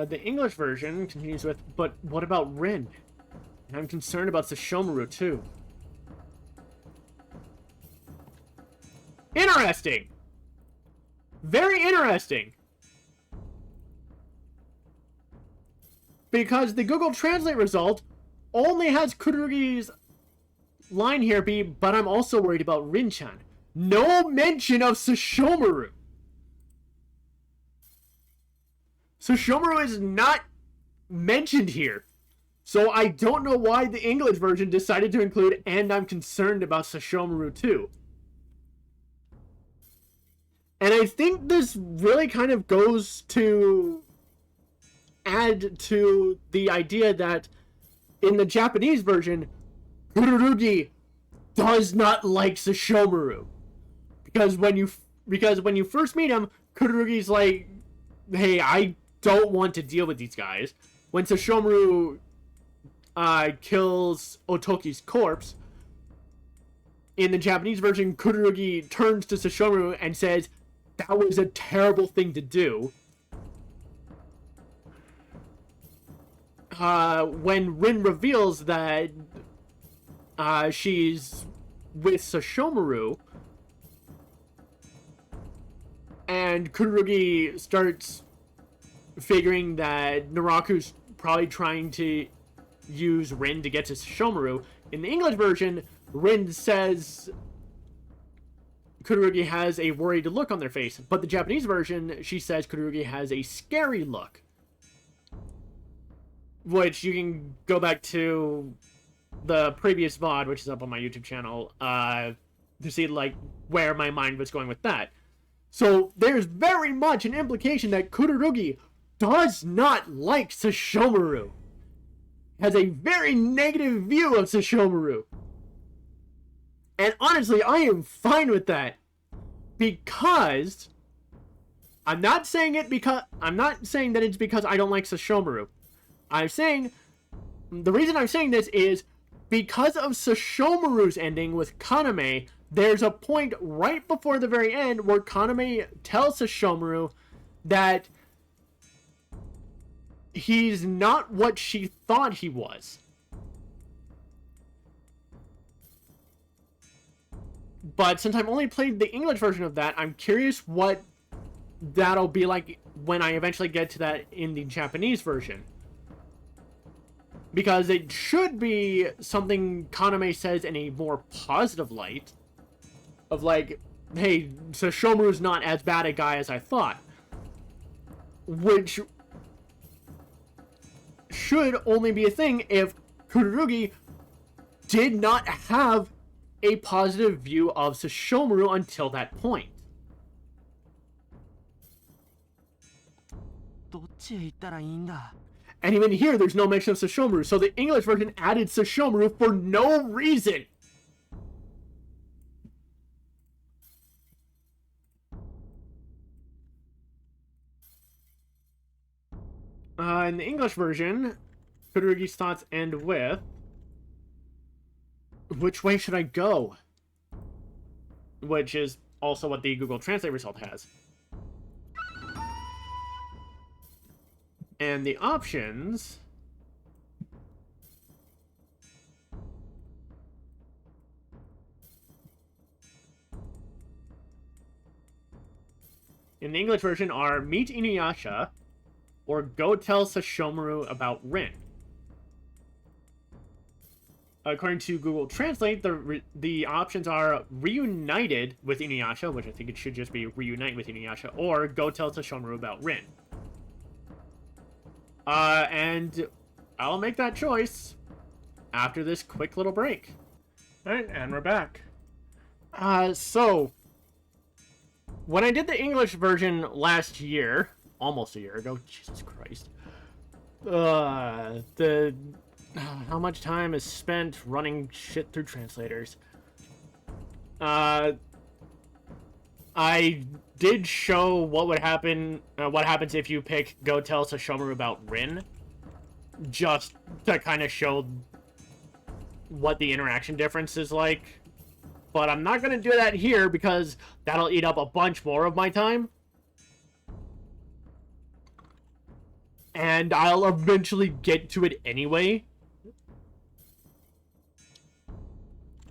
The English version continues with, but what about Rin? And I'm concerned about Sashomaru too. Interesting! Very interesting! Because the Google Translate result only has Kururugi's line here be, but I'm also worried about Rin-chan. No mention of Sashomaru! Sashomaru is not mentioned here. So I don't know why the English version decided to include, and I'm concerned about Sashomaru too. And I think this really kind of goes to add to the idea that in the Japanese version, Kururugi does not like Sashomaru. Because when you first meet him, Kururugi's like, hey, I don't want to deal with these guys. When Sashomaru kills Otoki's corpse, in the Japanese version, Kururugi turns to Sashomaru and says, that was a terrible thing to do. When Rin reveals that she's with Sashomaru, and Kururugi starts figuring that Naraku's probably trying to use Rin to get to Sashomaru, in the English version, Rin says Kururugi has a worried look on their face, but the Japanese version, she says Kururugi has a scary look. Which you can go back to the previous VOD, which is up on my YouTube channel, to see, like, where my mind was going with that. So, there's very much an implication that Kururugi does not like Sashomaru. Has a very negative view of Sashomaru. And honestly, I am fine with that. Because I'm not saying that it's because I don't like Sashomaru. I'm saying the reason I'm saying this is because of Sashomaru's ending with Kagome, there's a point right before the very end where Kagome tells Sashomaru that he's not what she thought he was. But since I've only played the English version of that, I'm curious what that'll be like when I eventually get to that in the Japanese version. Because it should be something Kagome says in a more positive light. Of like, hey, Sashomaru's not as bad a guy as I thought. Which should only be a thing if Kururugi did not have a positive view of Sashomaru until that point. どっちへ行ったらいいんだ? And even here, there's no mention of Sashomaru, so the English version added Sashomaru for no reason. In the English version, Kururugi's thoughts end with, which way should I go? Which is also what the Google Translate result has. And the options... in the English version are meet InuYasha or go tell Sashomaru about Rin. According to Google Translate, the options are reunited with InuYasha, which I think it should just be reunite with InuYasha, or go tell Sashomaru about Rin. And I'll make that choice after this quick little break. Alright, and we're back. So, when I did the English version last year, almost a year ago, Jesus Christ, how much time is spent running shit through translators. I did show what would happen, what happens if you pick Go Tell Sashomaru about Rin, just to kind of show what the interaction difference is like. But I'm not going to do that here because that'll eat up a bunch more of my time. And I'll eventually get to it anyway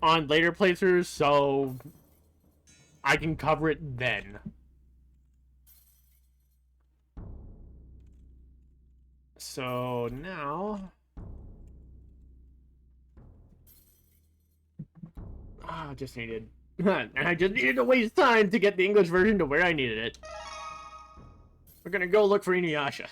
on later playthroughs, so I can cover it then. So now... I just needed... and I just needed to waste time to get the English version to where I needed it. We're gonna go look for InuYasha.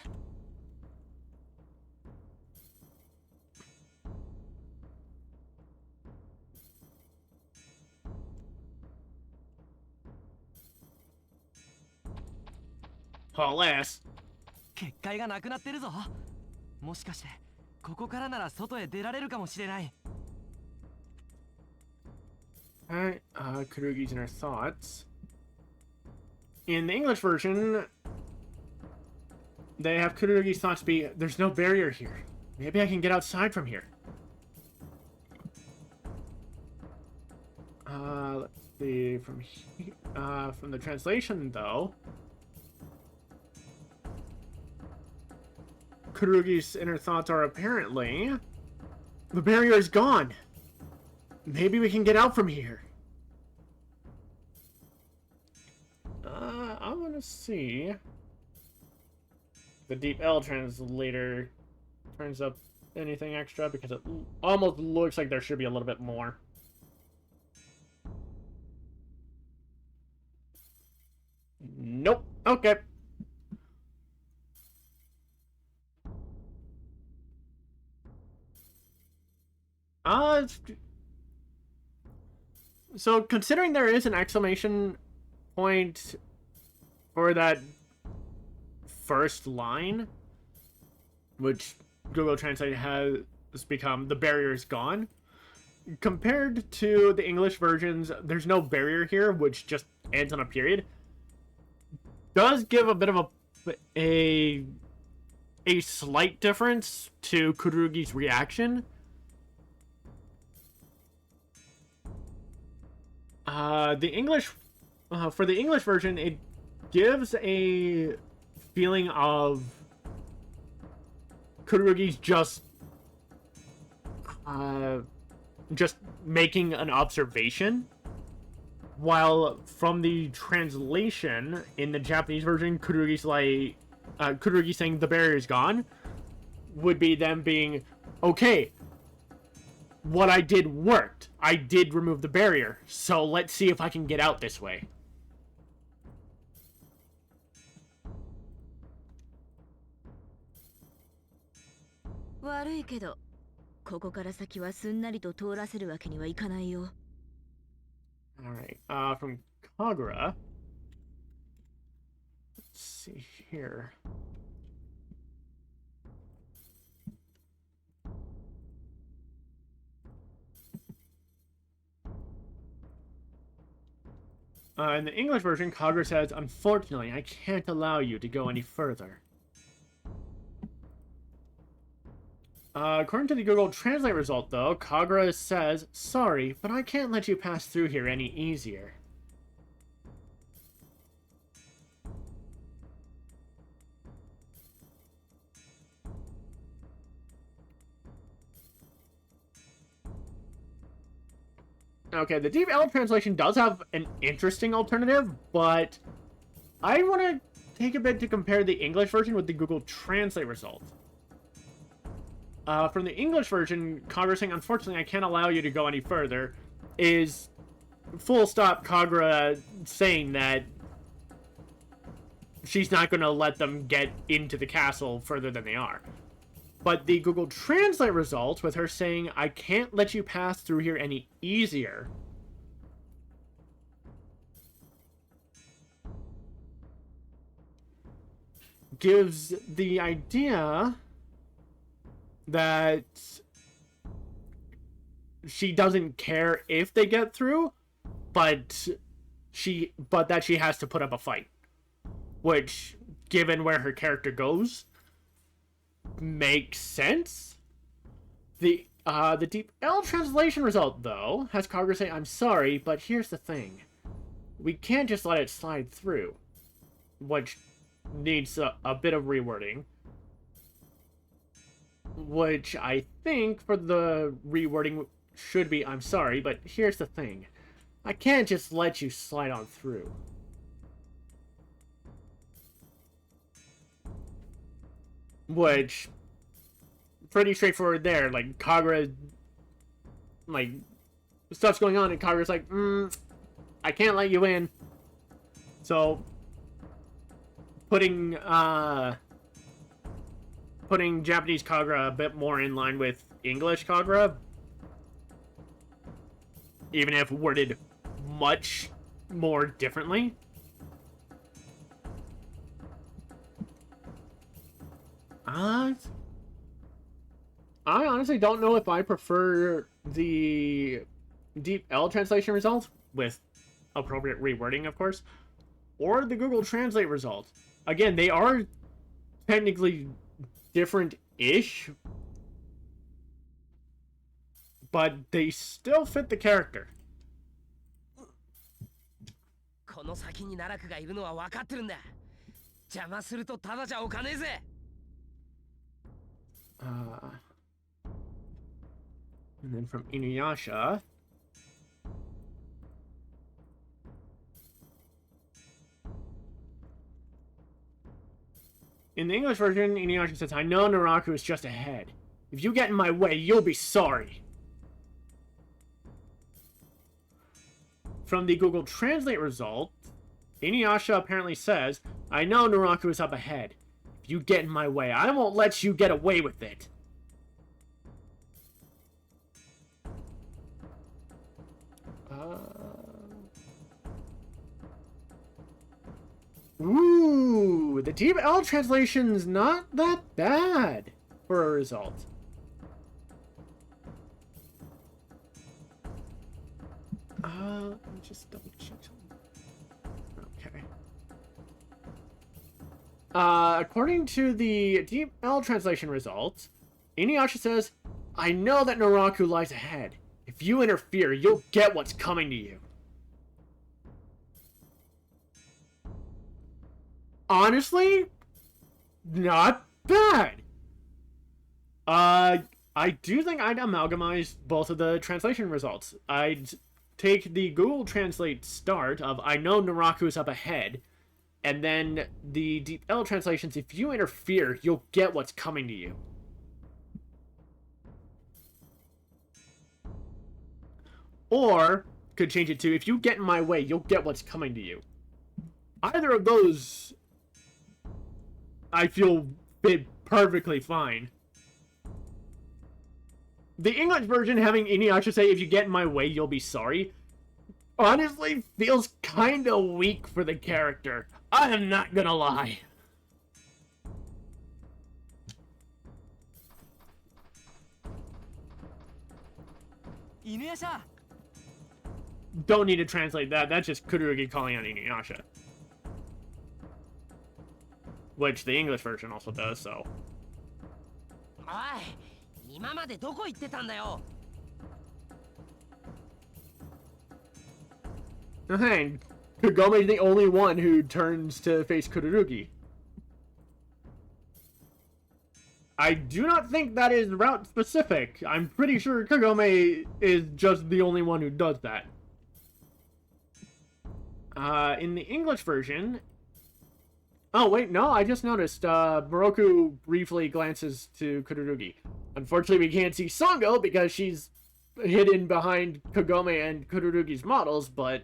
Alas. 結界がなくなってるぞ。もしかしてここからなら外へ出られるかもしれない。Alright, Kururugi's inner thoughts. In the English version, they have Kururugi's thoughts be, there's no barrier here. Maybe I can get outside from here. Let's see, from the translation, though, Kururugi's inner thoughts are apparently, the barrier is gone. Maybe we can get out from here. I want to see the Deep L translator turns up anything extra, because it almost looks like there should be a little bit more. Nope. Okay. So considering there is an exclamation point for that first line, which Google Translate has become, the barrier is gone, compared to the English versions, there's no barrier here, which just ends on a period, does give a bit of a slight difference to Kururugi's reaction. The English, for the English version, it gives a feeling of Kururugi's just making an observation, while from the translation in the Japanese version, Kururugi saying the barrier is gone would be them being, okay, what I did worked. I did remove the barrier, so let's see if I can get out this way. Alright, from Kagura. Let's see here. In the English version, Kagura says, unfortunately, I can't allow you to go any further. According to the Google Translate result, though, Kagura says, sorry, but I can't let you pass through here any easier. Okay, the Deep L translation does have an interesting alternative, but I want to take a bit to compare the English version with the Google Translate result. From the English version, Kagura saying, unfortunately, I can't allow you to go any further, is full stop Kagura saying that she's not going to let them get into the castle further than they are. But the Google Translate result, with her saying, I can't let you pass through here any easier, gives the idea that she doesn't care if they get through, but that she has to put up a fight. Which, given where her character goes, makes sense. The Deep L translation result, though, has Kagura say, I'm sorry, but here's the thing. We can't just let it slide through. Which needs a bit of rewording. Which I think for the rewording should be, I'm sorry, but here's the thing. I can't just let you slide on through. Which, pretty straightforward there. Like, Kagura, like, stuff's going on and Kagura's like, I can't let you in. So, putting Japanese Kagura a bit more in line with English Kagura, even if worded much more differently. I honestly don't know if I prefer the Deep L translation result, with appropriate rewording, of course, or the Google Translate result. Again, they are technically different-ish, but they still fit the character. この先に奈落がいるのは分かってるんだ。邪魔するとただじゃおかねえぜ。And then from InuYasha. In the English version, InuYasha says, I know Naraku is just ahead. If you get in my way, you'll be sorry. From the Google Translate result, InuYasha apparently says, I know Naraku is up ahead. If you get in my way, I won't let you get away with it. Ooh, the Deep L translation's not that bad for a result. Let me just double check something. Okay. According to the Deep L translation results, InuYasha says, I know that Naraku lies ahead. If you interfere, you'll get what's coming to you. Honestly, not bad. I do think I'd amalgamize both of the translation results. I'd take the Google Translate start of I know Naraku's up ahead, and then the Deep L translations, if you interfere, you'll get what's coming to you. Or, could change it to, if you get in my way, you'll get what's coming to you. Either of those, I feel fit perfectly fine. The English version having InuYasha say, if you get in my way, you'll be sorry, honestly feels kinda weak for the character. I am not gonna lie. InuYasha! Don't need to translate that. That's just Kururugi calling out InuYasha. Which the English version also does, so. おい、今までどこ行ってたんだよ。Hey, Kagome's the only one who turns to face Kururugi. I do not think that is route specific. I'm pretty sure Kagome is just the only one who does that. In the English version... Oh, wait, no, I just noticed, Moroku briefly glances to Kururugi. Unfortunately, we can't see Sango because she's hidden behind Kagome and Kururugi's models, but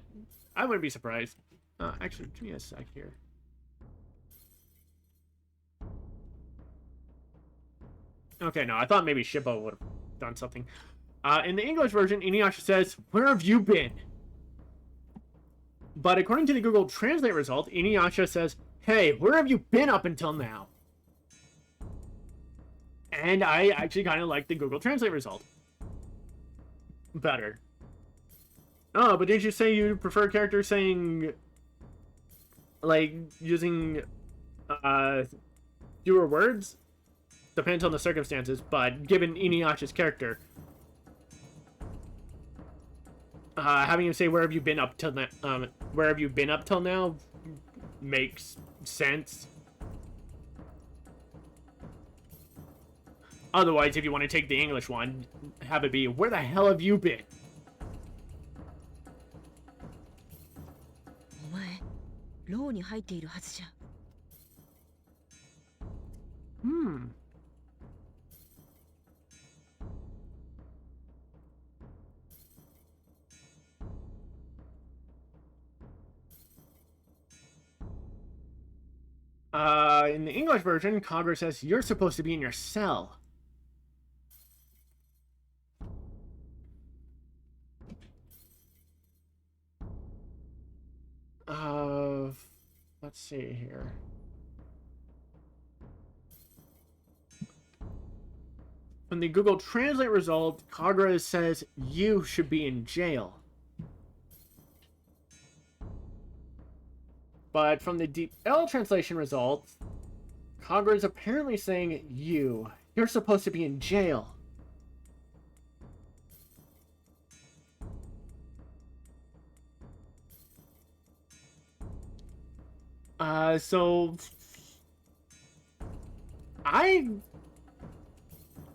I wouldn't be surprised. Actually, give me a sec here. Okay, no, I thought maybe Shippo would have done something. In the English version, InuYasha says, "Where have you been?" But according to the Google Translate result, InuYasha says, "Hey, where have you been up until now?" And I actually kind of like the Google Translate result better. Oh, but didn't you say you prefer characters saying, like, using fewer words? Depends on the circumstances, but given InuYasha's character, having him say "Where have you been up till now?" Where have you been up till now makes sense. Otherwise, if you want to take the English one, have it be, "Where the hell have you been?" お前、牢に入っているはずじゃ。In the English version, Kagura says, "You're supposed to be in your cell." Let's see here. In the Google Translate result, Kagura says, "You should be in jail." But from the Deep L translation results, Kagura is apparently saying, "You're supposed to be in jail." So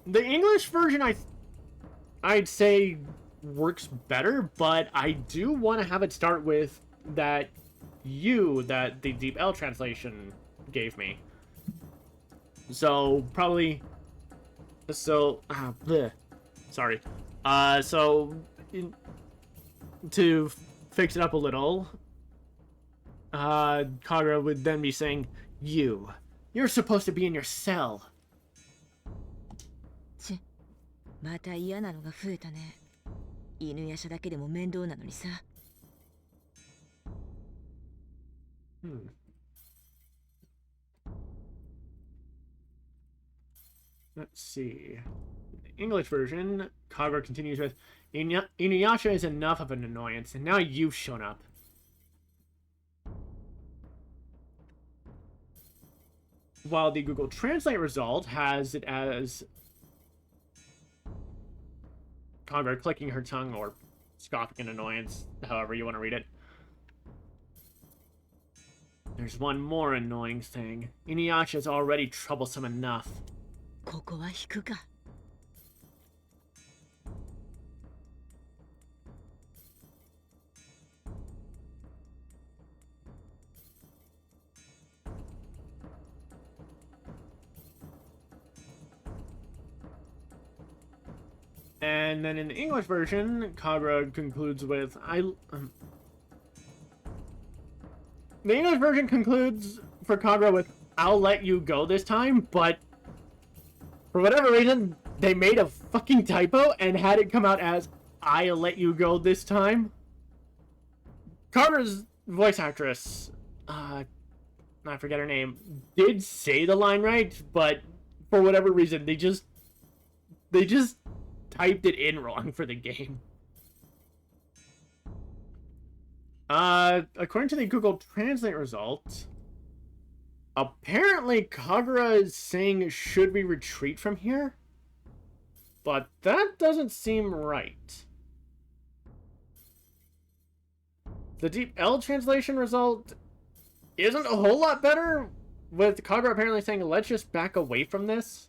the English version I'd say works better, but I do want to have it start with that that the Deep L translation gave me. So probably sorry. To fix it up a little, Kagura would then be saying, "You're supposed to be in your cell." ち、また嫌なのが増えたね。犬やしゃだけでも面倒なのにさ。Let's see. The English version, Kagura continues with, "InuYasha is enough of an annoyance, and now you've shown up." While the Google Translate result has it as Kagura clicking her tongue or scoffing in annoyance, however you want to read it. There's one more annoying thing. InuYasha is already troublesome enough. ここは引くか。And then in the English version, Kagura concludes with, The English version concludes for Kagura with, "I'll let you go this time," but for whatever reason, they made a fucking typo and had it come out as, "I'll let you go this time." Kagura's voice actress, I forget her name, did say the line right, but for whatever reason, they just typed it in wrong for the game. According to the Google Translate result, apparently Kagura is saying, "Should we retreat from here?" But that doesn't seem right. The Deep L translation result isn't a whole lot better, with Kagura apparently saying, "Let's just back away from this."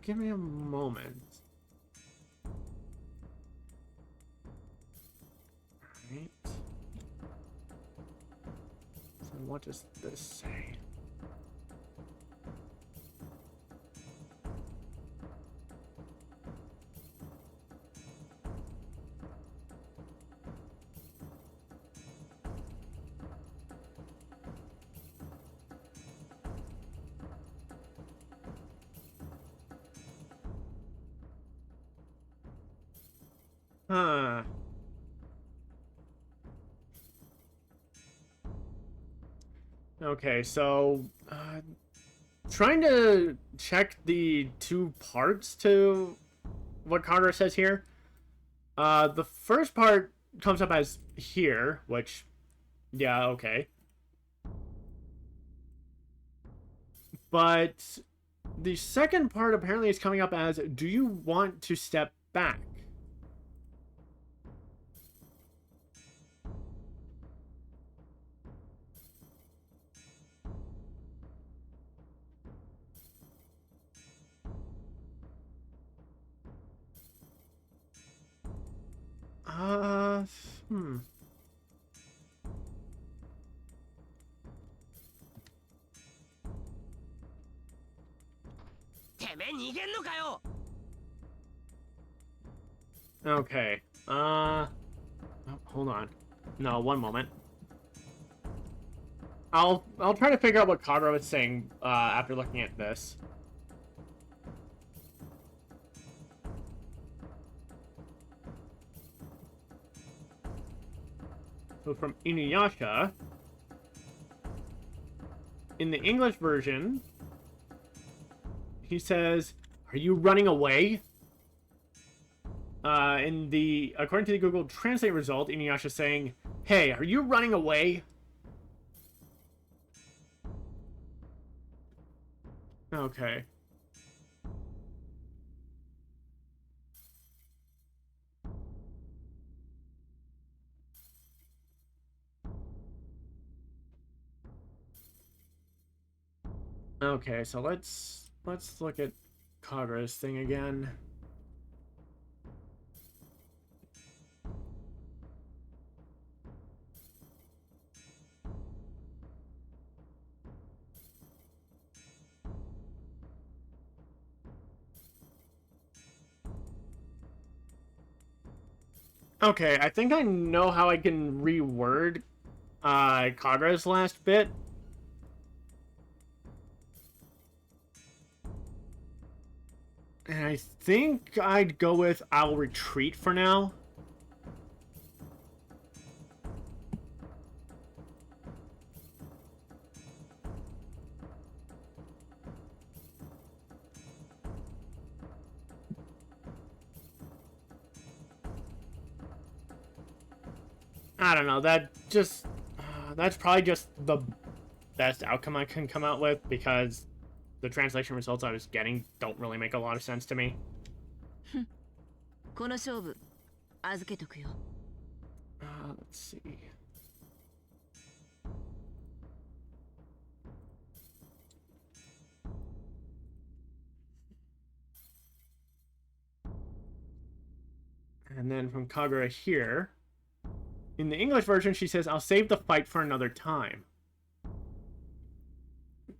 Give me a moment. Right. So what does this say? Huh. Okay, so trying to check the two parts to what Kagura says here. The first part comes up as here, which, yeah, okay. But the second part apparently is coming up as, do you want to step back? Hmm. てめえ逃げんのかよ。 Okay. Oh, hold on. No, one moment. I'll try to figure out what Kagura was saying after looking at this. So from InuYasha, in the English version, he says, "Are you running away?" According to the Google Translate result, InuYasha saying, "Hey, are you running away?" Okay. Okay, so let's look at Kagura's thing again. Okay, I think I know how I can reword Kagura's last bit. And I think I'd go with I'll retreat for now. I don't know, that's probably just the best outcome I can come out with, because the translation results I was getting don't really make a lot of sense to me. この勝負預けとくよ。 Let's see. And then from Kagura here, in the English version, she says, "I'll save the fight for another time."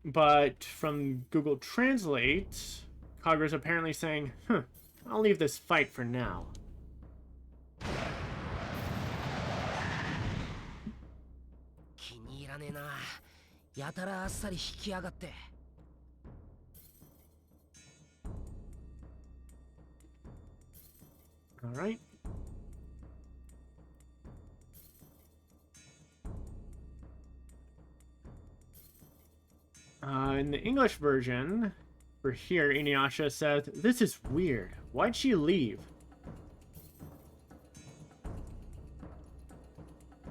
But from Google Translate, Kagura's apparently saying, "I'll leave this fight for now." 気に入らねえな。やたらあっさり引きやがって。 All right. In the English version, for here, InuYasha says, "This is weird. Why'd she leave?"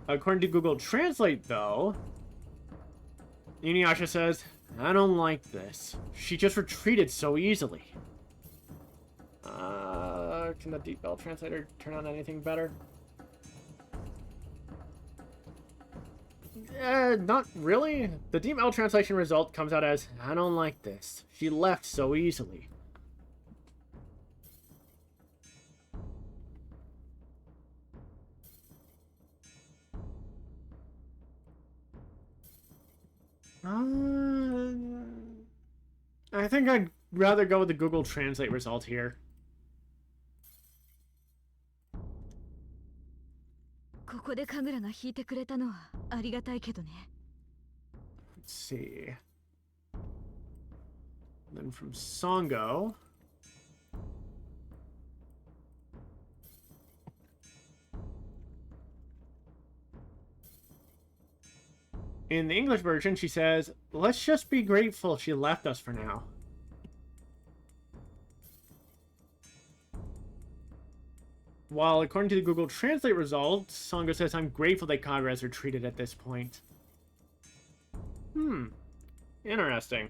According to Google Translate, though, InuYasha says, "I don't like this. She just retreated so easily." Can the deep bell translator turn on anything better? Not really. The DeepL translation result comes out as, I don't like this. She left so easily. I think I'd rather go with the Google Translate result here. ここで神楽が弾いてくれたのはありがたいけどね。Let's see. Then from Songo. In the English version, she says, let's just be grateful she left us for now. While according to the Google Translate results, Songo says, I'm grateful that Kagura are treated at this point. Interesting.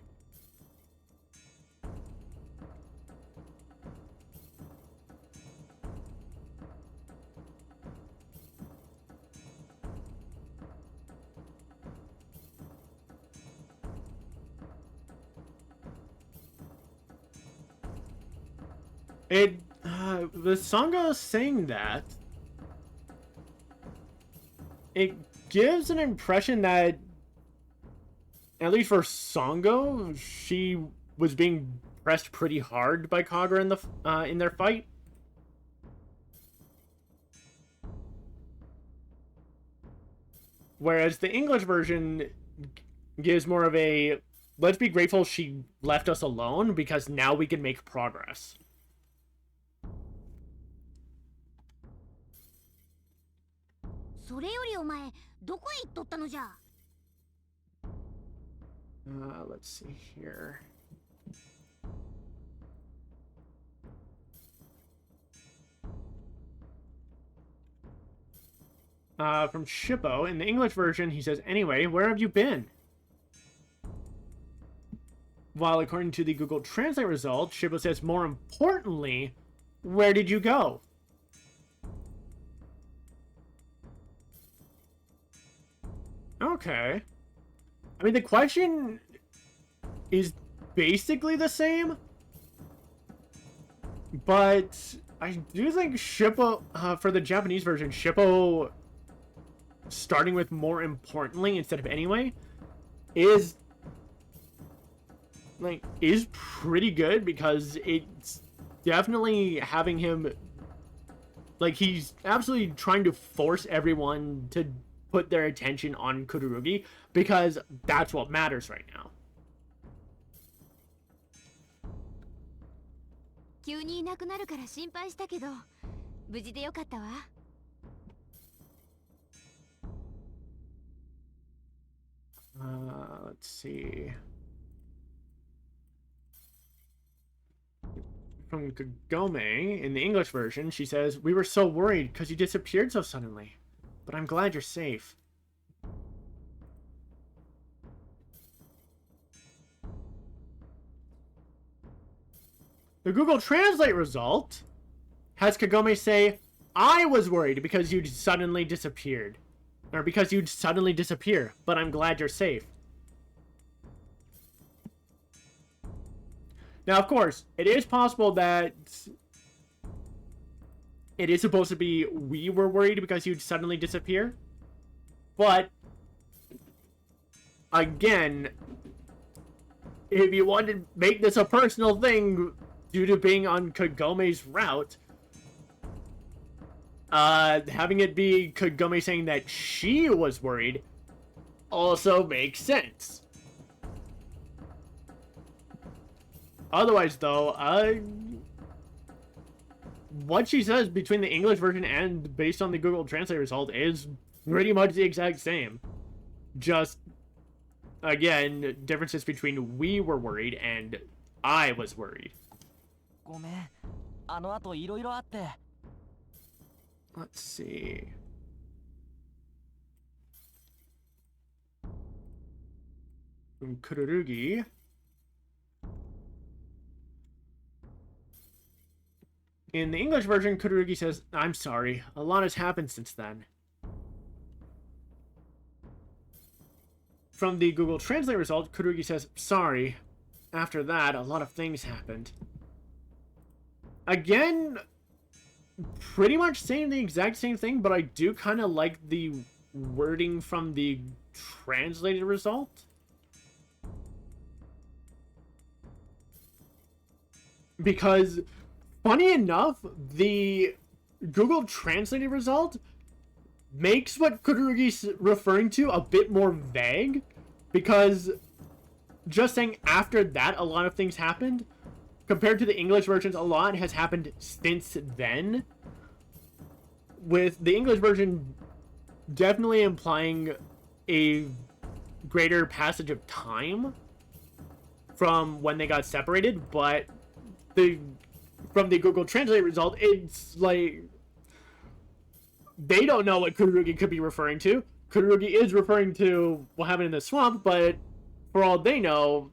The Songo saying that, it gives an impression that, at least for Songo, she was being pressed pretty hard by Kagura in their fight. Whereas the English version gives more of a, let's be grateful she left us alone because now we can make progress. Let's see here. From Shippo, in the English version, he says, anyway, where have you been? While according to the Google Translate result, Shippo says, more importantly, where did you go? Okay. I mean, the question is basically the same, but I do think Shippo, for the Japanese version, Shippo starting with more importantly instead of anyway is pretty good because it's definitely having him, like, he's absolutely trying to force everyone to put their attention on Kururugi because that's what matters right now. 急にいなくなるから心配したけど、無事でよかったわ。Let's see. From Kagome, in the English version, she says, we were so worried because you disappeared so suddenly. But I'm glad you're safe. The Google Translate result has Kagome say, I was worried because you'd suddenly disappeared. Or because you'd suddenly disappear, but I'm glad you're safe. Now, of course, it is possible that it is supposed to be we were worried because you'd suddenly disappear. But, again, if you want to make this a personal thing due to being on Kagome's route, having it be Kagome saying that she was worried also makes sense. Otherwise, though, what she says between the English version and based on the Google Translate result is pretty much the exact same. Just, again, differences between we were worried and I was worried. ごめん、あの後いろいろあって。Let's see. From Kururugi. In the English version, Kururugi says, I'm sorry, a lot has happened since then. from the Google Translate result, Kururugi says, sorry. After that, a lot of things happened. Again, pretty much saying the exact same thing, but I do kind of like the wording from the translated result. Because, funny enough, the Google translated result makes what Kururugi's referring to a bit more vague. Because just saying after that, a lot of things happened. Compared to the English versions, a lot has happened since then. With the English version definitely implying a greater passage of time from when they got separated, but from the Google Translate result, it's like they don't know what Kururugi could be referring to. Kururugi is referring to what happened in the swamp, but for all they know,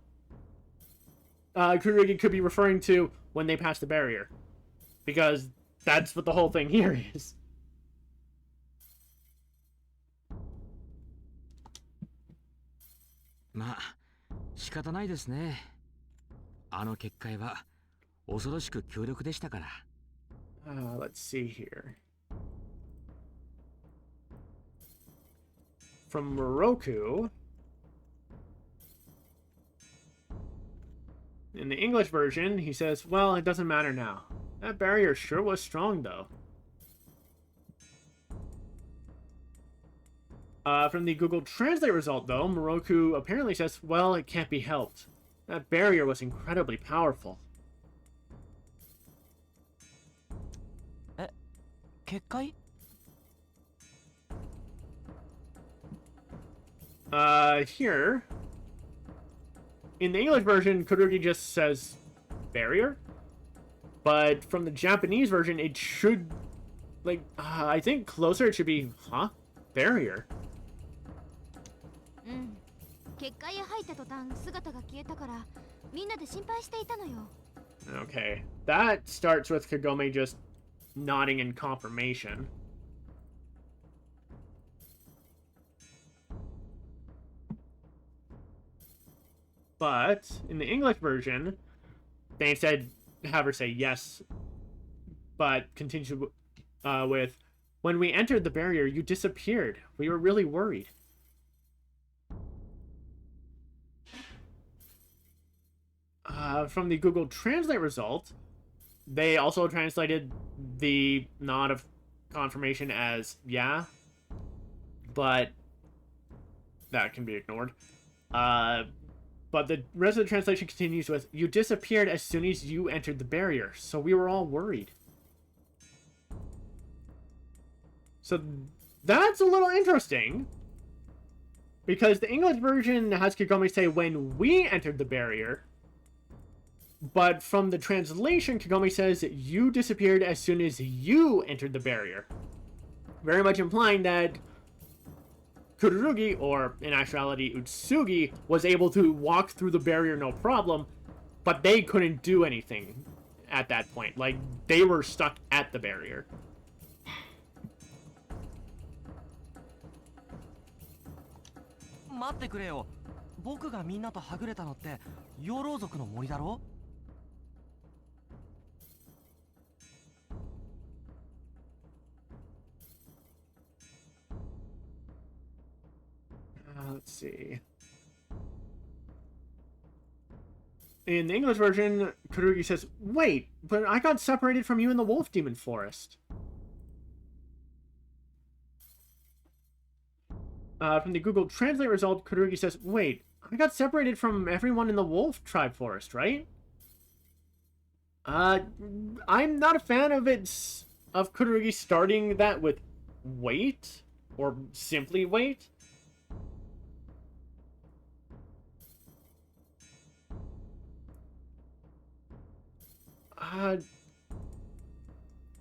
Kururugi could be referring to when they passed the barrier. Because that's what the whole thing here is. Ma, 仕方ないですね。あの結界は恐ろしく強力でしたから。Let's see here. From Moroku. In the English version, he says, well, it doesn't matter now. That barrier sure was strong, though. From the Google Translate result, though, Moroku apparently says, well, it can't be helped. That barrier was incredibly powerful. 結界? Here... In the English version, Kururugi just says barrier. But from the Japanese version, it should... Like, I think closer it should be, huh? Barrier. 結界へ入った途端姿が消えたからみんなで心配していたのよ。 Okay. That starts with Kagome just nodding in confirmation. But in the English version, they instead have her say yes, but continue with, when we entered the barrier, you disappeared. We were really worried. From the Google Translate result, they also translated the nod of confirmation as yeah, but that can be ignored. But the rest of the translation continues with, you disappeared as soon as you entered the barrier, so we were all worried. So that's a little interesting. Because the English version has Kagome say, when we entered the barrier. But from the translation, Kagome says, you disappeared as soon as you entered the barrier. Very much implying that Kururugi, or in actuality Utsugi, was able to walk through the barrier no problem, but they couldn't do anything at that point. Like, they were stuck at the barrier. Let's see. In the English version, Kururugi says, wait, but I got separated from you in the Wolf Demon Forest. From the Google Translate result, Kururugi says, wait, I got separated from everyone in the Wolf Tribe Forest, right? I'm not a fan of Kururugi starting that with wait, or simply wait.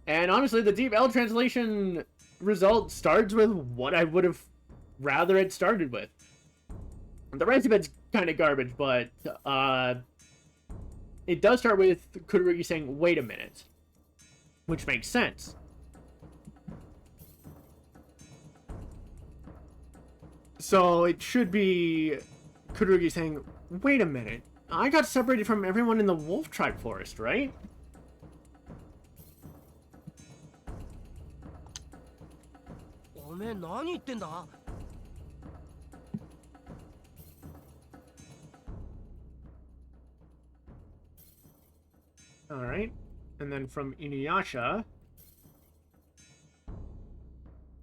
And honestly, the Deep L translation result starts with what I would have rather it started with. The rest of it's kind of garbage, but it does start with Kururugi saying, wait a minute. Which makes sense. So it should be Kururugi saying, wait a minute, I got separated from everyone in the Wolf Tribe Forest, right? Alright. And then from InuYasha,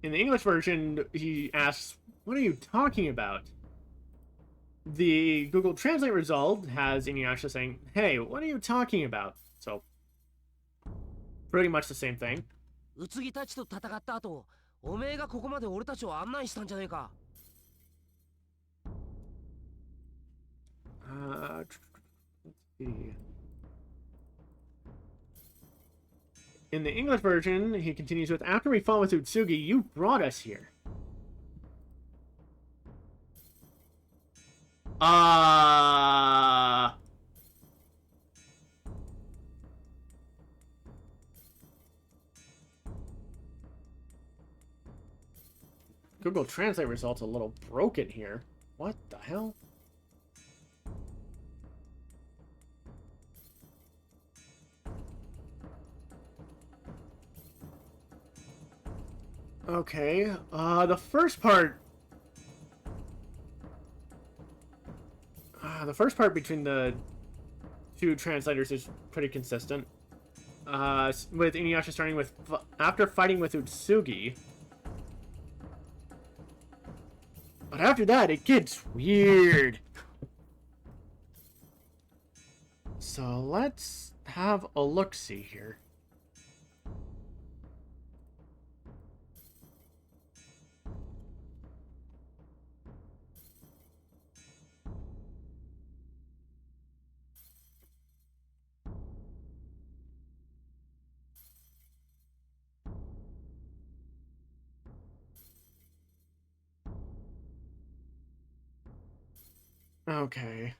in the English version, he asks, what are you talking about? The Google Translate result has InuYasha saying, hey, what are you talking about? So, pretty much the same thing. 宇津木たちと戦った後、おめえがここまで俺たちを案内したんじゃねえか。Let's see. In the English version, he continues with, after we fought with Utsugi, you brought us here. Google Translate results a little broken here. What the hell? Okay, the first part between the two translators is pretty consistent. With InuYasha starting with, after fighting with Utsugi. But after that, it gets weird. So let's have a look-see here. Okay.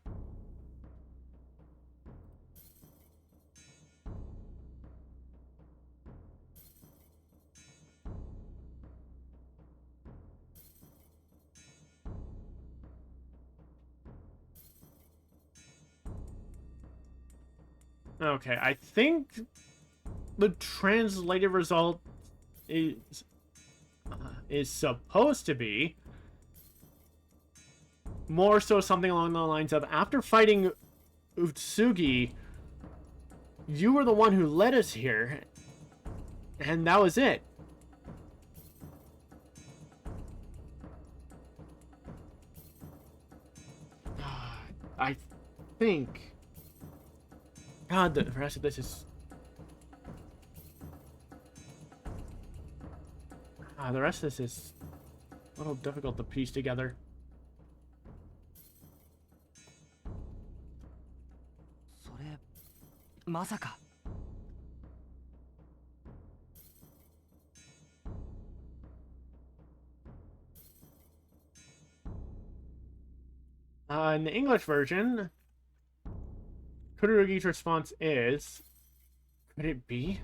Okay, I think the translated result is supposed to be more so something along the lines of, after fighting Utsugi, you were the one who led us here, and that was it. I think... God, the rest of this is... the rest of this is a little difficult to piece together. In the English version, Kururugi's response is, could it be?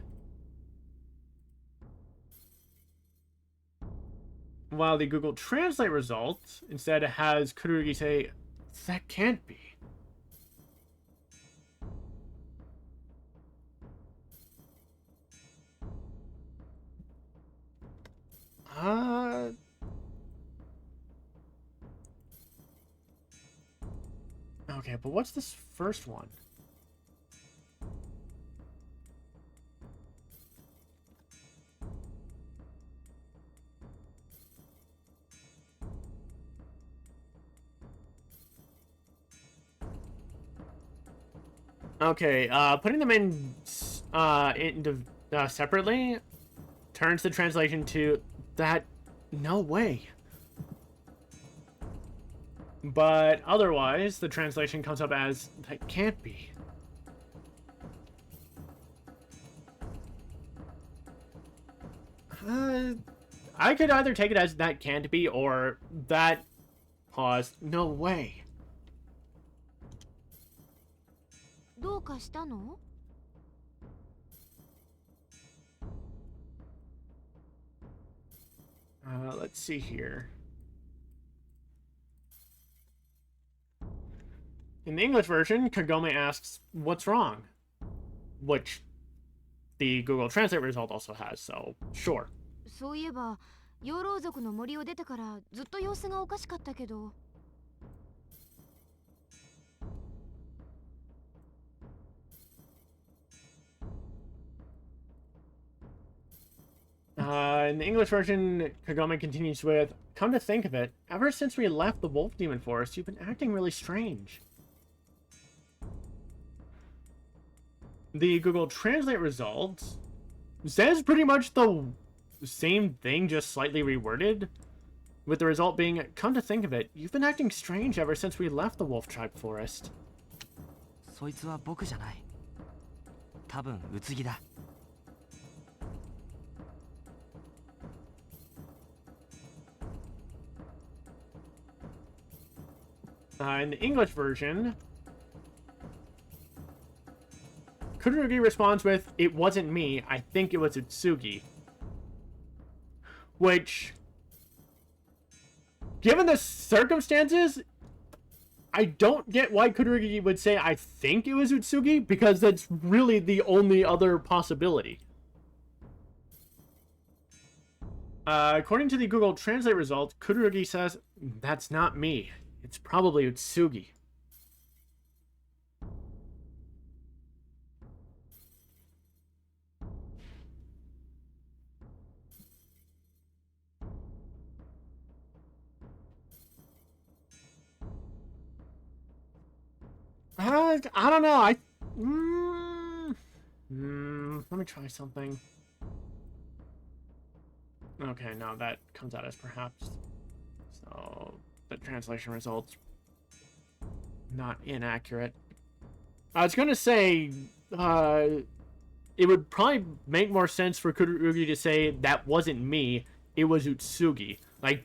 While the Google Translate result instead has Kururugi say, that can't be. Okay, but what's this first one? Okay, putting them in separately turns the translation to that. No way. But otherwise, the translation comes up as that can't be. I could either take it as that can't be or that pause. No way. どうかしたの? Let's see here. In the English version, Kagome asks, "What's wrong?" Which the Google Translate result also has, so sure. そういえば養老族の森を出てからずっと様子がおかしかったけど。In the English version, Kagome continues with, "Come to think of it, ever since we left the Wolf Demon Forest, you've been acting really strange." The Google Translate result says pretty much the same thing, just slightly reworded, with the result being, "Come to think of it, you've been acting strange ever since we left the Wolf Tribe Forest." そいつは僕じゃない。多分宇津木だ。In the English version, Kururugi responds with, "It wasn't me, I think it was Utsugi." Which, given the circumstances, I don't get why Kururugi would say, "I think it was Utsugi," because that's really the only other possibility. According to the Google Translate result, Kururugi says, "That's not me. It's probably Utsugi." I don't know. Let me try something. Okay, no, that comes out as perhaps. So the translation results not inaccurate. I was gonna say, it would probably make more sense for Kururugi to say, "That wasn't me, it was Utsugi." Like,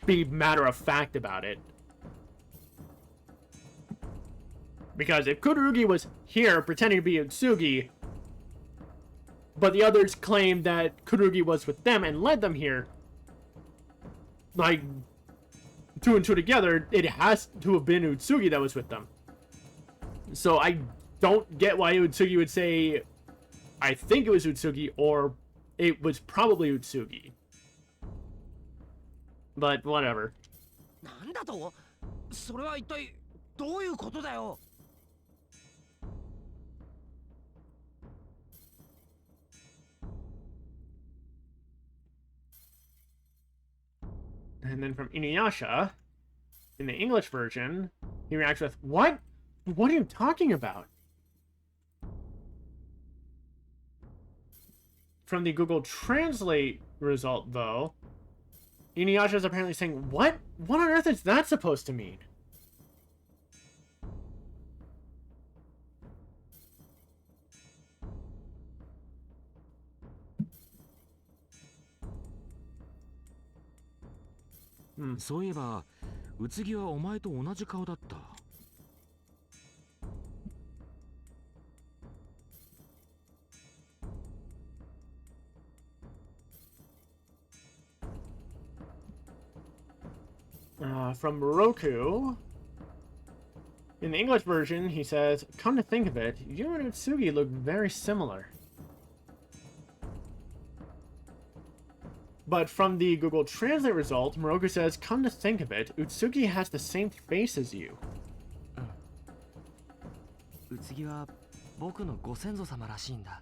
be matter of fact about it. Because if Kururugi was here pretending to be Utsugi, but the others claimed that Kururugi was with them and led them here, like, two and two together, it has to have been Utsugi that was with them. So I don't get why Utsugi would say, "I think it was Utsugi," or "It was probably Utsugi." But whatever. なんだと？それは一体どういうことだよ。And then from InuYasha, in the English version, he reacts with, "What? What are you talking about?" From the Google Translate result, though, InuYasha is apparently saying, "What? What on earth is that supposed to mean?" Hmm. そういえば、宇津木はお前と同じ顔だった。From Moroku, in the English version, he says, "Come to think of it, you and Utsugi look very similar." But from the Google Translate result, Moroku says, "Come to think of it, Utsugi has the same face as you." 宇津木は僕のご先祖様らしいんだ。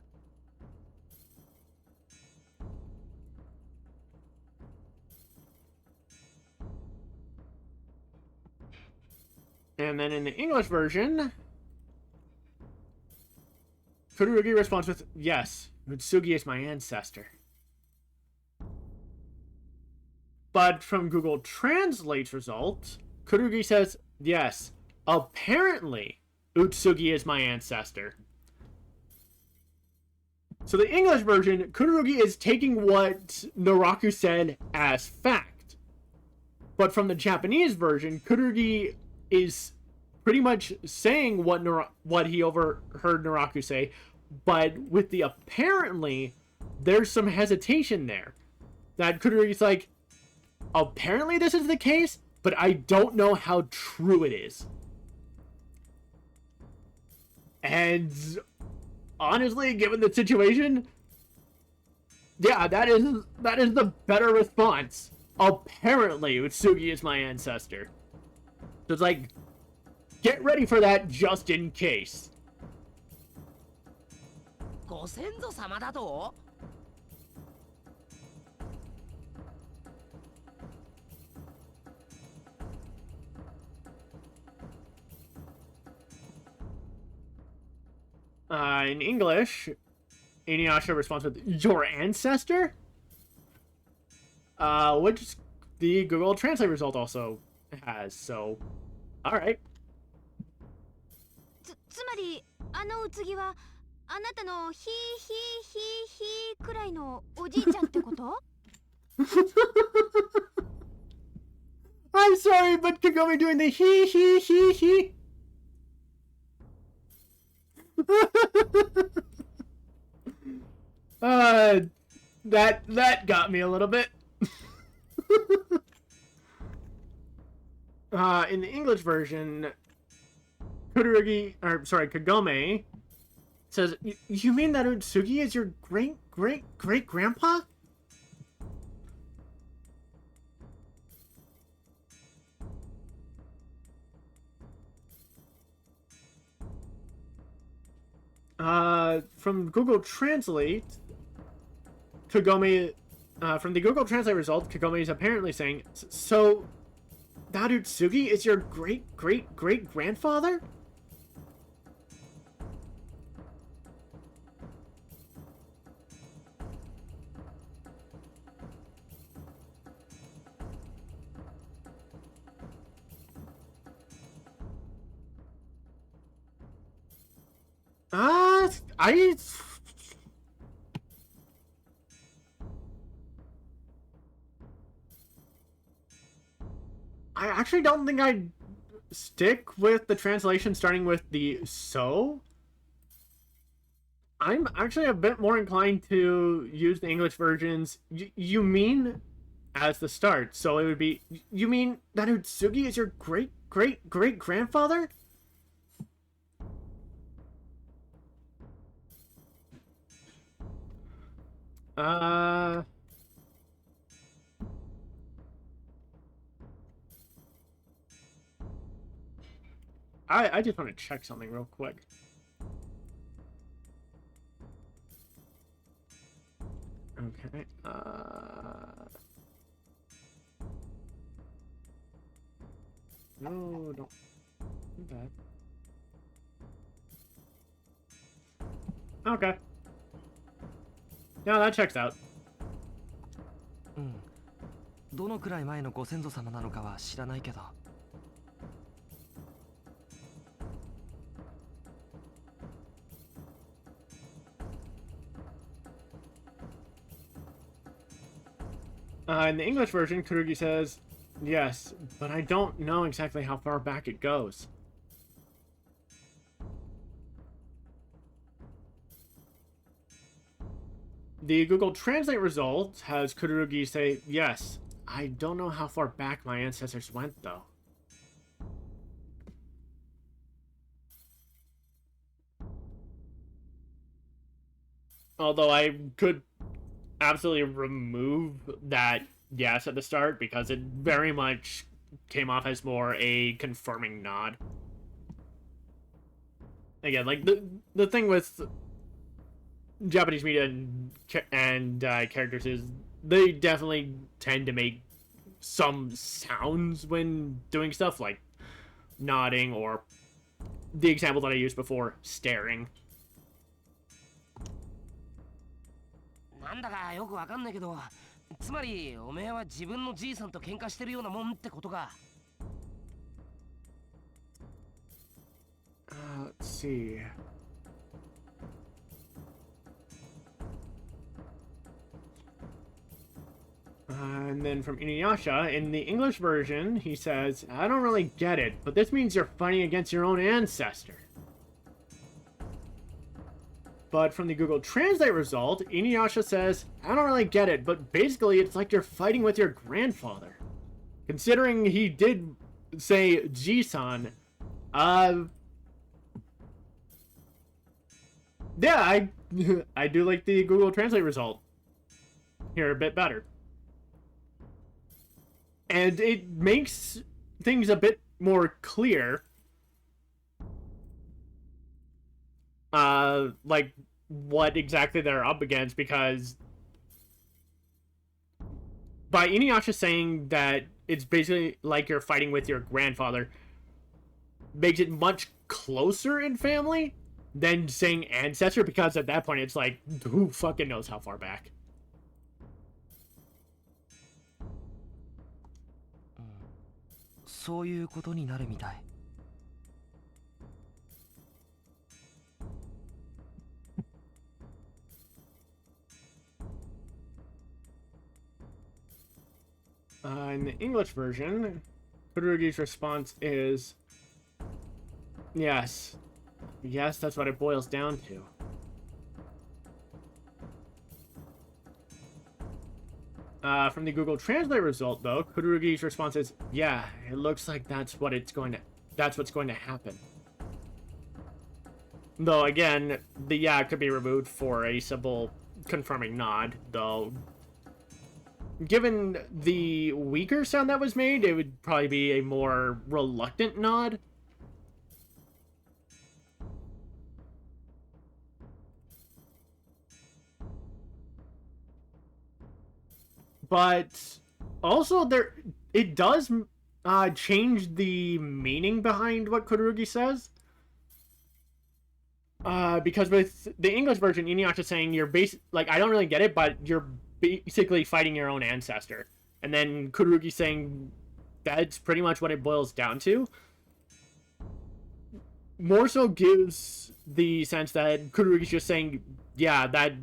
And then in the English version, Kururugi responds with, "Yes, Utsugi is my ancestor." But from Google Translate's result, Kururugi says, "Yes, apparently Utsugi is my ancestor." So the English version, Kururugi is taking what Naraku said as fact. But from the Japanese version, Kururugi is pretty much saying what he overheard Naraku say, but with the apparently, there's some hesitation there. That Kururugi's like, "Apparently this is the case, but I don't know how true it is." And honestly, given the situation, yeah, that is the better response. Apparently, Utsugi is my ancestor. So it's like, get ready for that just in case. ご先祖様だと In English, InuYasha responds with, your ancestor? Which the Google Translate result also has, so, alright. つまりあのうつぎはあなたのヒーくらいのおじいちゃんってこと？ I'm sorry, but Kagome doing the he. That got me a little bit. In the English version, Kagome says, you mean that Utsugi is your great-grandpa? From Google Translate, Kagome, from the Google Translate result, Kagome is apparently saying, so, that Utsugi is your great-grandfather? I actually don't think I'd stick with the translation starting with the so. I'm actually a bit more inclined to use the English versions, you mean, as the start. So it would be, you mean that Utsugi is your great-grandfather? I just want to check something real quick. Okay, no, don't do that. Okay. No, that checks out. うん。どのくらい前のご先祖様なのかは知らないけど。In the English version, Kururugi says, yes, but I don't know exactly how far back it goes. The Google Translate result has Kururugi say, yes, I don't know how far back my ancestors went, though. Although I could absolutely remove that yes at the start because it very much came off as more a confirming nod. Again, like the thing with Japanese media and characters is they definitely tend to make some sounds when doing stuff, like nodding or the example that I used before, staring. なんだかよくわかんないけど、つまりおめえは自分のじいさんと喧嘩してるようなもんってことか。Let's see. And then from InuYasha, in the English version, he says, I don't really get it, but this means you're fighting against your own ancestor. But from the Google Translate result, InuYasha says, I don't really get it, but basically it's like you're fighting with your grandfather. Considering he did say Ji-san, Yeah, I do like the Google Translate result here a bit better. And it makes things a bit more clear. Like, what exactly they're up against, because by InuYasha saying that it's basically like you're fighting with your grandfather, makes it much closer in family than saying ancestor, because at that point it's like, who fucking knows how far back? Mm. そういうことになるみたい。In the English version, Kururugi's response is, yes. Yes, that's what it boils down to. From the Google Translate result, though, Kururugi's response is, yeah, it looks like that's what's going to happen. Though, again, the yeah could be removed for a simple confirming nod, though. Given the weaker sound that was made, it would probably be a more reluctant nod. But also, it does change the meaning behind what Kururugi says. Because with the English version, InuYasha saying you're like, I don't really get it, but you're basically fighting your own ancestor. And then Kururugi saying that's pretty much what it boils down to. More so gives the sense that Kururugi's just saying, yeah, that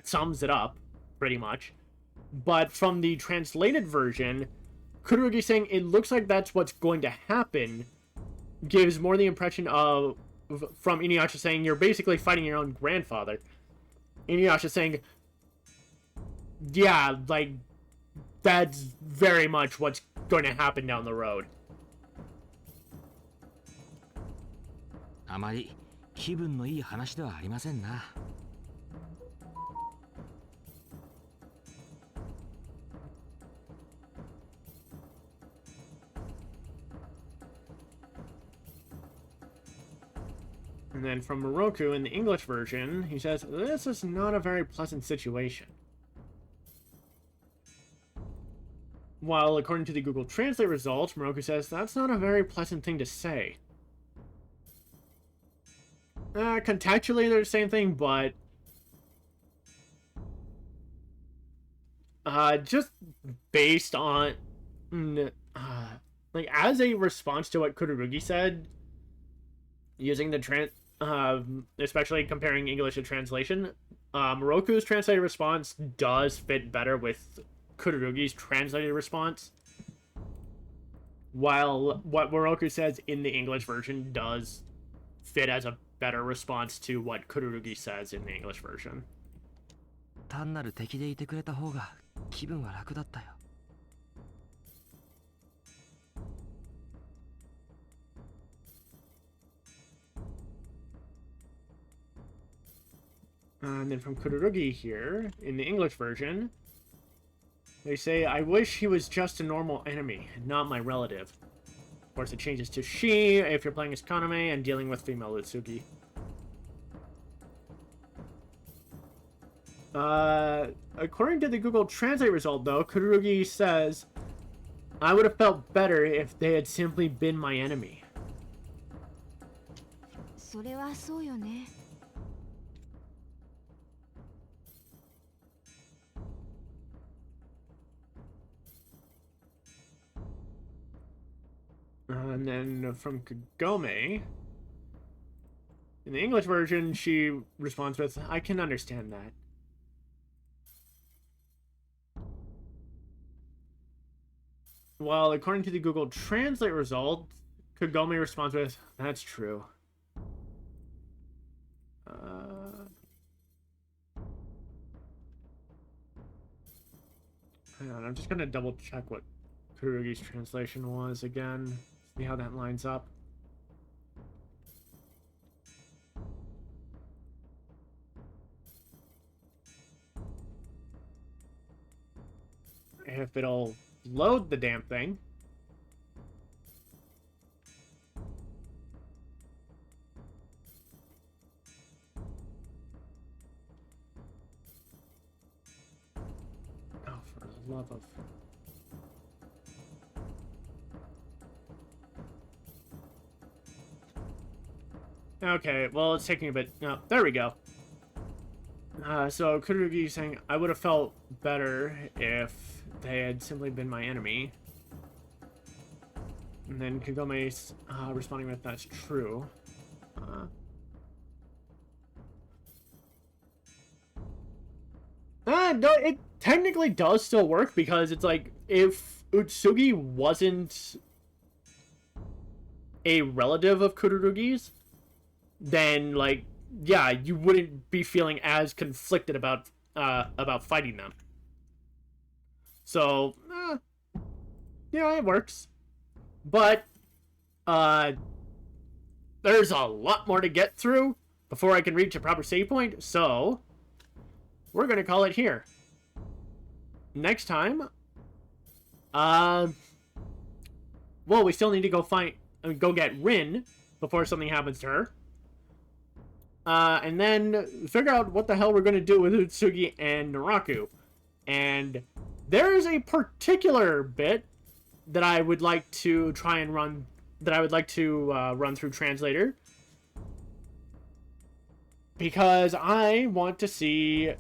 sums it up, pretty much. But from the translated version, Kururugi saying it looks like that's what's going to happen gives more the impression of, from InuYasha saying you're basically fighting your own grandfather. InuYasha saying, yeah, like, that's very much what's going to happen down the road. あまり気分のいい話ではありませんな。And then from Moroku in the English version, he says, this is not a very pleasant situation. While according to the Google Translate results, Moroku says, that's not a very pleasant thing to say. Contextually, they're the same thing, but just based on like, as a response to what Kururugi said, using the especially comparing English to translation, Moroku's translated response does fit better with Kururugi's translated response, while what Moroku says in the English version does fit as a better response to what Kururugi says in the English version. 単なる敵でいてくれた方が気分は楽だったよ。And then from Kururugi here, in the English version, they say, I wish he was just a normal enemy, not my relative. Of course, it changes to she if you're playing as Kagome and dealing with female Utsugi. According to the Google Translate result, though, Kururugi says, I would have felt better if they had simply been my enemy. それはそうよね。And then from Kagome, in the English version, she responds with, I can understand that. Well, according to the Google Translate result, Kagome responds with, that's true. Hang on, I'm just gonna double check what Kururugi's translation was again. See how that lines up. if it'll load the damn thing. Oh, for the love of... Okay, well, it's taking a bit... No, there we go. So Kururugi saying, I would have felt better if they had simply been my enemy. And then Kagome's responding with, that's true. No, it technically does still work, because it's like, if Utsugi wasn't a relative of Kururugi's, then, like, yeah, you wouldn't be feeling as conflicted about fighting them. So, yeah, it works. But, there's a lot more to get through before I can reach a proper save point, so we're gonna call it here. Next time, well, we still need to go get Rin before something happens to her. And then figure out what the hell we're going to do with Utsugi and Naraku. And there's a particular bit that I would like to try and run, that I would like to run through Translator. Because I want to see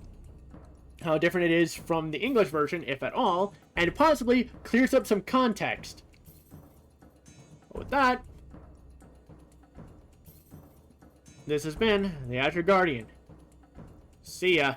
how different it is from the English version, if at all, and possibly clears up some context. With that, this has been the Azure Guardian. See ya.